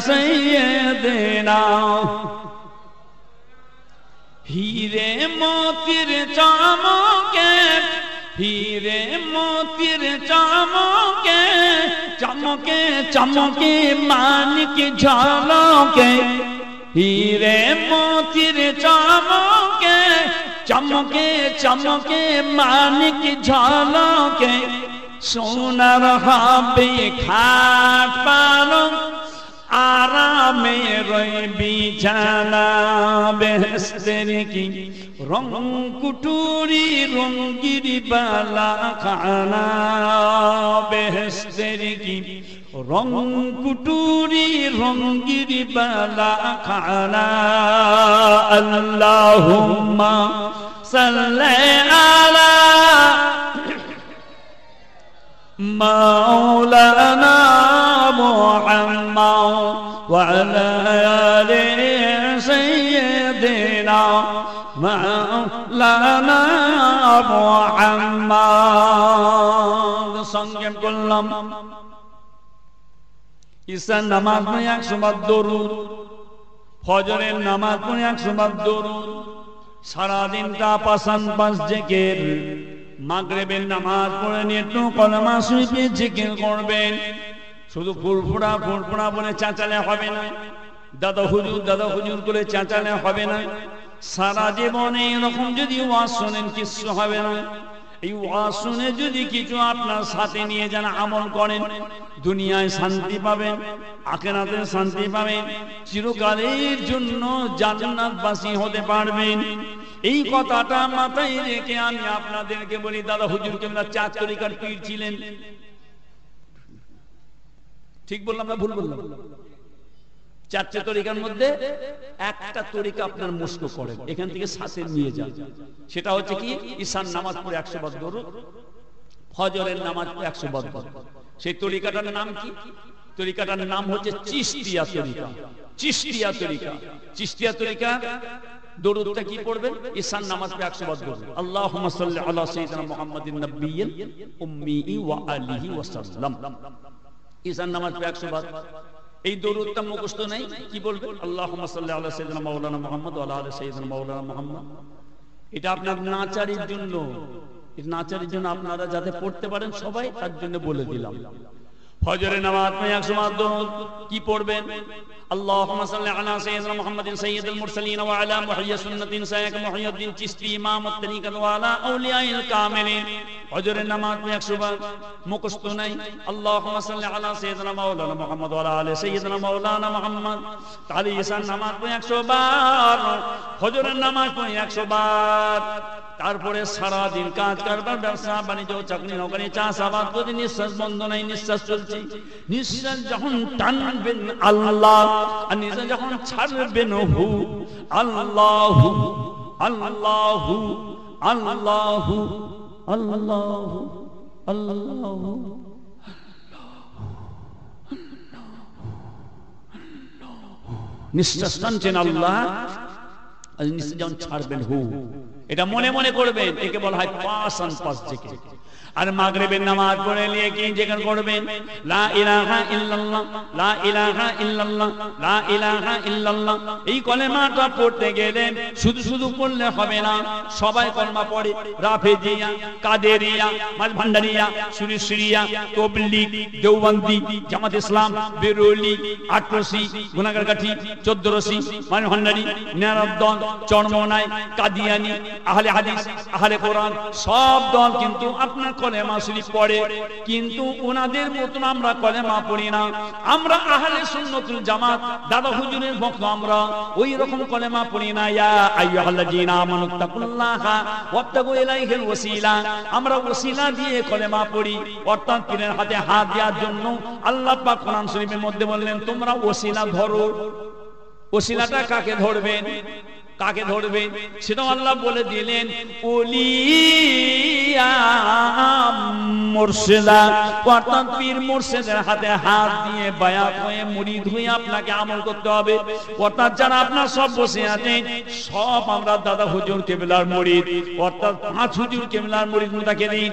সাইয়্যিদিনা। হীরে মোতির চমকে, হীরে মোতির চমকে, চমকে চমকে মানিক ঝলকে, হীরে মোতির চমকে, চমকে চমকে মানিক ঝলকে, সোনার হবে খাট পালং আরামে রয় বিছানা। বেহেশতের কি রং কুটুরি রঙ্গির বালা খানা, বেহেশতের কি রং কুটুরি রঙ্গির বালা খানা। আল্লাহুম্মা সাল্লি আলা মাওলানা মুহাম্মদ ওয়া আলা আলি সাইয়্যিদিনা মাওলানা মুহাম্মদ। সঙ্গে করলাম ঈশার নামাজ পড়ে 100 বার দরুদ, ফজরের নামাজ পড়ে 100 বার দরুদ, সারাদিনটা পাশান পাশ জিকির, মাগরিবের নামাজ পড়ে নিয়ে একটু কলমা শরীফে জিকির করবেন। শুধু ফুরফুরা ফুরফুরা বলে চাচালে হবে না, দাদা হুজুর করে চাচালে হবে না। সারা জীবনে এরকম যদি ওয়াজ শোনেন কিছু হবে না। এই ওয়াজ শুনে যদি কিছু আপনার সাথে নিয়ে যান, আমল করেন, দুনিয়ায় শান্তি পাবেন, আখিরাতে শান্তি পাবেন, চিরকালের জন্য জান্নাতবাসী হতে পারবেন। এই কথাটা মাথায় রেখে আমি আপনাদেরকে বলি, দাদা হুজুর কেবলা 4 তরিকার পীর ছিলেন। ঠিক বললাম না ভুল বললাম? 4টে তরিকার মধ্যে একটা তরিকা আপনার মুস্ক করেন, এখান থেকে সাথে নিয়ে যান। সেটা হচ্ছে কি, ঈশান নামাজ পড়ে 100 বার দরুদ, ফজরের নামাজ পড়ে 100 বার দরুদ। সেই তরিকাটার নাম কি? তরিকাটার নাম হচ্ছে চিশতিয়া তরিকা। চিশতিয়া তরিকা, চিশতিয়া তরিকা দরুদটা কি পড়বেন? ঈশান নামাজ পড়ে 100 বার দরুদ, আল্লাহুম্মা সাল্লি আলা সাইয়্যিদিনা মুহাম্মাদিন নাবিয়্যিল উম্মি ওয়া আলিহি ওয়া সাল্লাম। ঈশান নামাজ পড়ে 100 বার। এই দরুদটা মুখস্থ নাই, কি বলবেন? আল্লাহুম্মা সাল্লি আলা সাইয়্যিদিনা মাওলানা মুহাম্মদ ওয়া আলা আলি সাইয়্যিদিনা মাওলানা মুহাম্মদ। এটা আপনার নাচারির জন্য, নাচারির জন্য আপনারা যাতে পড়তে পারেন সবাই, তার জন্য বলে দিলাম। ফজরের নামাজ পড়ে 100 বার দরুদ কি পড়বেন? আল্লাহুম্মা সাল্লি আলা সাইয়্যিদিনা মুহাম্মাদিন সাইয়্যিদুল মুরসালিন ওয়া আলা মুহইয়্যিস সুন্নাতিন সাইয়্যিদ মুহইয়্যিদ্দিন চিশতি ইমামুত তরিকাত ওয়া আলা আউলিয়াইল কামিলিন। ফজরের নামাজ পড়ে 100 বার মুখস্থ নাই। আল্লাহুম্মা সাল্লি আলা সাইয়্যিদিনা মাওলানা মুহাম্মদ ওয়া আলা আলি সাইয়্যিদিনা মাওলানা মুহাম্মদ। তাহলে ঈশান নামাজ পড়ে 100 বার, ফজরের নামাজ পড়ে 100 বার। তারপরে সারা দিন কাজ কারবার, ব্যবসা বাণিজ্য, চাকরি নৌকরি, চাষাবাদ করে নিঃশ্বাস বন্ধ নাই, নিঃশ্বাস চলছে। নিঃশ্বাস যখন টানবেন আল্লাহ, আর নিঃশ্বাস যখন ছাড়বেন হু আল্লাহু আল্লাহু আল্লাহু আল্লাহু আল্লাহু। নিঃশ্বাস টানছেন আল্লাহ, আর নিঃশ্বাস যখন ছাড়বেন হু। এটা মনে মনে করবেন, একে বলা হয় পাস অন পাস জিকির। আর মাগরিবের নামাজ পড়ে নিয়ে কি জিকির করবেন? লা ইলাহা ইল্লাল্লাহ, লা ইলাহা ইল্লাল্লাহ, লা ইলাহা ইল্লাল্লাহ। এই কলেমাটা পড়তে গেলে শুধু শুধু পড়লে হবে না, সবাই কলমা পড়ে। রাফেজিয়া, কাদেরিয়া, মাঝভান্ডারিয়া, সুরিয়া, তবলিগ, দেওবন্দি, জামাত ইসলাম, বেরোলি, আটরসি, গুনাগারকাঠি, 14 রসি, মাঝভান্ডারি, নিয়ারদ্দল, চরমনাই, কাদিয়ানি, আহলে হাদিস, আহলে কোরআন, সব দল কিন্তু আপনার কলেমা শরীফ পড়ে, কিন্তু ওনাদের মতন আমরা কলেমা পড়ি না। আমরা আহলে সুন্নাতুল জামাত, দাদা হুজুরের ভক্ত, আমরা ওই রকম কলেমা পড়ি না। ইয়া আইয়ুহাল্লাযীনা আমানুত্তাকুল্লাহা ওয়াবতাগু ইলাইহিল ওয়াসিলা। আমরা ওসিলা দিয়ে কলেমা পড়ি, অর্থাৎ পীরের হাতে হাত দেওয়ার জন্য আল্লাহ পাক কোরআন শরীফের মধ্যে বললেন, তোমরা ওসিলা ধরো। ওসিলাটা কাকে ধরবেন? কাকে ধরবেন সেটাও আল্লাহ বলে দিলেন, ওলিয়া মুর্শিদা, অর্থাৎ পীর মুর্শিদের হাতে হাত দিয়ে বায়াত হয়ে মুরিদ হয়ে আপনাকে আমল করতে হবে। অর্থাৎ যারা আপনার সব বসে আছেন, সব আমরা দাদা হুজুর কেবলার মুরিদ, অর্থাৎ 5 হুজুর কেবলার মুরিদ মুতাকে নিন।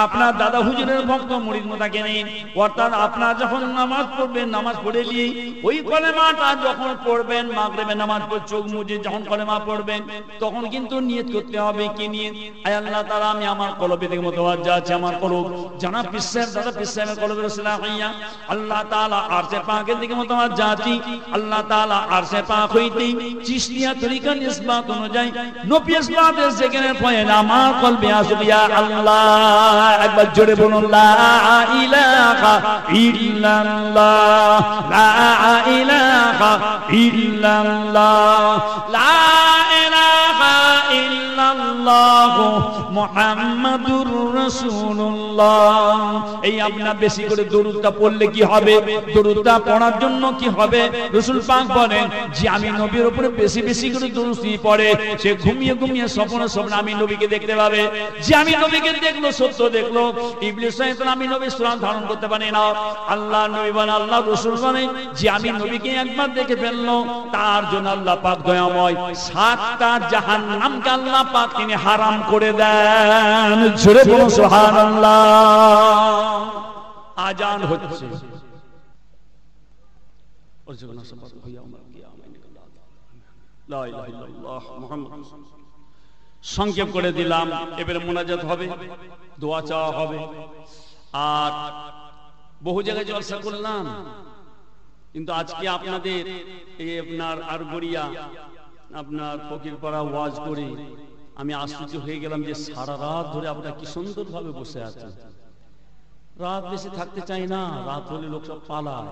আপনার দাদা হুজুরের ভক্ত মুরিদ মুতাকে নিন। অর্থাৎ আপনার যখন নামাজ পড়বেন, নামাজ পড়ে নিয়ে ওই কলেমাটা যখন পড়বেন, মাগরিবের নামাজ পড়ে চোখ মুজে যখন কলেমা পড়বেন, তখন কিন্তু নিয়ত করতে হবে কি নিয়ত? আয় আল্লাহ তাআলা, আমি আমার কলবে থেকে মুতাওয়াজ্জা আছে, আমার কলব জানাব পীর সাহেব, দাদা পীর সাহেবের কলবের ইসলাহ হইয়া আল্লাহ তাআলা আরশে পাকের দিকে মুতাওয়াজ্জা আছি। আল্লাহ তাআলা আরশে পাক হইতে চিশতিয়া তরিকা নিসবত অনুযায়ী নবী ইসলামের যেখানে পয়লা আমার কলবে আসবে, ইয়া আল্লাহ, একবার জোরে বলুন, লা ইলাহা ইল্লাল্লাহ, লা ইলাহা ইল্লাল্লাহ, লা ইলাহা ইল্লাল্লাহ মুহাম্মাদুর রাসূলুল্লাহ। এই আপনার বেশি করে দরুদটা পড়লে কি হবে? দরুদটা পড়ার জন্য কি হবে? রাসূল পাক বলেন যে আমি নবীর উপরে বেশি বেশি করে দরুদ পড়ে, সে ঘুমিয়ে ঘুমিয়ে স্বপ্নে স্বপ্নে আমি নবীকে দেখতে পাবে। যে আমি নবীকে দেখলো, সত্য দেখলো। ইবলিস শয়তান আমি নবীর সুরাত ধারণ করতে পারি না। আল্লাহ নবী বলেন, আল্লাহ রাসূল বলেন যে আমি নবীকে একবার দেখে ফেললো, তার জন্য আল্লাহ পাক দয়াময় 7টা জাহান্নামকে আল্লাহ পাক তিনি হারাম করে দেন। জোরে বলুন সুবহানাল্লাহ। আজান হচ্ছে, সংক্ষেপ করে দিলাম। এবারে মুনাজাত হবে, দোয়া চাওয়া হবে। আর বহু জায়গায় জলসা করলাম, কিন্তু আজকে আপনাদের এই আপনার আরগড়িয়া আপনার ফকিরপাড়া ওয়াজ করি, আমি আশ্চর্য হয়ে গেলাম যে সারা রাত ধরে আপনারা কি সুন্দর ভাবে বসে আছেন। রাত বেশি থাকতে চাই না, রাত হলে লোক সব পালায়,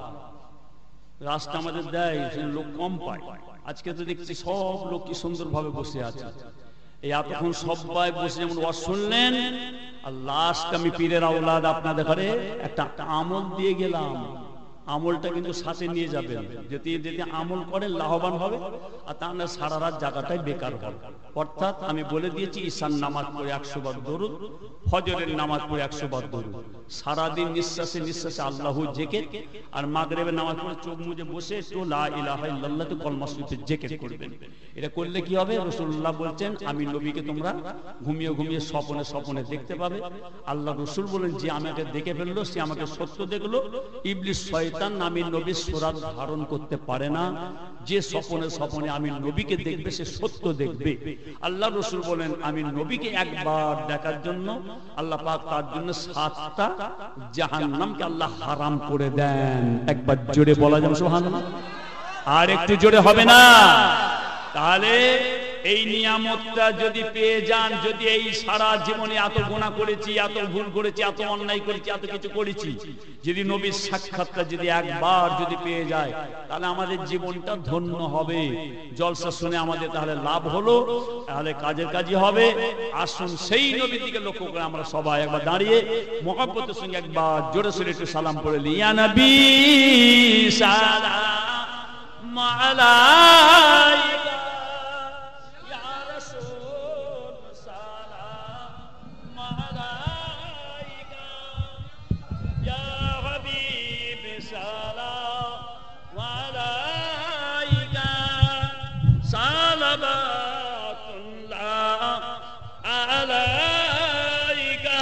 রাস্তা আমাদের দেয়, লোক কম পায়। আজকে তো দেখছি সব লোক কি সুন্দর ভাবে বসে আছে। এই এতক্ষণ সবাই বসে যেমন ওয়াজ শুনলেন, আর লাস্ট আমি পীরের আওলাদ আপনাদের ঘরে একটা আমল দিয়ে গেলাম, আমলটা কিন্তু সাথে নিয়ে যাবেন। যদি আমল করেন লাভবান হবে, আর তাহলে সারা রাত জায়গাটাই বেকার হবে। অর্থাৎ আমি বলে দিয়েছি, ঈশান নামাজ পড়ে 100 বার দরুদ, ফজরের নামাজ পড়ে 100 বার দরুদ, সারাদিন নিঃশ্বাসে নিঃশ্বাসে আল্লাহু জিকির, আর মাগরিবের নামাজ পড়ে চোখ মুজে বসে একটু লা ইলাহা ইল্লাল্লাহ তো কলমা শরীফের জিকির করবেন। এটা করলে কি হবে? রাসূলুল্লাহ বলছেন, আমি নবীকে তোমরা ঘুমিয়ে ঘুমিয়ে স্বপ্নে স্বপ্নে দেখতে পাবে। আল্লাহ রাসূল বলেন, যে আমাকে দেখে ফেললো সে আমাকে সত্য দেখলো। ইবলিস শয়তান আমি নবীর সুরাত ধারণ করতে পারে না। যে স্বপ্নে স্বপ্নে আমি নবীকে দেখবে সে সত্য দেখবে। আল্লাহ রাসূল বলেন, আমি নবীকে একবার দেখার জন্য আল্লাহ পাক তার জন্য 7টা জাহান্নামকে আল্লাহ হারাম করে দেন। একবার জোরে বলা যাবে সুবহানাল্লাহ? আর একটু জোরে হবে না? তাহলে এই নিয়ামতটা যদি পেয়ে যান, যদি এই সারা জীবনে এত গুনাহ করেছি, এত ভুল করেছি, এত অন্যায় করেছি, এত কিছু করেছি, যদি নবীর সাক্ষাৎটা যদি একবার যদি পেয়ে যায়, তাহলে আমাদের জীবনটা ধন্য হবে। জলসা শুনে আমাদের তাহলে লাভ হলো, তাহলে কাজের কাজই হবে। আসুন সেই নবীর দিকে লক্ষ্য করে আমরা সবাই একবার দাঁড়িয়ে মহব্বতের সঙ্গে একবার জোরে সোরে একটু সালাম পড়ে নি। ইয়া নবী সালাম আলাইকা,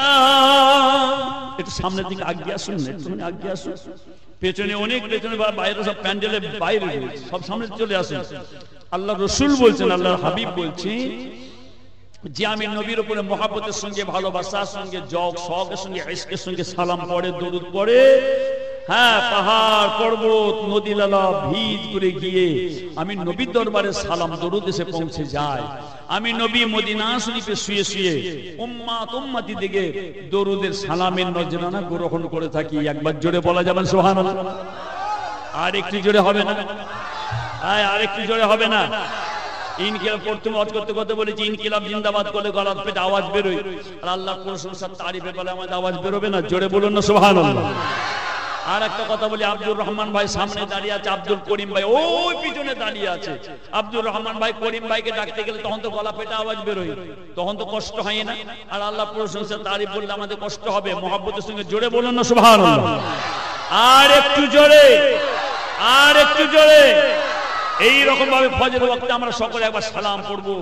একটু সামনের দিকে আগে আসুন, একটুখানি আগে আসুন। পেছনে অনেক, পেছনে বাইরে সব প্যান্ডেলের বাইরে সব সামনে চলে আসুন। আল্লাহ রাসূল বলছেন, আল্লাহর হাবিব বলছেন যে আমি নবীর উপরে মহব্বতের সঙ্গে, ভালোবাসার সঙ্গে, শওকের সঙ্গে, ইশকের সঙ্গে সালাম পড়ে, দরুদ পড়ে, হ্যাঁ, পাহাড় পর্বত নদী নালা ভিজ করে গিয়ে আমি নবীর দরবারে সালাম দরুদ এসে পৌঁছে যায়। আমি নবী মদিনা শরীফে শুয়ে শুয়ে উম্মতি দিকে দরুদের সালামের নজরানা গ্রহণ করে থাকি। একবার জোরে বলা যাবেন সুবহানাল্লাহ? আর একটু জোরে হবে না? আর একটু জোরে হবে না? ইনকিলাব প্রথম ওয়াজ করতে করতে বলেছি, ইনকিলাব জিন্দাবাদ করলে গলার পেটে আওয়াজ বেরোয়, আর আল্লাহ প্রশংসার তারিফে বলে আমাদের আওয়াজ বেরোবে না। জোরে বলুন না সুবহানাল্লাহ? আর একটা কথা বলি, আব্দুর রহমান ভাই সামনে দাঁড়িয়ে আছে, আব্দুল করিম ভাই ওই পিছনে দাঁড়িয়ে আছে। আব্দুর রহমান ভাই করিম ভাইকে ডাকতে গেলে তখন তো গলা পেটে আওয়াজ বেরোয়, তখন তো কষ্ট হয় না। আর আল্লাহ প্রশংসার তারিফ বললে আমাদের কষ্ট হবে। মহব্বতের সঙ্গে জোরে বলুন না সুবহানাল্লাহ? আর একটু জোরে, আর একটু জোরে। এইরকম ভাবে ফজরের ওয়াক্তে আমরা সকলে একবার সালাম পড়বো।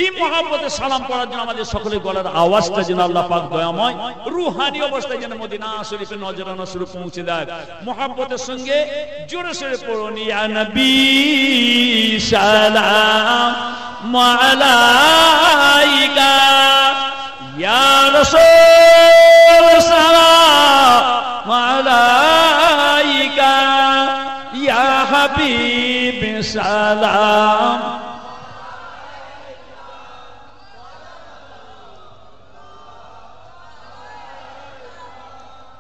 এই মহব্বতে সালাম পড়ার জন্য আমাদের সকলের গলার আওয়াজটা যেন আল্লাহ পাক দয়াময় রুহানি অবস্থায় যেন মদিনা শরীফে নজরানা স্বরূপ পৌঁছে দেয়। মহব্বতের সঙ্গে জোরে সোরে পড়ুন, ইয়া নবী সালাম আলাইকা, ইয়া রাসূল সালাম আলাইকা, ইয়া হাবিব সালাম।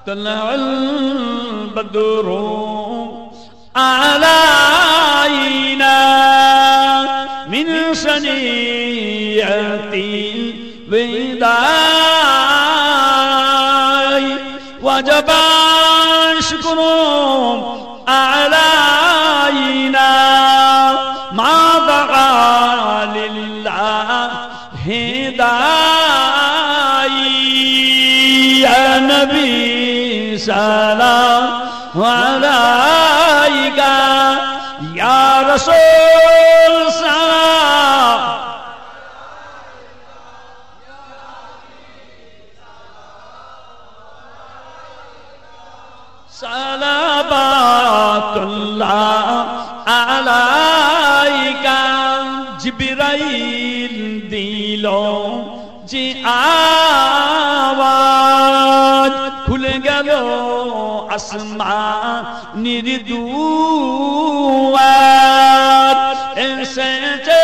তলাল বদরু আলাইনা মিন সানিয়াতিল বিদাই ওয়াজাবা শুকরু আলাইনা মা দাআ লিল্লাহি দাই। ইয়া নবী সালাম আলাইকা, ইয়া রাসূল সালাম। সালাবাতুল্লাহ আলাইকা। জিবরাইল দিল যে আওয়াজ, খুলে গেল আসমানের দুয়ার, এসেছে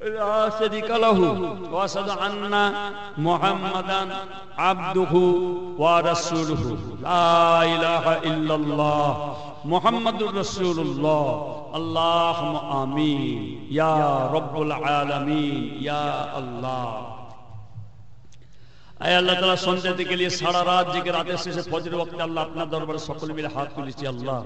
لا شريك له واشهد ان محمدا عبده ورسوله لا اله الا الله محمد رسول الله اللهم آمين يا رب العالمين يا الله আয় আল্লাহ তাআলা সন্ধ্যা থেকে নিয়ে সারা রাত জেগে রাতের শেষে ফজরের ওয়াক্তে আল্লাহ আপনার দরবারে সকলে মিলে হাত তুলেছি আল্লাহ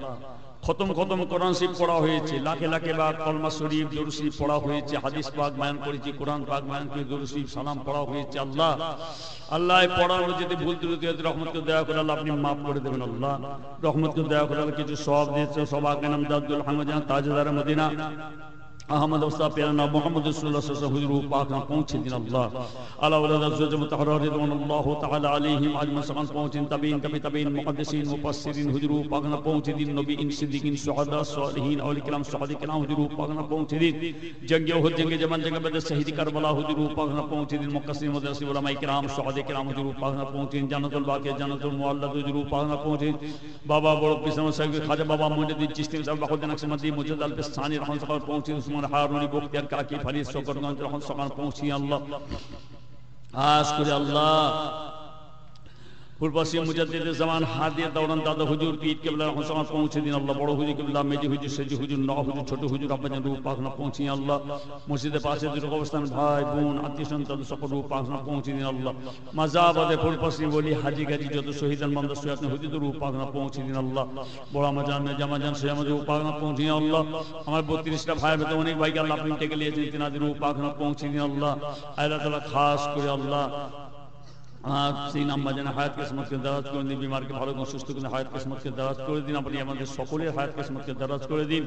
খতম কোরআন শরীফ পড়া হয়েছে লাখে লাখে বার কলমা শরীফ দরুদ শরীফ পড়া হয়েছে হাদিস পাক বয়ান করেছি কোরআন পাক বয়ান করে দরুদ শরীফ সালাম পড়া হয়েছে আল্লাহ আল্লাহ এই পড়ার যদি ভুল ত্রুটি রহমত করে দয়া করে আল্লাহ আপনি maaf করে দেবেন আল্লাহ রহমত করে দয়া করে কিছু সওয়াব দিয়েছে সব আগে নাম দাদুল হামজান তাজদার মদিনা अहमद उस्ताद प्यारा मोहम्मद रसूलुल्लाह सल्लल्लाहु अलैहि वसल्लम हुजूर पाक ना पहुंचे दिन अल्लाह अला वलद अज़्वज मुतहर्रर रिदवानुल्लाह तआला अलैहिम अजमईन समान पहुंचे तबीन कभी तबीन मुहद्दिसीन मुफस्सिरीन हुजूर पाक ना पहुंचे दिन नबीइन सिद्दीकीन शुहदा सालिहीन औलिया किराम शहादा किराम हुजूर पाक ना पहुंचे दिन जंग उहद जंग जमन जंग बदर शहीद करबला हुजूर पाक ना पहुंचे दिन मुक़स्सिम मुदररिस उलमा किराम शहादा किराम हुजूर पाक ना पहुंचे दिन जन्नतुल बाक़ी जन्नतुल मुअल्ला हुजूर पाक ना पहुंचे बाबा बड़ पिसम साहिब खाजा बाबा मुइनुद्दीन चिश्ती साहब बखुद्दीन नक्शबंदी मुजद्दद अल-फिसानी रहमतुल्लाह पहुंचे उस्मान हारूनी बख्तियार काकी फरीद शोकरगंज रहमत समान पहुंची अल्लाह आज करे अल्लाह पूर्वसी मुजद्दिद जमान हादिया दौरान दादा हुजूर पीर के बिला हुसमान पहुंचे दिन अल्लाह बड़ो हुजूर के बिला मेजी हुजूर सेजी हुजूर नौ हुजूर छोटो हुजूर अब्बा जन रूप पाक ना पहुंची अल्लाह मस्जिद पासे दुर्ग अवस्थान भाई बोन आत्मीय संतान সকল रूप पाक ना पहुंची दिन अल्लाह मजाबादे पूर्वसी बोली हाजी गाजी যত শহীদান বান্দা সৈয়দ হুজুর रूप पाक ना पहुंची दिन अल्लाह बड़ा मजान में जमा जान से रूप पाक ना पहुंची अल्लाह हमारे 32 টা ভাই বেটা অনেক ভাইকে আল্লাহ আপনি টেকে নিয়েছেন তিনাদের रूप पाक ना पहुंची दिन अल्लाह আল্লাহ তাআলা খাস করে আল্লাহ सीन अम्मा जान हायात किस्मत के दराज कर दिन बीमार के भालो सुस्थ कर हायात किस्मत के दराज कर दिन अपनी আমাদের সকলের হায়াত কিসমত কে দরাজ করে দিন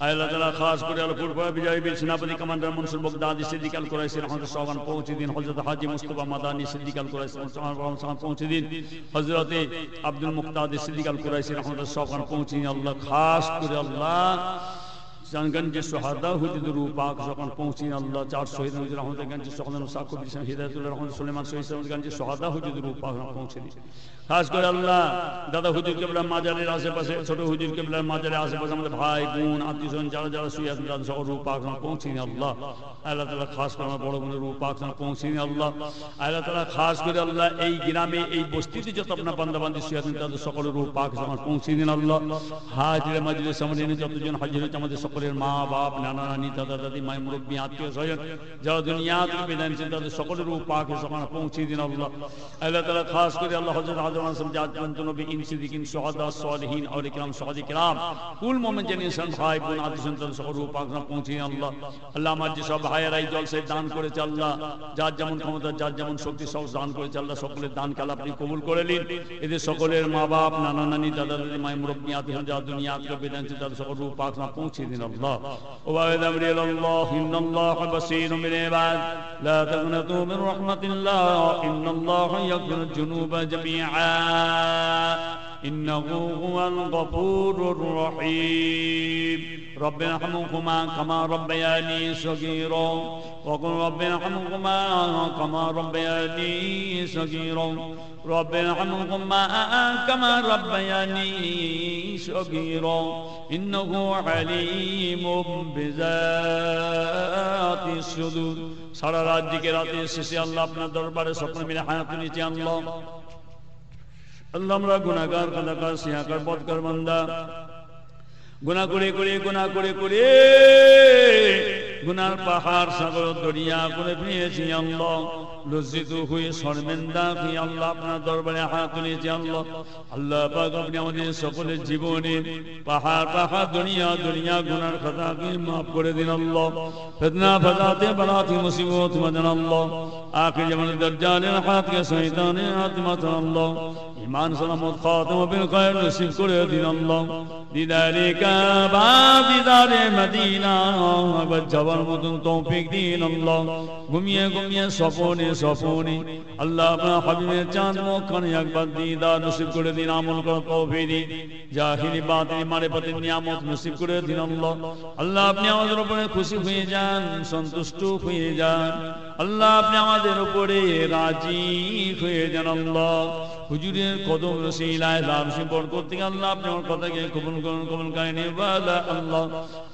আল্লাহ তাআলা খাস করে আলপুর বিজয় বীর সেনাপতি কমান্ডার মনসুর বগদাদি সিদ্দিক আল কুরাইশি রহমতুল্লাহ সাহাবান পৌঁছে দিন হযরত হাজী মুস্তাফা মাদানী সিদ্দিক আল কুরাইশি সাহাবান পৌঁছে দিন হযরত আব্দুল মুক্তাদি সিদ্দিক আল কুরাইশি রহমতুল্লাহ সাহাবান পৌঁছে দিন আল্লাহ খাস করে আল্লাহ गंज शहादा हुजूर रूप पाक যখন পৌঁছি আল্লাহ চার শহীদ হুজুর রহমতুল্লাহ গंज শহাদা সাকুব বিশান হিদায়াতুল্লাহ রহমতুল্লাহ সুলাইমান শহীদ গंज শহাদা হুজুর रूप पाक পৌঁছে দিন খাস করে আল্লাহ দাদা হুজুর কেবলা মাজারের আশেপাশে ছোট হুজুর কেবলা মাজারের আশেপাশে আমাদের ভাই বোন আত্মীয়স্বজন যারা যারা শুয়ে আছেন তাদের সকল रूप पाक পৌঁছে দিন আল্লাহ আল্লাহ তাআলা খাস করে আমার বড় বোনের रूप पाक পৌঁছে দিন আল্লাহ আল্লাহ তাআলা খাস করে আল্লাহ এই গ্রামে এই বস্তিতে যত আপনার বান্দা বান্দি শুয়ে আছেন তাদের সকল रूप पाक পৌঁছে দিন আল্লাহ হাজির মজলিস সামনে যতজন হাজির হয়েছে আমাদের সকলের মা বাপ নানা নানি দাদা দাদি মাই মুরব্বী আত্মীয় স্বজন যারা দুনিয়াতে বিদায় নিয়েছেন তাদের সকলের रूप पाक পৌঁছে দিন আল্লাহ আল্লাহ তাআলা খাস করে আল্লাহ হযরত আদম আলাইহিস সালাম জাত নবী ইনসিদিকিন শুহাদা সালিহিন আউলিয়া কিরাম শাহাদা কিরাম কুল মুমিন জানি ইনসান ভাই বোন আত্মীয় স্বজন সকল रूप पाक পৌঁছে দিন আল্লাহ আল্লাহ আমার যে সব ভাইয়েরা এই জলসে দান করেছে আল্লাহ যার যেমন ক্ষমতা যার যেমন শক্তি সব দান করেছে আল্লাহ সকলের দানকে আল্লাহ আপনি কবুল করে নিন এদের সকলের মা বাপ নানা নানি দাদা দাদি মাই মুরব্বী আত্মীয় স্বজন যারা দুনিয়াতে বিদায় নিয়েছেন তাদের সকল रूप पाक পৌঁছে দিন আল্লাহ وبعد أمر الله إن الله بصير بالعباد لا تقنطوا من رحمة الله إن الله يغفر الذنوب جميعا إنه هو الغفور الرحيم رب ارحمهما كما ربياني صغيرا وقل رب ارحمهما كما ربياني صغيرا رب ارحمهما كما ربياني صغيرا إنه عليم بذات الصدور সারা রাত জেগে রাতে শেষে আল্লাহ আপনার দরবারে সকলে মিলে হায়াত নিয়েছি আল্লাহ আল্লাহ আমরা গুনাহগার কাদাকার সিয়াকার বদকার বান্দা গুনাহ করে গুনার পাহাড় সাগর দরিয়া করে ফেলেছি আল্লাহ লজ্জিত হয়ে শর্মিন্দা হয়ে আল্লাহ আপনার দরবারে হাত তুলেছি আল্লাহ আল্লাহ পাক আপনি আমাদের সকলের জীবনে পাহাড় দুনিয়া গুনার খাতাকে মাফ করে দিন আল্লাহ ফিতনা ফাসাদে বালাতে মুসিবত মাদান আল্লাহ আখির জামানের দাজ্জালের হাতকে শয়তানের হাত মাথান আল্লাহ ঈমান সালামত খাতাম বিল খায়র নসিব করে দিন আল্লাহ দিদারে কাবা দিদারে মদিনা জবান মতন তৌফিক দিন আল্লাহ ঘুমিয়ে স্বপনে আল্লাহ আপনার হাবিবের চাঁদ মুখখানে একবার দিদার নসিব করে দিন আমল করার তৌফিক দিন জাহিলি বাতিল মারিফাতের নিয়ামত নসিব করে দিন আল্লাহ আল্লাহ আপনি আমাদের উপরে খুশি হয়ে যান সন্তুষ্ট হয়ে যান আল্লাহ আপনি আমাদের উপরে রাজি হয়ে যান আল্লাহ। হুজুরের কদম রসিলায় রামসি বরকত থেকে আল্লাহ আপনি আমার কথাকে কবুল করুন, কবুল করেন আল্লাহ।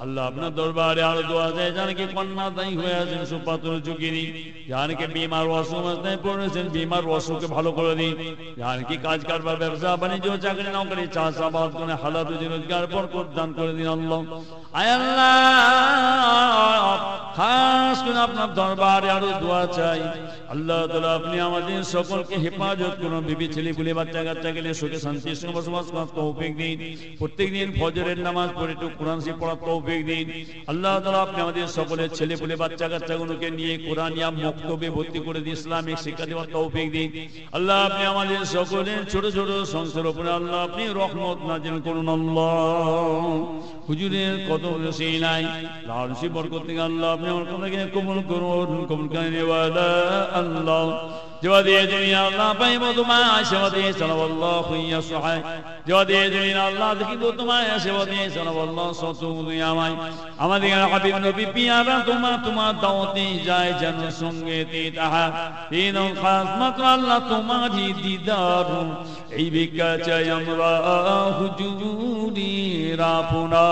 আল্লাহ আপনার দরবারে আরো দোয়া যায়, জানকে কন্যা দায়ী হয়ে আছেন সুপাত্র চুকিনি, জানকে বিমার অসুবিধায় পড়েছেন, বিমার অসুখকে ভালো করে দিন, জানকি কাজ কারবার ব্যবসা বাণিজ্য চাকরি নৌকরি চাষাবাদ করে হালাত রোজগার বরকত দান করে দিন আল্লাহ। আয় আল্লাহ খাস করে আপনার দরবারে আরো দোয়া চাই আল্লাহ তাআলা আপনি আমাদের সকলকে হেফাজত করুন, বিবি ছেলে পুলে বাচ্চা কাচ্চা গেলে সুখে শান্তির সঙ্গে বসবাস করার তৌফিক দিন, প্রত্যেকদিন ফজরের নামাজ পড়ে একটু কোরআন শরীফ পড়ার তৌফিক দিন আল্লাহ তাআলা আপনি আমাদের সকলের ছেলে পুলে বাচ্চা কাচ্চাগুলোকে নিয়ে কোরআনিয়া মক্তবে ভর্তি করে দিয়ে ইসলামিক শিক্ষা দেওয়ার তৌফিক দিন আল্লাহ। আপনি আমাদের সকলের ছোট ছোট সংসারের উপরে আল্লাহ আপনি রহমত নাযিল করুন আল্লাহ। হুজুরের কদম রসিলাই লালসি বরকত থেকে আল্লাহ আপনি আমার কথাকে কবুল করুন, কবুল করেন আল্লাহ। জবা দিয়ে দুনিয়া আল্লাহ পাইব তোমায়, সেবা দিয়ে সাল্লাল্লাহু ইয়া সুহায়, জবা দিয়ে দুনিয়া আল্লাহ দেখিব তোমায়, সেবা দিয়ে সাল্লাল্লাহু সতুই আমায় আমাদের হাবিব নবী পিয়ারা তোমার দাওয়াতে যায় যেন সঙ্গে তে তাহা তিন খাস মাত্র আল্লাহ তোমারই দিদার, এই ভিক্ষা চাই আমরা হুজুরের আপনা।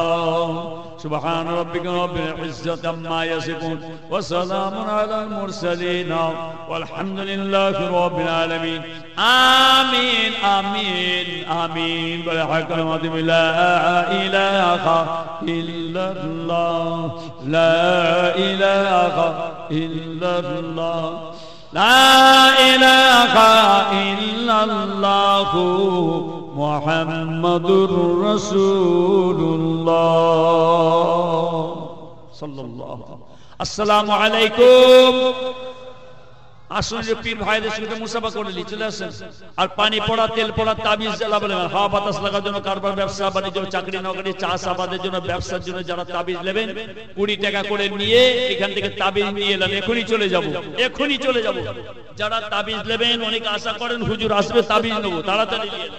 سبحان ربك رب العزة عما يصفون وسلام على المرسلين والحمد لله رب العالمين آمين آمين آمين بالحق الماضي لا إله إلا الله لا إله إلا الله لا إله إلا الله মুহাম্মাদুর রাসূলুল্লাহ সাল্লাল্লাহু। আসসালামু আলাইকুম। আসুন যে পীর ভাইদের সঙ্গে মুসাফা করে চলে আসেন। আর পানি পড়া, তেল পড়া, তাবিজ জ্বালা বলে হাওয়া বাতাস লাগার জন্য, কারবার ব্যবসা বাণিজ্য চাকরি নকরি চাষাবাদের জন্য ব্যবসার জন্য যারা তাবিজ নেবেন 20 টাকা করে নিয়ে এখান থেকে তাবিজ নিয়ে এলেন, এখনই চলে যাব, এখনই চলে যাব। যারা তাবিজ নেবেন অনেক আশা করেন হুজুর আসবে তাবিজ নেবো, তাড়াতাড়ি নিয়ে